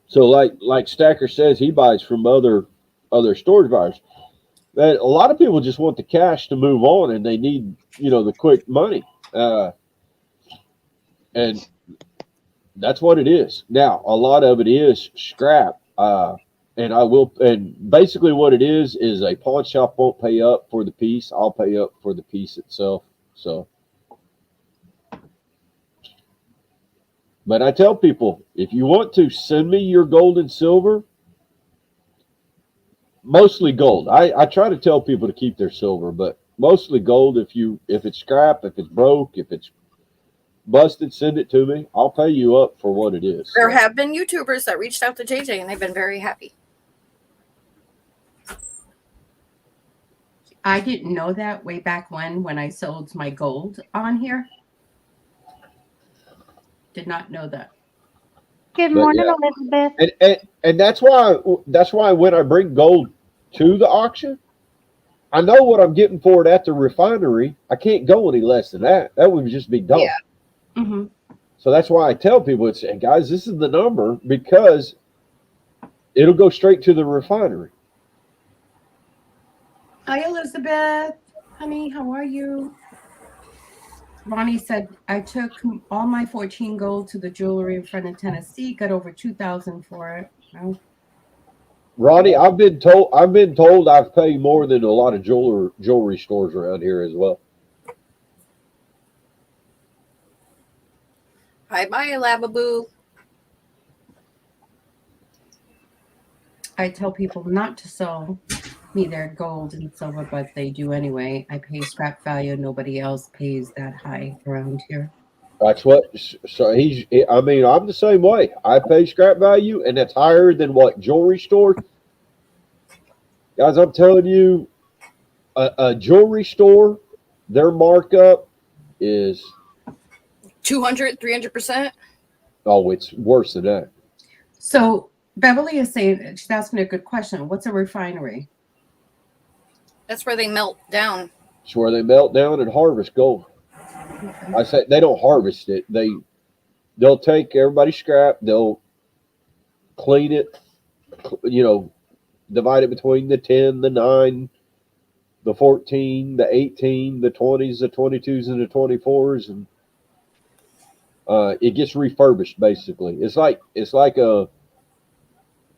So like Stacker says, he buys from other storage buyers. But a lot of people just want the cash to move on, and they need the quick money, and that's what it is. Now a lot of it is scrap, and basically what it is a pawn shop won't pay up for the piece. I'll pay up for the piece itself. So, but I tell people, if you want to send me your gold and silver, mostly gold. I try to tell people to keep their silver, but mostly gold. If it's scrap, if it's broke, if it's busted, send it to me. I'll pay you up for what it is. There have been YouTubers that reached out to JJ and they've been very happy. I didn't know that way back when I sold my gold on here. Did not know that. Good But morning, yeah. Elizabeth. And that's why when I bring gold to the auction, I know what I'm getting for it at the refinery. I can't go any less than that. That would just be dumb. Yeah. Mm-hmm. So that's why I tell people, guys, this is the number, because it'll go straight to the refinery. Hi, Elizabeth. Honey, how are you? Ronnie said, "I took all my 14 gold to the jewelry in front of Tennessee, got over 2,000 for it." Well, Ronnie, I've been told I've paid more than a lot of jewelry stores around here as well. Bye bye, Lababoo. I tell people not to sell me their gold and silver, but they do anyway. I pay scrap value. Nobody else pays that high around here. That's what. So I'm the same way. I pay scrap value, and that's higher than what jewelry store. Guys, I'm telling you, a jewelry store, their markup is 200, 300%. it's worse than that. So Beverly is saying, she's asking a good question. What's a refinery? That's where they melt down. It's where they melt down and harvest gold. Okay. I say they don't harvest it. They'll take everybody's scrap. They'll clean it. Divide it between the 10, the 9, the 14, the 18, the 20s, the 22s, and the 24s, and it gets refurbished. Basically, it's like a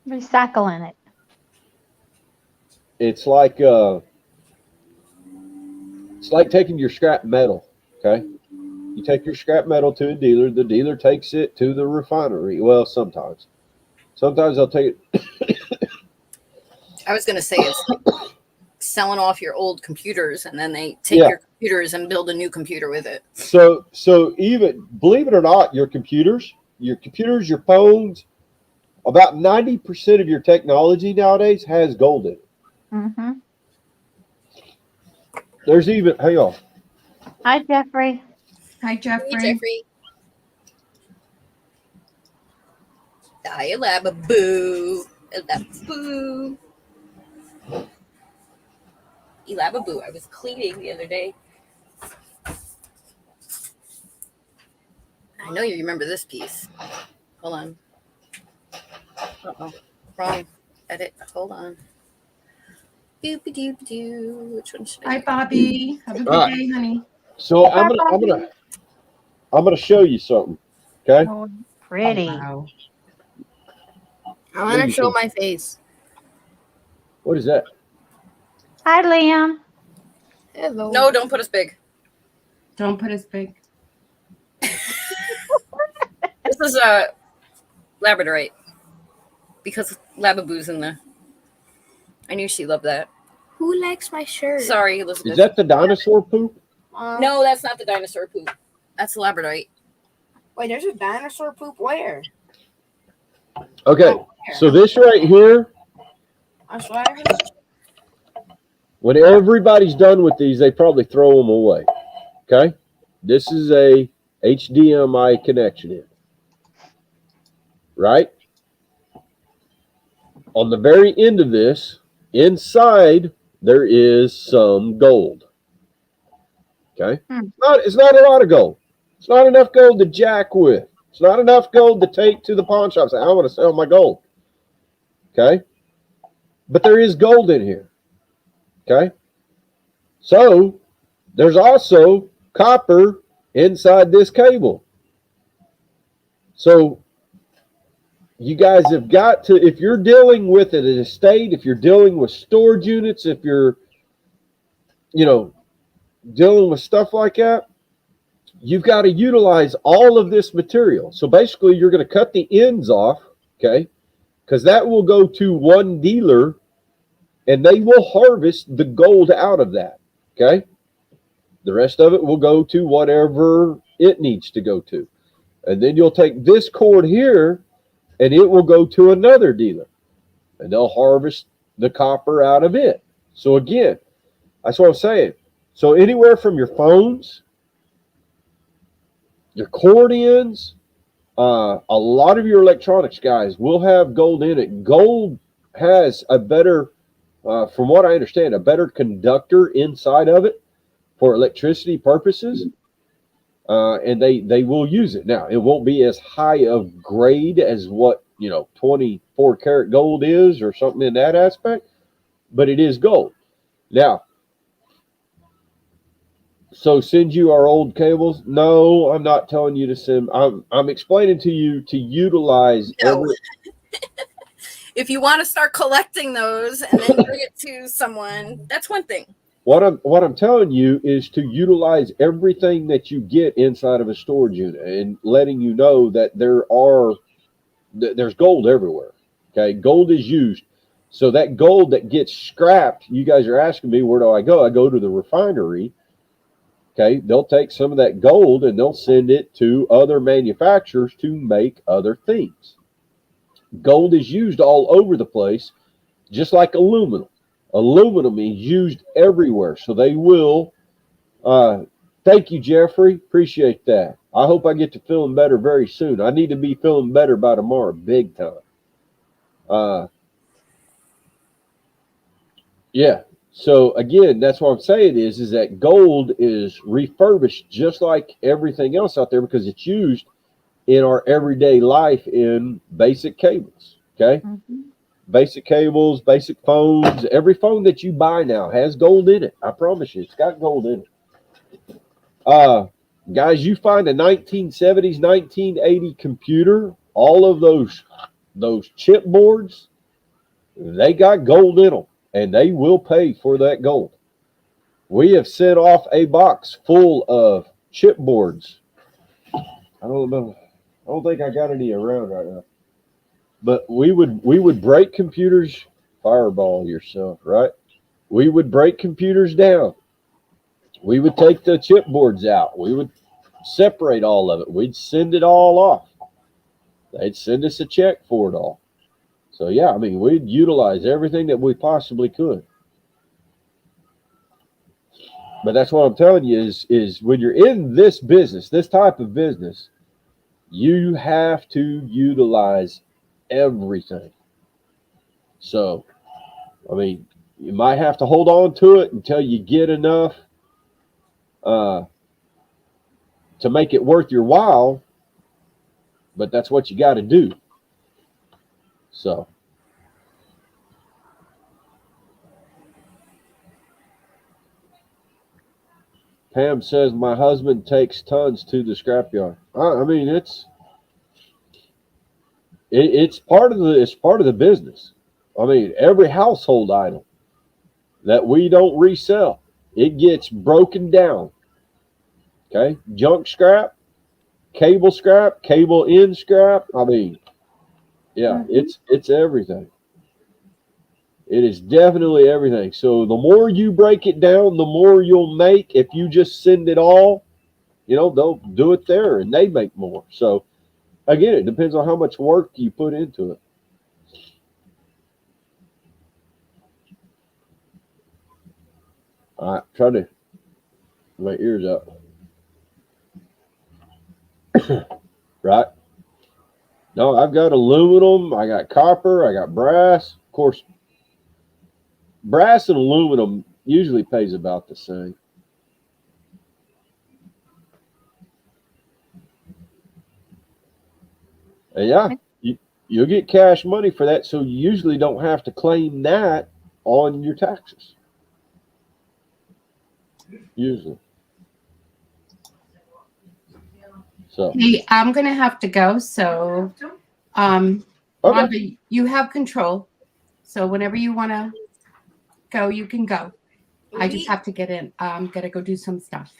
Recycling it. it's like taking your scrap metal. Okay, you take your scrap metal to a dealer. The dealer takes it to the refinery. Well, sometimes Sometimes I'll take it. I was going to say it's like selling off your old computers, and then they take your computers and build a new computer with it. So even, believe it or not, your computers, your phones, about 90% of your technology nowadays has gold in it. Mm-hmm. There's even, hang on. Hi, Jeffrey. Hi, Jeffrey. Hey, Jeffrey. Hi, Elababoo. Elababoo. Elababoo. I was cleaning the other day. I know you remember this piece. Hold on. Uh-oh. Wrong. Edit. Hold on. Doop-a-doop-a-doo. Which one should I Hi, do? Bobby. Have a good All right. day, honey. So Hi, Bobby. I'm gonna show you something. Okay. Oh, pretty. Oh, wow. I want to show my face. What is that? Hi, Liam. Hello. No, don't put us big. Don't put us big. This is a Labradorite. Because Lababoo's in there. I knew she loved that. Who likes my shirt? Sorry, Elizabeth. Is that the dinosaur poop? No, that's not the dinosaur poop. That's Labradorite. Wait, there's a dinosaur poop where? Okay. So this right here, That's what I heard. when everybody's done with these, they probably throw them away. Okay. This is a HDMI connection in. Right? On the very end of this, inside, there is some gold. Okay? It's not a lot of gold. It's not enough gold to jack with. It's not enough gold to take to the pawn shop and say, I want to sell my gold. Okay? But there is gold in here. Okay? So, there's also copper inside this cable. So, you guys have got to, if you're dealing with an estate, if you're dealing with storage units, if you're, dealing with stuff like that, you've got to utilize all of this material. So basically, you're going to cut the ends off, okay, because that will go to one dealer, and they will harvest the gold out of that, okay? The rest of it will go to whatever it needs to go to. And then you'll take this cord here, and it will go to another dealer, and they'll harvest the copper out of it. So again, that's what I'm saying. So anywhere from your phones, your cord ends, a lot of your electronics, guys, will have gold in it. Gold has a better, from what I understand, a better conductor inside of it for electricity purposes. And they will use it. Now, it won't be as high of grade as what, 24 karat gold is or something in that aspect, but it is gold. Now, so send you our old cables? No, I'm not telling you to send. I'm explaining to you to utilize. No. If you want to start collecting those and then bring it to someone, that's one thing. What I'm telling you is to utilize everything that you get inside of a storage unit, and letting you know that there's gold everywhere. Okay, gold is used. So that gold that gets scrapped, you guys are asking me, where do I go? I go to the refinery. Okay, they'll take some of that gold and they'll send it to other manufacturers to make other things. Gold is used all over the place, just like aluminum. Aluminum is used everywhere, so they will. Thank you, Jeffrey. Appreciate that. I hope I get to feeling better very soon. I need to be feeling better by tomorrow, big time. Yeah. So again, that's what I'm saying is that gold is refurbished just like everything else out there, because it's used in our everyday life in basic cables. Okay. Mm-hmm. Basic cables, basic phones. Every phone that you buy now has gold in it. I promise you, it's got gold in it. Guys, you find a 1970s, 1980 computer, all of those chipboards, they got gold in them, and they will pay for that gold. We have sent off a box full of chipboards. I don't think I got any around right now. But we would break computers, fireball yourself, right? We would break computers down. We would take the chipboards out. We would separate all of it. We'd send it all off. They'd send us a check for it all. So yeah, I mean, we'd utilize everything that we possibly could. But that's what I'm telling you is when you're in this business, this type of business, you have to utilize everything. So, I mean, you might have to hold on to it until you get enough to make it worth your while, but that's what you got to do. So, Pam says my husband takes tons to the scrapyard. I mean, it's part of the business. I mean, every household item that we don't resell, it gets broken down. Okay, junk scrap, cable in scrap. I mean, yeah, it's everything. It is definitely everything. So the more you break it down, the more you'll make. If you just send it all, they'll do it there and they make more. So again, it depends on how much work you put into it. All right, try to my ears up. Right? No, I've got aluminum, I got copper, I got brass. Of course, brass and aluminum usually pays about the same. And yeah, you'll get cash money for that, so you usually don't have to claim that on your taxes. Usually. So Hey, I'm gonna have to go. So, Rhonda, you have control. So whenever you want to go, you can go. I just have to get in. I'm gonna go do some stuff.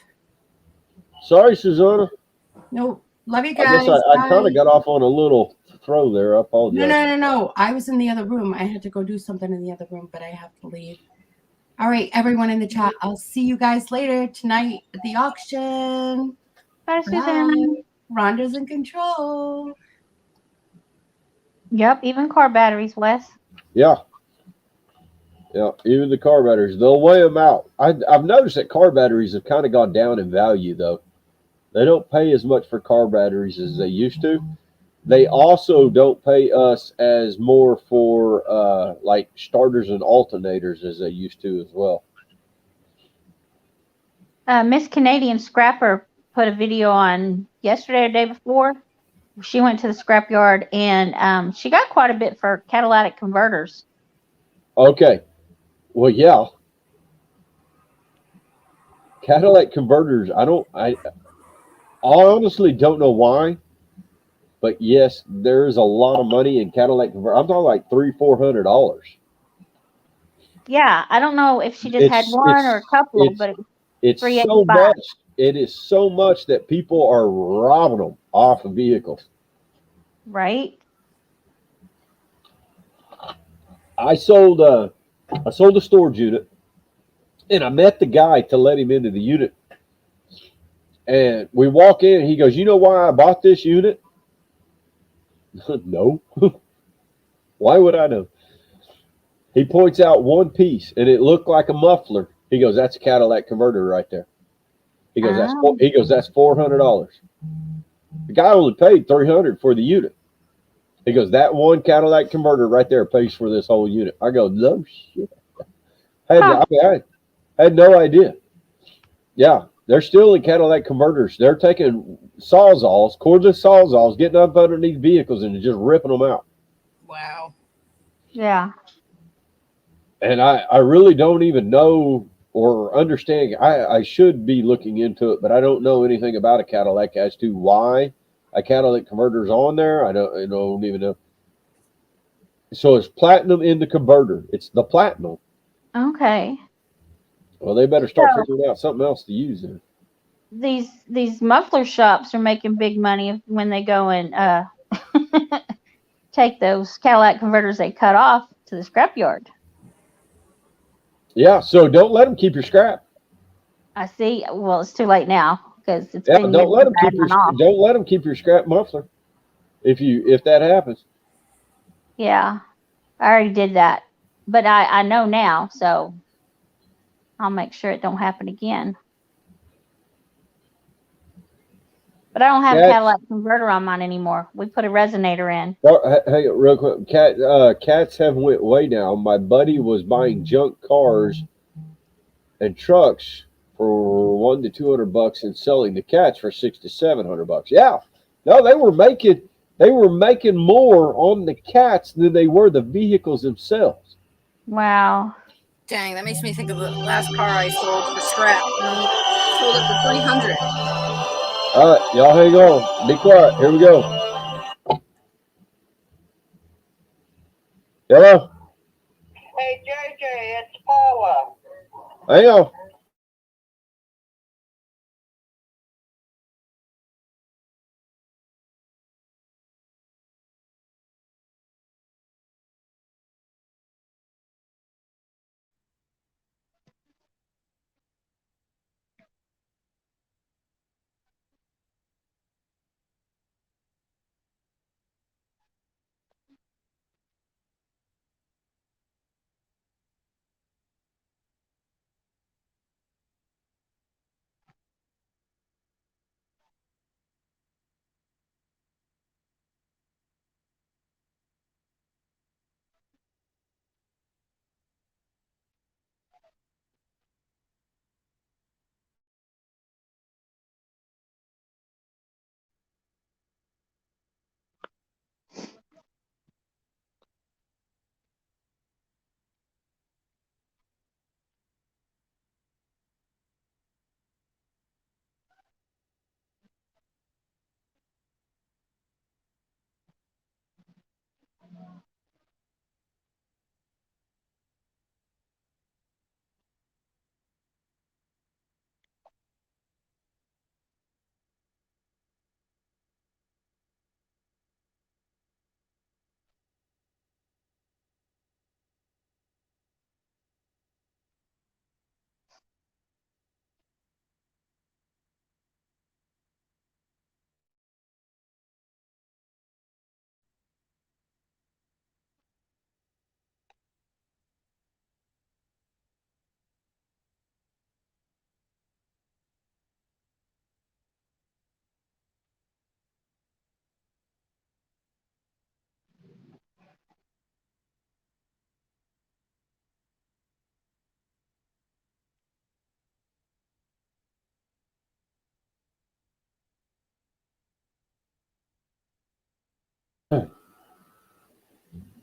Sorry, Susana. No, love you I guys. guess I kind of got off on a little throw there. I apologize. No. I was in the other room. I had to go do something in the other room, but I have to leave. All right, everyone in the chat. I'll see you guys later tonight at the auction. Bye, Susana. Rhonda's in control. Yep, even car batteries, Wes. Yeah. Yeah, even the car batteries, they'll weigh them out. I've noticed that car batteries have kind of gone down in value, though. They don't pay as much for car batteries as they used to. They also don't pay us as more for like starters and alternators as they used to as well. Miss Canadian Scrapper put a video on yesterday or day before. She went to the scrapyard and she got quite a bit for catalytic converters. Okay. Well, yeah. Catalytic converters, I honestly don't know why, but yes, there's a lot of money in catalytic converters. I'm talking like $300-400. Yeah, I don't know if she just had one or a couple, but it's so much. It is so much that people are robbing them off of vehicles. Right. I sold a storage unit, and I met the guy to let him into the unit. And we walk in, and he goes, "You know why I bought this unit?" No. Why would I know? He points out one piece, and it looked like a muffler. He goes, "That's a catalytic converter right there." He goes, "That's $400." The guy only paid $300 for the unit. He goes, "That one catalytic converter right there pays for this whole unit." I go, "No shit." I had no idea. Yeah, they're stealing catalytic converters. They're taking sawzalls, cordless sawzalls, getting up underneath vehicles and just ripping them out. Wow. Yeah. And I really don't even know or understand. I should be looking into it, but I don't know anything about a Cadillac as to why a catalytic converter is on there. I don't even know. So it's platinum in the converter. It's the platinum. Okay. Well, they better start figuring out something else to use there. These muffler shops are making big money when they go and take those Cadillac converters they cut off to the scrapyard. Yeah, so don't let them keep your scrap. I see. Well, it's too late now because it's Yeah, been years since I had mine off. don't let them keep your scrap muffler. If that happens. Yeah, I already did that, but I know now, so I'll make sure it don't happen again. But I don't have a Cats, Cadillac converter on mine anymore. We put a resonator in. hang on real quick. Cats have went way down. My buddy was buying junk cars and trucks for $100 to $200 and selling the cats for $600 to $700. Yeah, no, they were making more on the cats than they were the vehicles themselves. Wow. Dang, that makes me think of the last car I sold for scrap. Sold it for $300. All right, y'all hang on. Be quiet. Here we go. Hello? Hey, JJ, it's Paula. Hang on.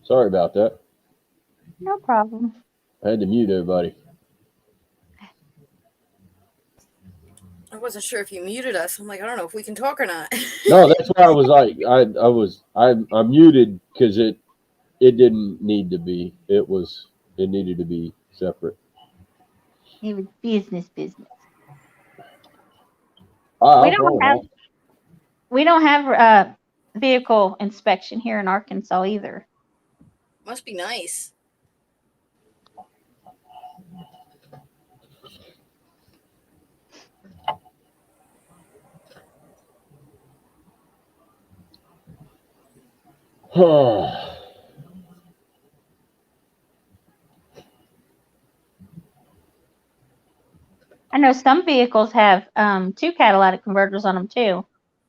Sorry about that. No problem. I had to mute everybody. I wasn't sure if you muted us. I'm like, I don't know if we can talk or not. No, that's why I was like, I muted because it didn't need to be. It needed to be separate. It was business. I We don't have vehicle inspection here in Arkansas either. Must be nice. I know some vehicles have 2 catalytic converters on them too.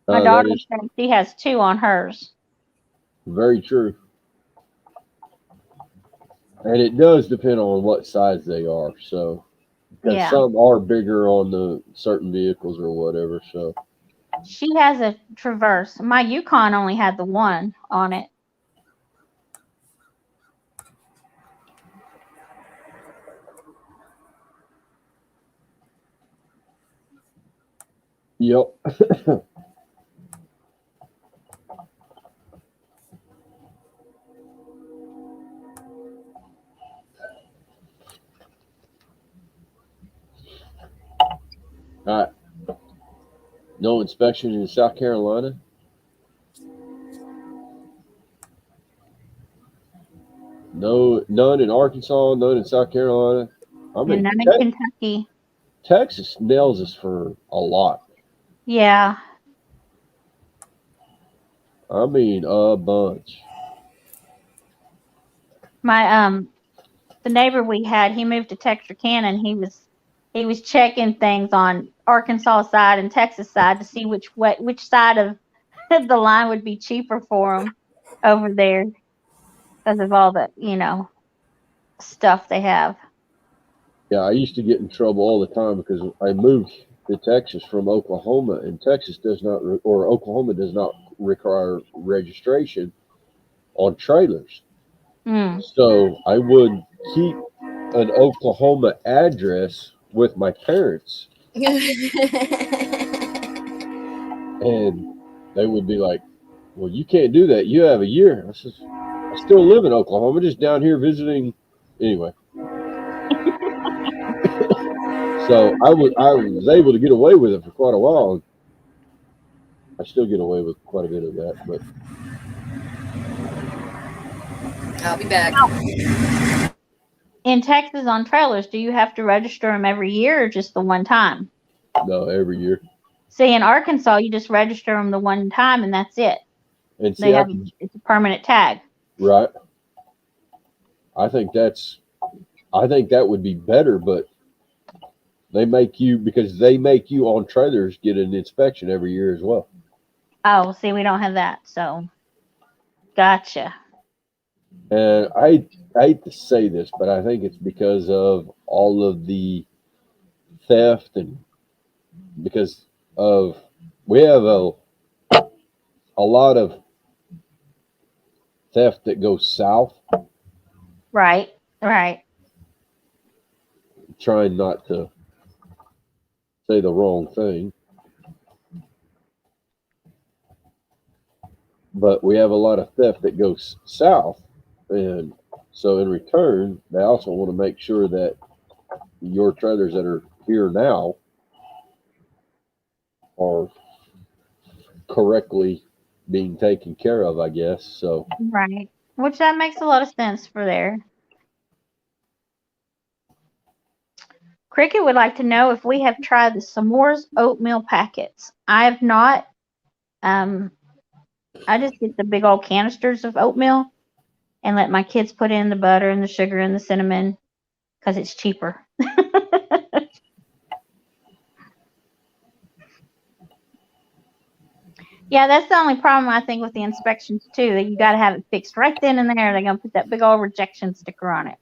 My that daughter is said she has 2 on hers. very true. And it does depend on what size they are. So, because Yeah. some are bigger on the certain vehicles or whatever. So, She has a Traverse. My Yukon only had the 1 on it. yep. All right. No inspection in South Carolina. No, none in Arkansas, none in South Carolina. I And mean, none in Kentucky. Texas nails us for a lot. Yeah. I mean, a bunch. My the neighbor we had, he moved to Texarkana, and he was checking things on Arkansas side and Texas side to see which side of the line would be cheaper for him over there because of all the stuff they have. Yeah, I used to get in trouble all the time because I moved to Texas from Oklahoma, and Texas does not, or Oklahoma does not require registration on trailers. Mm. So I would keep an Oklahoma address with my parents, and they would be like, "Well, you can't do that. You have a year." I says, "I still live in Oklahoma, just down here visiting." Anyway, so I was able to get away with it for quite a while. I still get away with quite a bit of that, but I'll be back. In Texas on trailers, do you have to register them every year or just the one time? no, every year. See, in Arkansas, you just register them the one time and that's it. And see, They have it's a permanent tag. right. I think that would be better, but they make you on trailers get an inspection every year as well. Oh, see, we don't have that, so gotcha. And I hate to say this, but I think it's because of all of the theft and because of we have a lot of theft that goes south. Right. Trying not to say the wrong thing. But we have a lot of theft that goes south. And so in return, they also want to make sure that your trailers that are here now are correctly being taken care of, I guess. So Right. Which that makes a lot of sense for there. Cricket would like to know if we have tried the s'mores oatmeal packets. I have not. I just get the big old canisters of oatmeal and let my kids put in the butter and the sugar and the cinnamon because it's cheaper. Yeah, that's the only problem I think with the inspections too. That you got to have it fixed right then and there. They're gonna put that big old rejection sticker on it.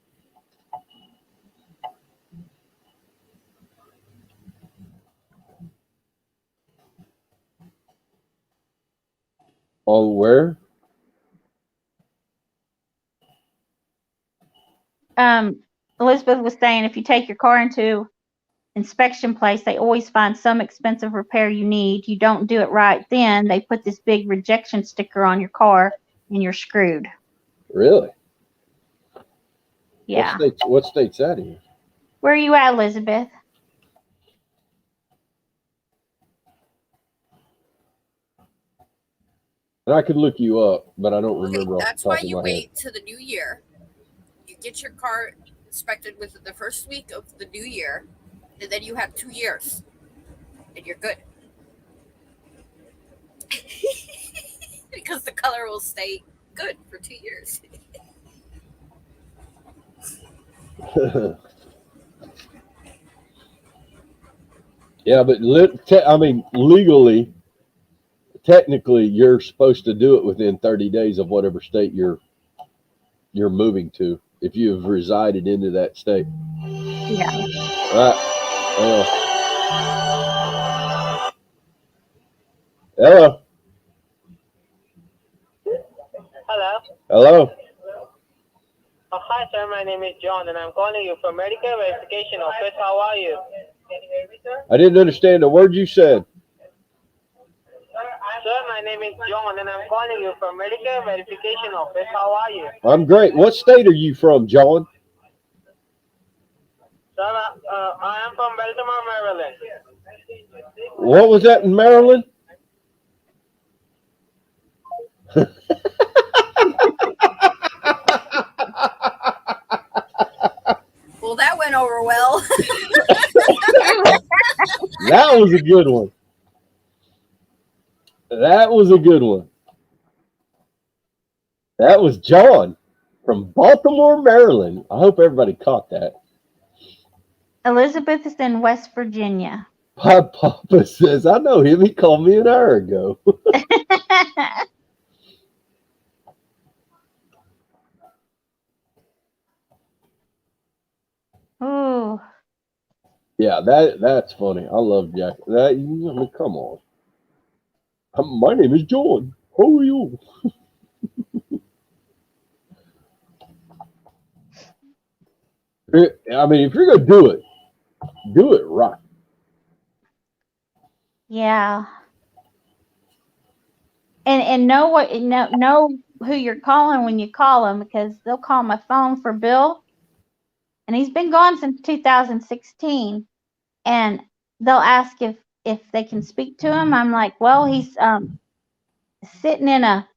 oh, where? Elizabeth was saying if you take your car into inspection place, they always find some expensive repair you need. You don't do it right then, they put this big rejection sticker on your car and you're screwed. Really? Yeah. What state's that in? Where are you at, Elizabeth? And I could look you up, but I don't remember off That's the why top of you my head. wait to the new year. You get your car inspected with the first week of the new year, and then you have 2 years, and you're good. Because the color will stay good for 2 years. Yeah, but legally, technically, you're supposed to do it within 30 days of whatever state you're moving to if you have resided into that state. Yeah. Right. Hello. Hello. Hello. Hi, sir. My name is John, and I'm calling you from Medical Verification Office. How are you? I didn't understand a word you said. Sir, my name is John, and I'm calling you from Medical Verification Office. How are you? I'm great. What state are you from, John? Sir, I am from Baltimore, Maryland. What was that in Maryland? over well. That was a good one. That was a good one. That was John from Baltimore, Maryland. I hope everybody caught that. Elizabeth is in West Virginia. My papa says, I know him. He called me an hour ago. Ooh. Yeah, that's funny. I love Jack. That, I mean, come on. My name is John. How are you? I mean, if you're going to do it right. Yeah. And know who you're calling when you call them, because they'll call my phone for Bill, and he's been gone since 2016, and they'll ask if they can speak to him. I'm like, well, he's sitting in a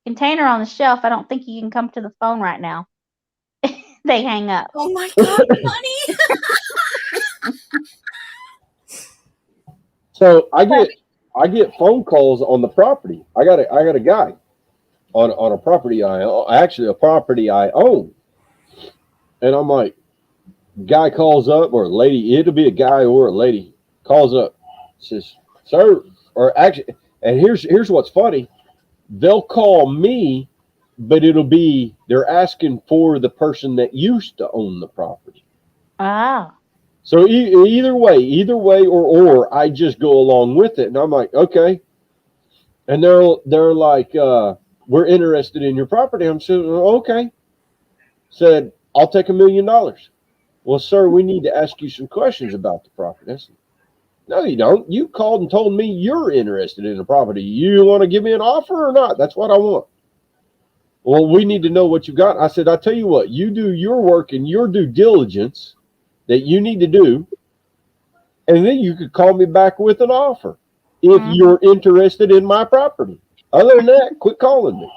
container on the shelf. I don't think he can come to the phone right now. They hang up. Oh my God, honey. So I get phone calls on the property. I got a guy on a property a property I own, and I'm like, guy calls up, or a lady, it'll be a guy or a lady calls up, says, sir, or actually, and here's what's funny, they'll call me, but it'll be they're asking for the person that used to own the property. Oh. So either way, or I just go along with it, and I'm like, okay. And they're like, we're interested in your property. I'm saying, okay. Said, I'll take $1 million. Well, sir, we need to ask you some questions about the property. I said, no, you don't. You called and told me you're interested in the property. You want to give me an offer or not? That's what I want. Well, we need to know what you got. I said, I tell you what, you do your work and your due diligence that you need to do, and then you could call me back with an offer if you're interested in my property. Other than that, quit calling me.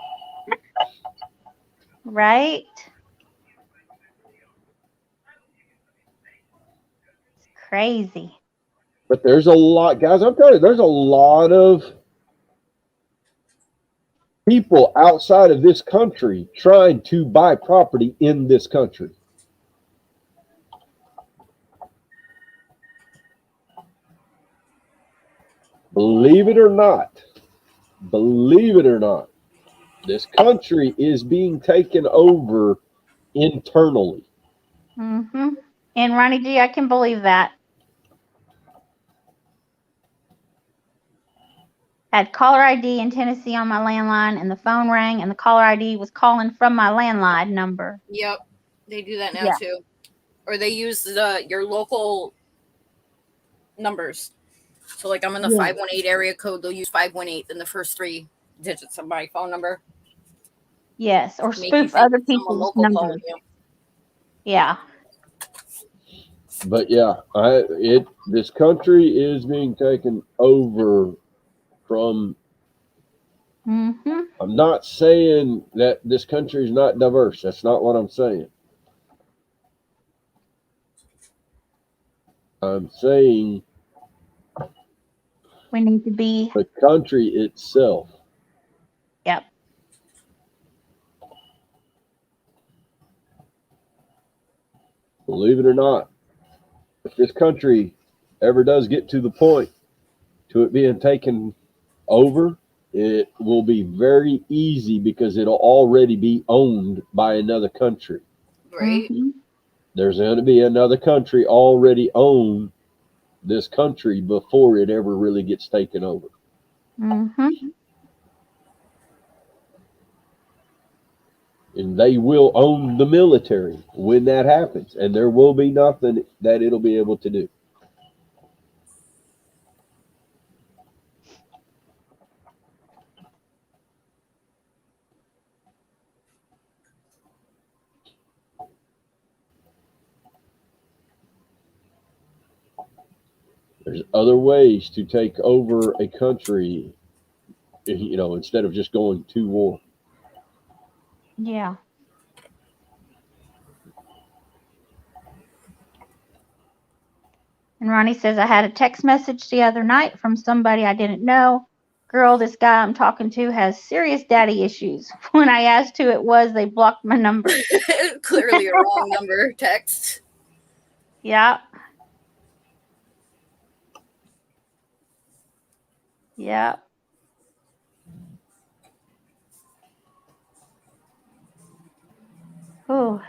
Right? It's crazy. But there's a lot, guys, I'm telling you, there's a lot of people outside of this country trying to buy property in this country. Believe it or not, this country is being taken over internally. And Ronnie G, I can believe that. Had caller ID in Tennessee on my landline, and the phone rang, and the caller ID was calling from my landline number. Yep, they do that now too, or they use your local numbers. So, like, I'm in the 518 area code. They'll use 518 in the first 3 digits of my phone number. Yes, or spoof other people's numbers. Yeah. But yeah, this country is being taken over from. I'm not saying that this country is not diverse. That's not what I'm saying. I'm saying we need to be the country itself. Yep. Believe it or not, if this country ever does get to the point to it being taken over, it will be very easy because it'll already be owned by another country. Right. There's going to be another country already own this country before it ever really gets taken over. And they will own the military when that happens, and there will be nothing that it'll be able to do. There's other ways to take over a country, instead of just going to war. Yeah. And Ronnie says, I had a text message the other night from somebody I didn't know. Girl, this guy I'm talking to has serious daddy issues. When I asked who it was, they blocked my number. Clearly a wrong number text. Yep. Yep. Ooh.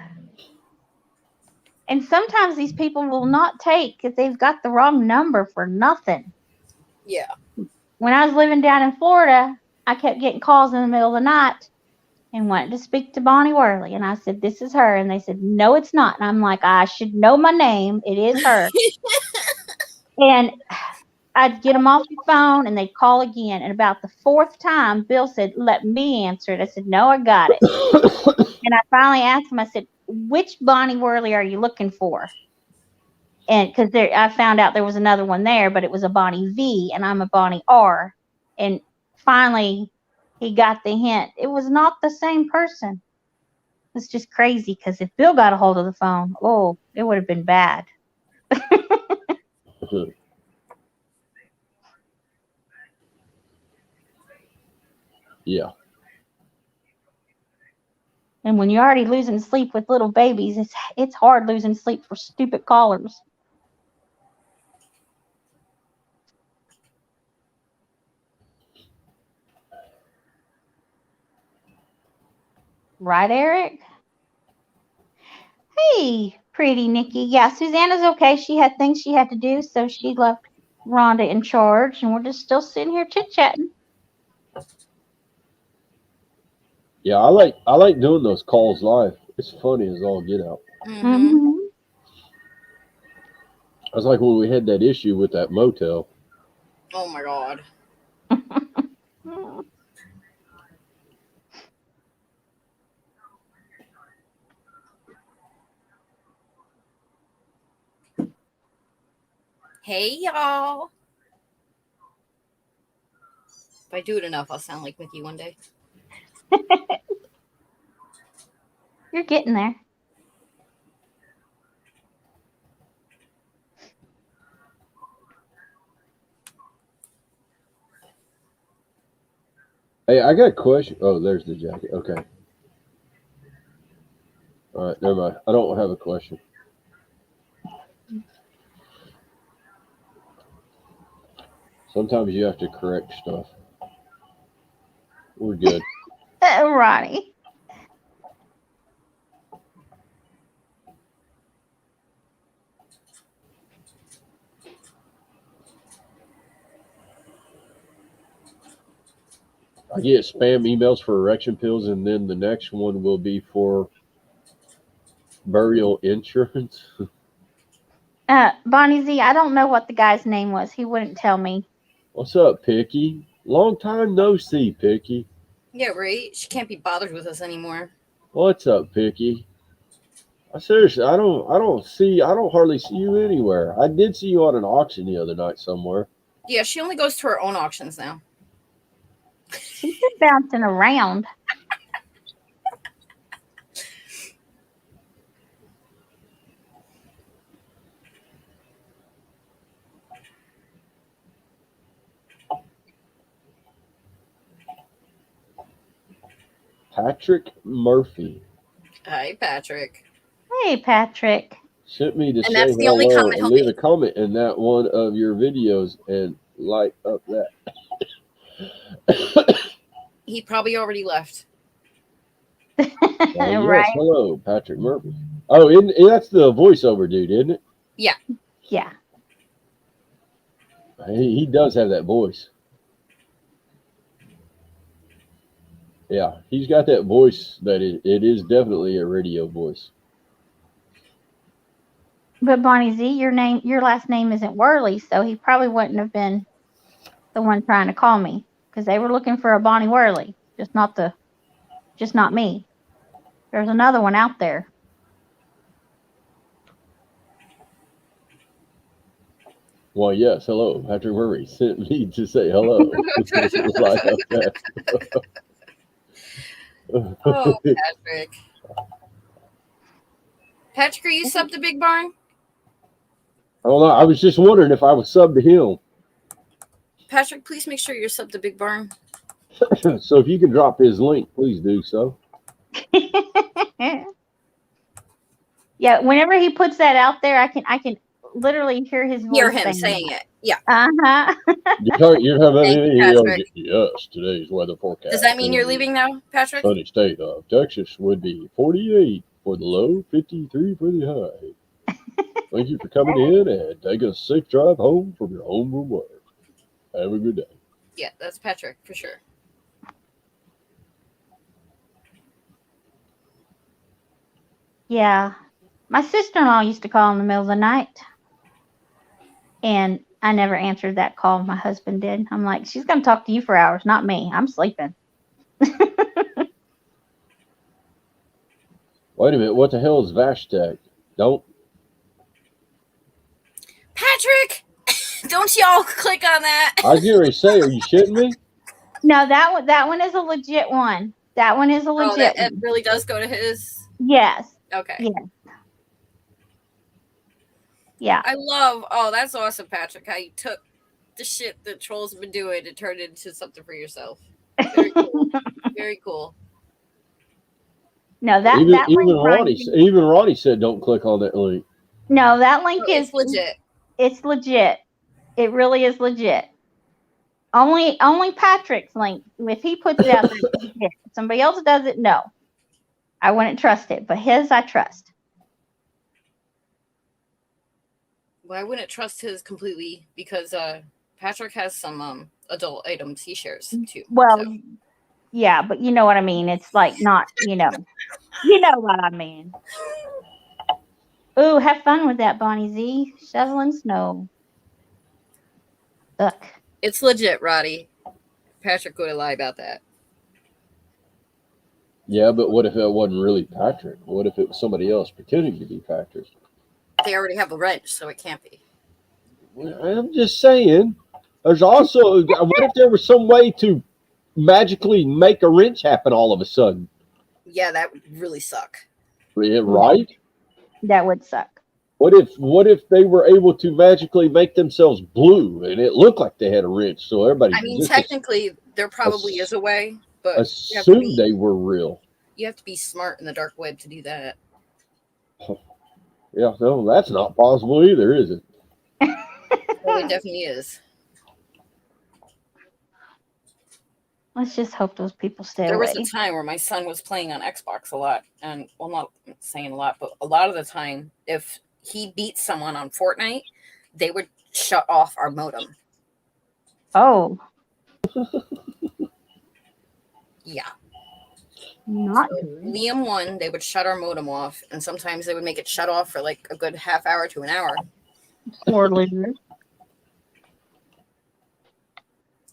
And sometimes these people will not take if they've got the wrong number for nothing. Yeah. When I was living down in Florida, I kept getting calls in the middle of the night and wanted to speak to Bonnie Worley. And I said, this is her. And they said, no, it's not. And I'm like, I should know my name. It is her. And I'd get them off the phone and they'd call again. And about the fourth time, Bill said, let me answer it. I said, no, I got it. And I finally asked him, I said, which Bonnie Worley are you looking for? And because I found out there was another one there, but it was a Bonnie V and I'm a Bonnie R. And finally, he got the hint. It was not the same person. It's just crazy because if Bill got a hold of the phone, oh, it would have been bad. Yeah. And when you're already losing sleep with little babies, it's hard losing sleep for stupid callers. Right, Eric? Hey, pretty Nikki. Yeah, Susanna's okay. She had things she had to do, so she left Rhonda in charge, and we're just still sitting here chit-chatting. Yeah, I like doing those calls live. It's funny as all get out. Mm-hmm. It's like when we had that issue with that motel. Oh my God. Hey, y'all. If I do it enough, I'll sound like Mickey one day. You're getting there. Hey, I got a question. Oh, there's the jacket. Okay. All right, never mind. I don't have a question. Sometimes you have to correct stuff. We're good. Ronnie. I get spam emails for erection pills, and then the next one will be for burial insurance. Bonnie Z, I don't know what the guy's name was. He wouldn't tell me. What's up, Picky? Long time no see, Picky. Yeah, right? She can't be bothered with us anymore. What's up, Picky? Seriously, I don't hardly see you anywhere. I did see you on an auction the other night somewhere. Yeah, she only goes to her own auctions now. She's been bouncing around. Patrick Murphy Hi, Patrick. Hey, Patrick. sent me to And say that's the hello only comment and he'll leave make. a comment in that one of your videos and light up that. He probably already left. Yes, Right. hello, Patrick Murphy. Oh, that's the voiceover dude, isn't it? Yeah. Yeah. He does have that voice. Yeah, he's got that voice that it is definitely a radio voice. But Bonnie Z, your last name isn't Worley, so he probably wouldn't have been the one trying to call me because they were looking for a Bonnie Worley, just not me. There's another one out there. Well, yes, hello, Patrick Murray sent me to say hello. Light up that. Oh, Patrick. Patrick, are you subbed to Big Barn? I don't know. I was just wondering if I was sub to him. Patrick, please make sure you're sub to Big Barn. So if you can drop his link, please do so. Yeah, whenever he puts that out there, I can literally hear his voice. Hear him saying it. Yeah. Uh-huh. You're talking about Thank you, Patrick. yes, today's weather forecast. Does that mean you're leaving now, Patrick? Sunny state of Texas would be 48 for the low, 53 for the high. Thank you for coming in and taking a safe drive home from your home from work. Have a good day. Yeah, that's Patrick for sure. Yeah. My sister-in-law used to call in the middle of the night. And I never answered that call. My husband did. I'm like, she's going to talk to you for hours, not me. I'm sleeping. Wait a minute. What the hell is Vashtag? Don't. Patrick, don't y'all click on that. I was going to say, are you shitting me? No, that one is a legit one. That one is a legit It one. really does go to his. Yes. Okay. Yes. Yeah. I love. Oh, that's awesome, Patrick. How you took the shit that trolls have been doing and turned it into something for yourself. Very cool. Very cool. No, even Ronnie said don't click on that link. No, that link is legit. It's legit. It really is legit. Only Patrick's link. If he puts it out there, it's legit. If somebody else does it, no. I wouldn't trust it. But his, I trust. Well, I wouldn't trust his completely because Patrick has some adult items he shares too. Well, so. Yeah, but you know what I mean. It's like not, you know what I mean. Ooh, have fun with that, Bonnie Z. Shoveling snow. Ugh. It's legit, Roddy. Patrick would lie about that. Yeah, but what if it wasn't really Patrick? What if it was somebody else pretending to be Patrick? They already have a wrench, so it can't be. I'm just saying. There's also, what if there was some way to magically make a wrench happen all of a sudden? Yeah, that would really suck. Right? That would suck. What if they were able to magically make themselves blue and it looked like they had a wrench? So everybody. I mean, technically, there probably is a way, but assume they were real. You have to be smart in the dark web to do that. Yeah, no, that's not possible either, is it? Well, it definitely is. Let's just hope those people stay There away. was a time where my son was playing on Xbox a lot, and well, not saying a lot, but a lot of the time, if he beat someone on Fortnite, they would shut off our modem. Oh. Yeah. Not so good. Liam won, they would shut our modem off, and sometimes they would make it shut off for like a good half hour to an hour. Poor losers.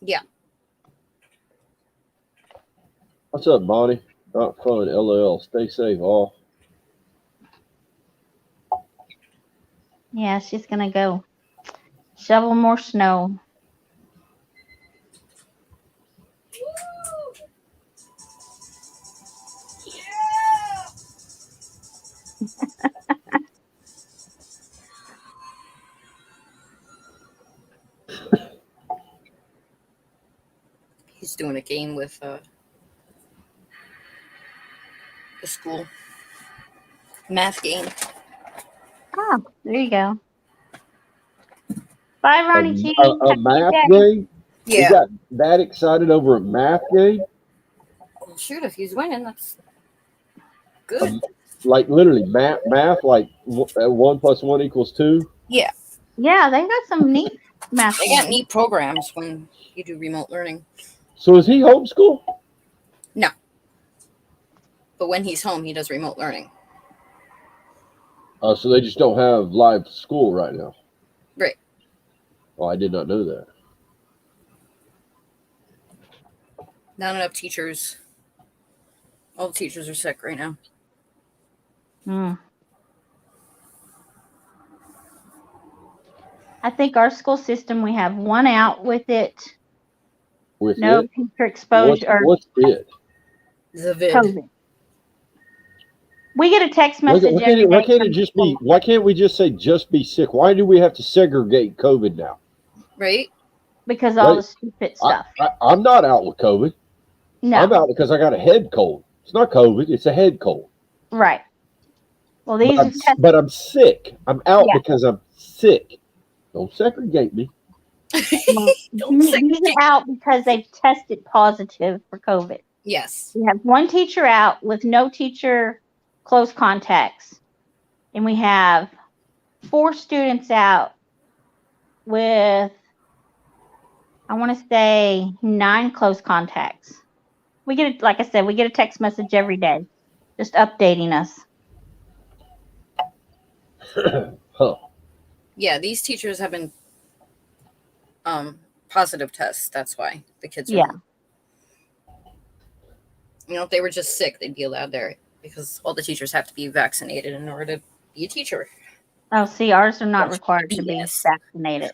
Yeah. What's up, Bonnie? Not fun, LL. Stay safe, all. Yeah, she's going to go shovel more snow. He's doing a game with the school math game. Oh, there you go. Bye, Ronnie G. A math game? Yeah. You got that excited over a math game? Well, shoot, if he's winning, that's good. Like literally math, like 1 + 1 = 2? Yeah. Yeah, they got some neat math. They got neat programs when you do remote learning. So is he homeschool? No. But when he's home, he does remote learning. So they just don't have live school right now. Right. Oh, I did not know that. Not enough teachers. All the teachers are sick right now. I think our school system, we have one out with it. With no teacher exposure. What's it? The vid. COVID. We get a text Why, message why can't every it, why day can't from it just school. be? Why can't we just say just be sick? Why do we have to segregate COVID now? Right? Because all Right. the stupid stuff. I'm not out with COVID. I'm No, out because I got a head cold. It's not COVID. It's a head cold. right. Well, But these are tests. but I'm sick. I'm out Yeah. because I'm sick. Don't segregate me. Well, Don't these segregate. are out because they've tested positive for COVID. Yes. We have one teacher out with no teacher close contacts, and we have 4 students out with, I want to say, 9 close contacts. We get, like I said, we get a text message every day, just updating us. Huh. Yeah, these teachers have been positive tests. That's why the kids are. Yeah. You know, if they were just sick, they'd be allowed there because all the teachers have to be vaccinated in order to be a teacher. Oh, see, ours are not That's required to be BS. vaccinated.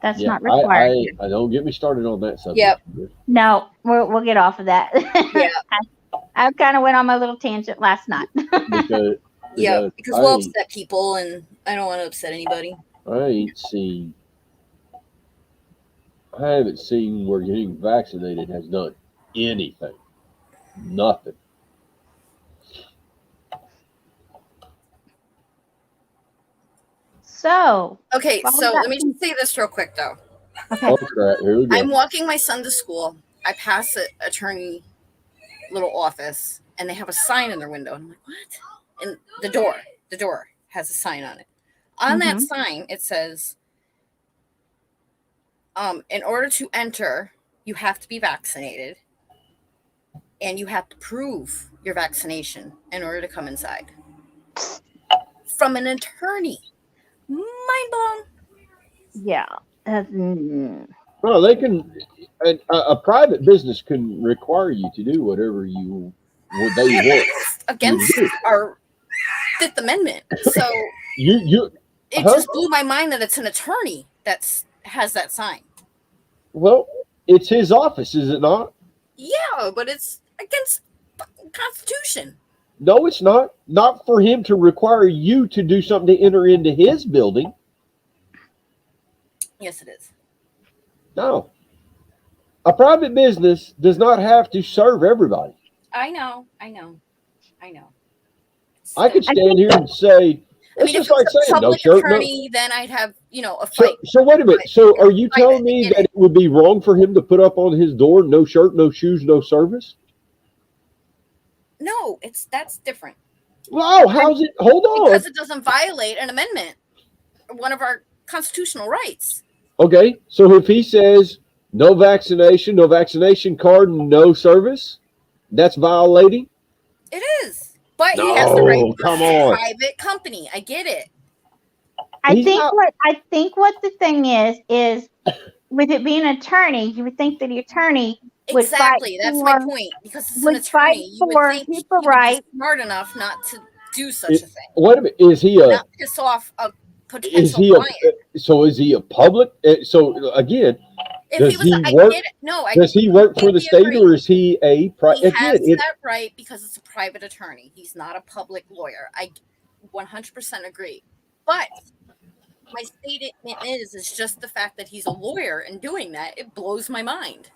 That's Yeah, not required. I don't get me started on that subject. Yep. No, we'll get off of that. Yeah. I kind of went on my little tangent last night. Because Yeah, because we'll upset people, and I don't want to upset anybody. I haven't seen where getting vaccinated has done anything. Nothing. So, Okay, well, so let me just say this real quick, though. okay. Oh crap! Here we go. I'm walking my son to school. I pass an attorney little office, and they have a sign in their window. And I'm like, what? And the door has a sign on it. On that sign, it says, in order to enter, you have to be vaccinated, and you have to prove your vaccination in order to come inside. From an attorney. Mind blown. Yeah. Well, they can. A private business can require you to do whatever they want. Against our Fifth Amendment. So it Huh? just blew my mind that it's an attorney that has that sign. Well, it's his office, is it not? Yeah, but it's against the Constitution. No, it's not. Not for him to require you to do something to enter into his building. Yes, it is. No. A private business does not have to serve everybody. I know. I could stand here and say, I mean, if just it was like a saying, no public shirt, attorney, then I'd have, a fight. So wait a minute. So are you Private, telling me that it would be wrong for him to put up on his door, no shirt, no shoes, no service? No, that's different. Wow, how's it? Hold on. Because it doesn't violate an amendment, one of our constitutional rights. Okay, so if he says no vaccination card, no service, that's violating? It is. But he has the right to come a on. private company. I get it. I think what the thing is with it being an attorney, you would think that the attorney would Exactly. fight That's for, my point. Because it's an would fight attorney, you would for think he HIPAA would rights. be smart enough not to do such a thing. Wait a minute. Is he a? Not piss off a potential Is he client. So is he a public? So again, does he work? Does he work for the state, or is he a private? He has that right because it's a private attorney. He's not a public lawyer. I 100% agree. But my statement is just the fact that he's a lawyer and doing that. It blows my mind.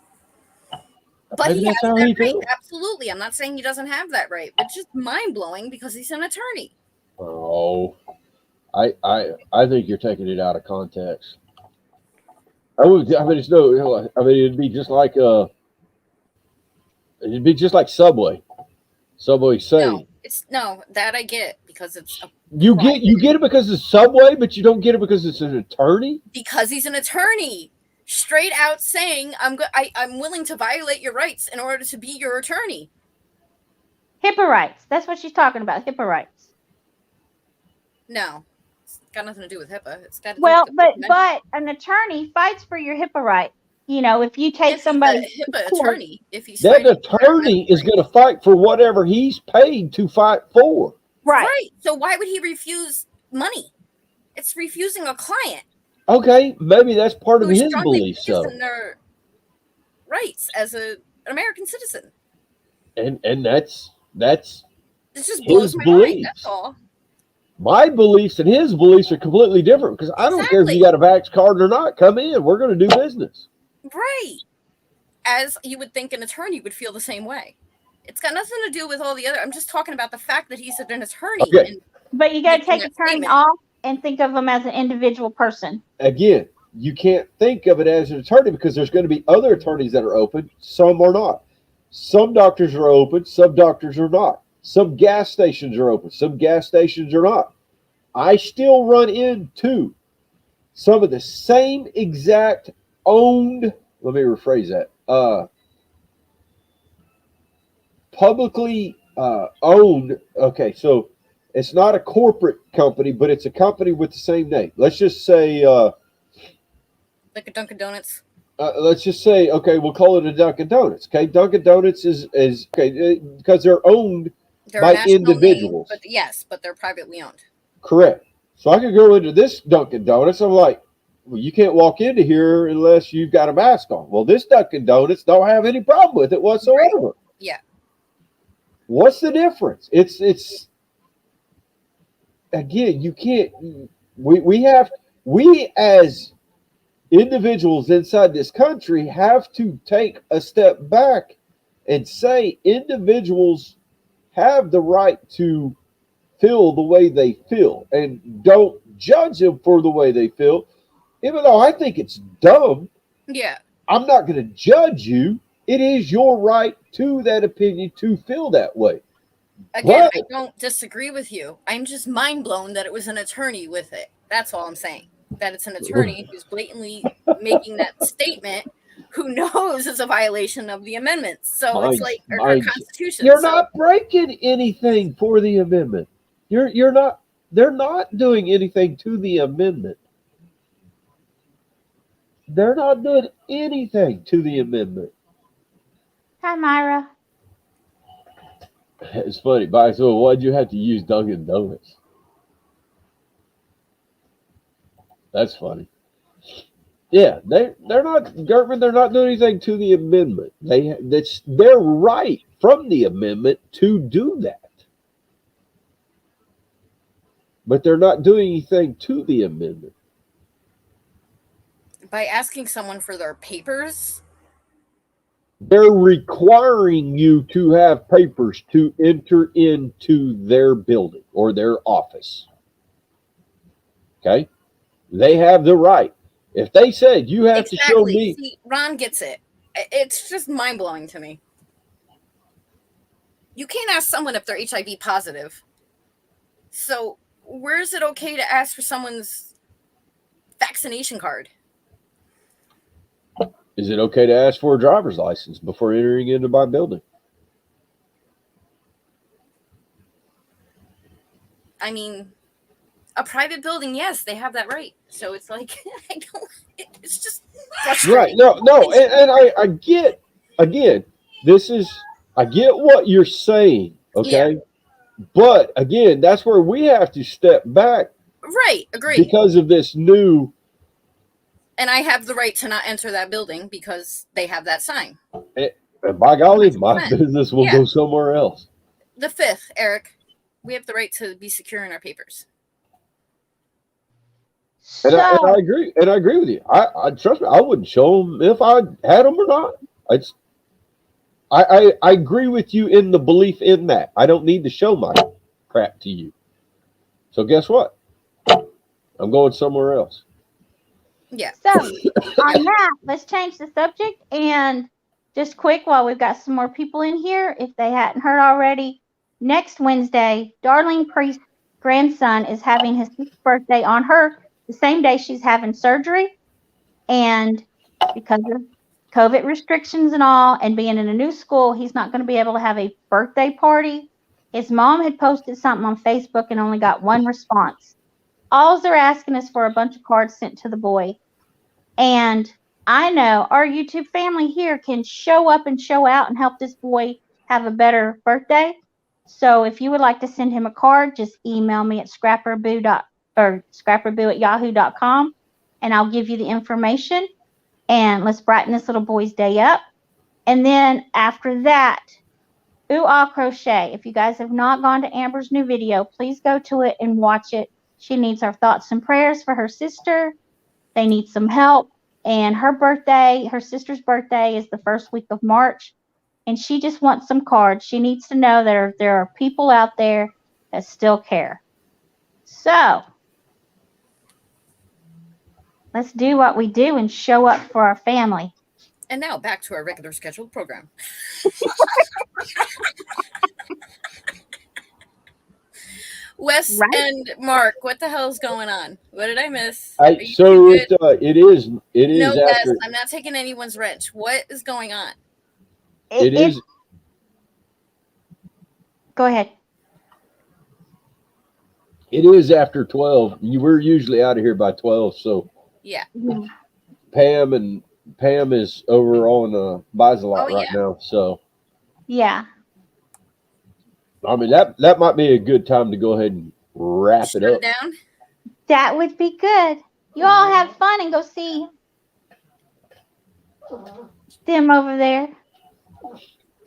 But he has that right. Absolutely. I'm not saying he doesn't have that right, but just mind blowing because he's an attorney. Oh, I think you're taking it out of context. It'd be just like Subway. Subway saying. No, that I get because it's you get it because it's Subway, but you don't get it because it's an attorney. Because he's an attorney, straight out saying I'm willing to violate your rights in order to be your attorney. HIPAA rights. That's what she's talking about. HIPAA rights. No, it's got nothing to do with HIPAA. It's got to well, do with but an attorney fights for your HIPAA right. If you take somebody HIPAA attorney, if he's that attorney is going to fight for whatever he's paid to fight for. Right. So why would he refuse money? It's refusing a client. Okay, maybe that's part of his belief. So their rights as an American citizen. and that's It just his blows my mind. That's beliefs. all. My beliefs and his beliefs are completely different because I don't care if you got a vax card or not. Come in. We're going to do business. Right. As you would think an attorney would feel the same way. It's got nothing to do with all the other. I'm just talking about the fact that he's an attorney. Okay. And But you got to making take that attorney statement. off and think of him as an individual person. Again, you can't think of it as an attorney because there's going to be other attorneys that are open. Some are not. Some doctors are open. Some doctors are not. Some gas stations are open. Some gas stations are not. I still run into some of the same exact owned, let me rephrase that, publicly owned. Okay, so it's not a corporate company, but it's a company with the same name. Let's just say, Like a Dunkin' Donuts. let's just say, okay, we'll call it a Dunkin' Donuts. Okay, Dunkin' Donuts is okay because they're owned They're by a national individuals. name, but yes, but they're privately owned. Correct. So I could go into this Dunkin' Donuts. I'm like, well, you can't walk into here unless you've got a mask on. Well, this Dunkin' Donuts don't have any problem with it whatsoever. Right. Yeah. What's the difference? It's again, you can't. We as individuals inside this country have to take a step back and say individuals have the right to feel the way they feel and don't judge them for the way they feel. Even though I think it's dumb, Yeah. I'm not going to judge you. It is your right to that opinion to feel that way. Again, But I don't disagree with you. I'm just mind blown that it was an attorney with it. That's all I'm saying. That it's an attorney who's blatantly making that statement who knows it's a violation of the amendments. So it's like our Constitution. You're not breaking anything for the amendment. You're not. They're not doing anything to the amendment. They're not doing anything to the amendment. Hi, Myra. It's funny. So why'd you have to use Dunkin' Donuts? That's funny. Yeah, they're not, Gertman, they're not doing anything to the amendment. That's their right from the amendment to do that. But they're not doing anything to the amendment. By asking someone for their papers? They're requiring you to have papers to enter into their building or their office. Okay? They have the right. If they said you have to show me. See, Ron gets it. It's just mind blowing to me. You can't ask someone if they're HIV positive. So where is it okay to ask for someone's vaccination card? Is it okay to ask for a driver's license before entering into my building? I mean, a private building, yes, they have that right. So it's like, it's just frustrating. Right. No. And I get, again, I get what you're saying. Okay. Yeah. But again, that's where we have to step back. Right. Agree. Because of this new. And I have the right to not enter that building because they have that sign. And by golly, my business will go somewhere else. The 5th, Eric, we have the right to be secure in our papers. And I agree. And I agree with you. I trust me. I wouldn't show them if I had them or not. I agree with you in the belief in that. I don't need to show my crap to you. So guess what? I'm going somewhere else. Yeah. So on that, let's change the subject. And just quick, while we've got some more people in here, if they hadn't heard already, next Wednesday, Darlene Priest's grandson is having his 6th birthday on her the same day she's having surgery. And because of COVID restrictions and all, and being in a new school, he's not going to be able to have a birthday party. His mom had posted something on Facebook and only got one response. All they're asking is for a bunch of cards sent to the boy. And I know our YouTube family here can show up and show out and help this boy have a better birthday. So if you would like to send him a card, just email me at scrapperboo@yahoo.com, and I'll give you the information. And let's brighten this little boy's day up. And then after that, Ooh Ah Crochet. If you guys have not gone to Amber's new video, please go to it and watch it. She needs our thoughts and prayers for her sister. They need some help. And her sister's birthday is the first week of March. And she just wants some cards. She needs to know that there are people out there that still care. So let's do what we do and show up for our family. And now back to our regular scheduled program. Wes Right? and Mark, what the hell's going on? What did I miss? I Are you so two good? it is No, Wes, after I'm not taking anyone's wrench. What is going on? it is Go ahead. it is after 12. We're usually out of here by 12. So Yeah. Pam is over on buys a lot Oh, right yeah. now. So Yeah. I mean that might be a good time to go ahead and wrap Shut it it up. down. That would be good. You all have fun and go see them over there.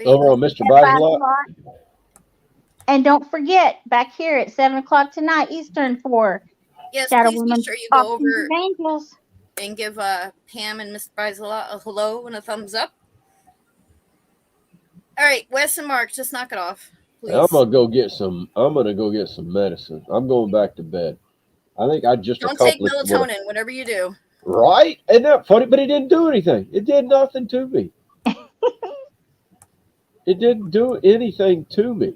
Over on Mr. And Buys a buy a lot. lot. And don't forget, back here at 7 o'clock tonight Eastern for Yes, Shadow please be Woman sure you Talk go Kings over and Angels. and give Pam and Miss Brizola a hello and a thumbs up. All right, Wes and Mark, just knock it off, please. I'm gonna go get some medicine. I'm going back to bed. I think I just Don't take accomplished melatonin, whatever you do. Right? Isn't that funny? But it didn't do anything. It did nothing to me. It didn't do anything to me.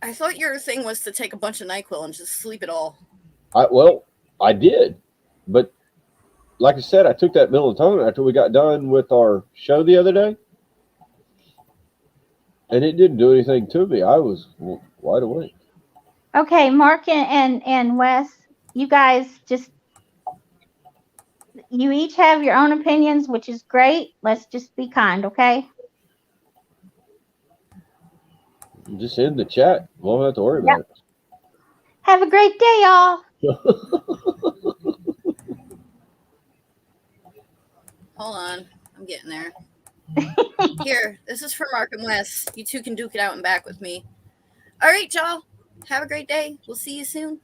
I thought your thing was to take a bunch of NyQuil and just sleep it all. I did, but like I said, I took that melatonin after we got done with our show the other day, and it didn't do anything to me. I was wide awake. Okay, Mark and Wes, you guys you each have your own opinions, which is great. Let's just be kind, okay? Just in the chat. Won't have to worry about it. Have a great day, y'all. Hold on, I'm getting there. Here, this is for Mark and Wes. You two can duke it out and back with me. All right, y'all. Have a great day. We'll see you soon.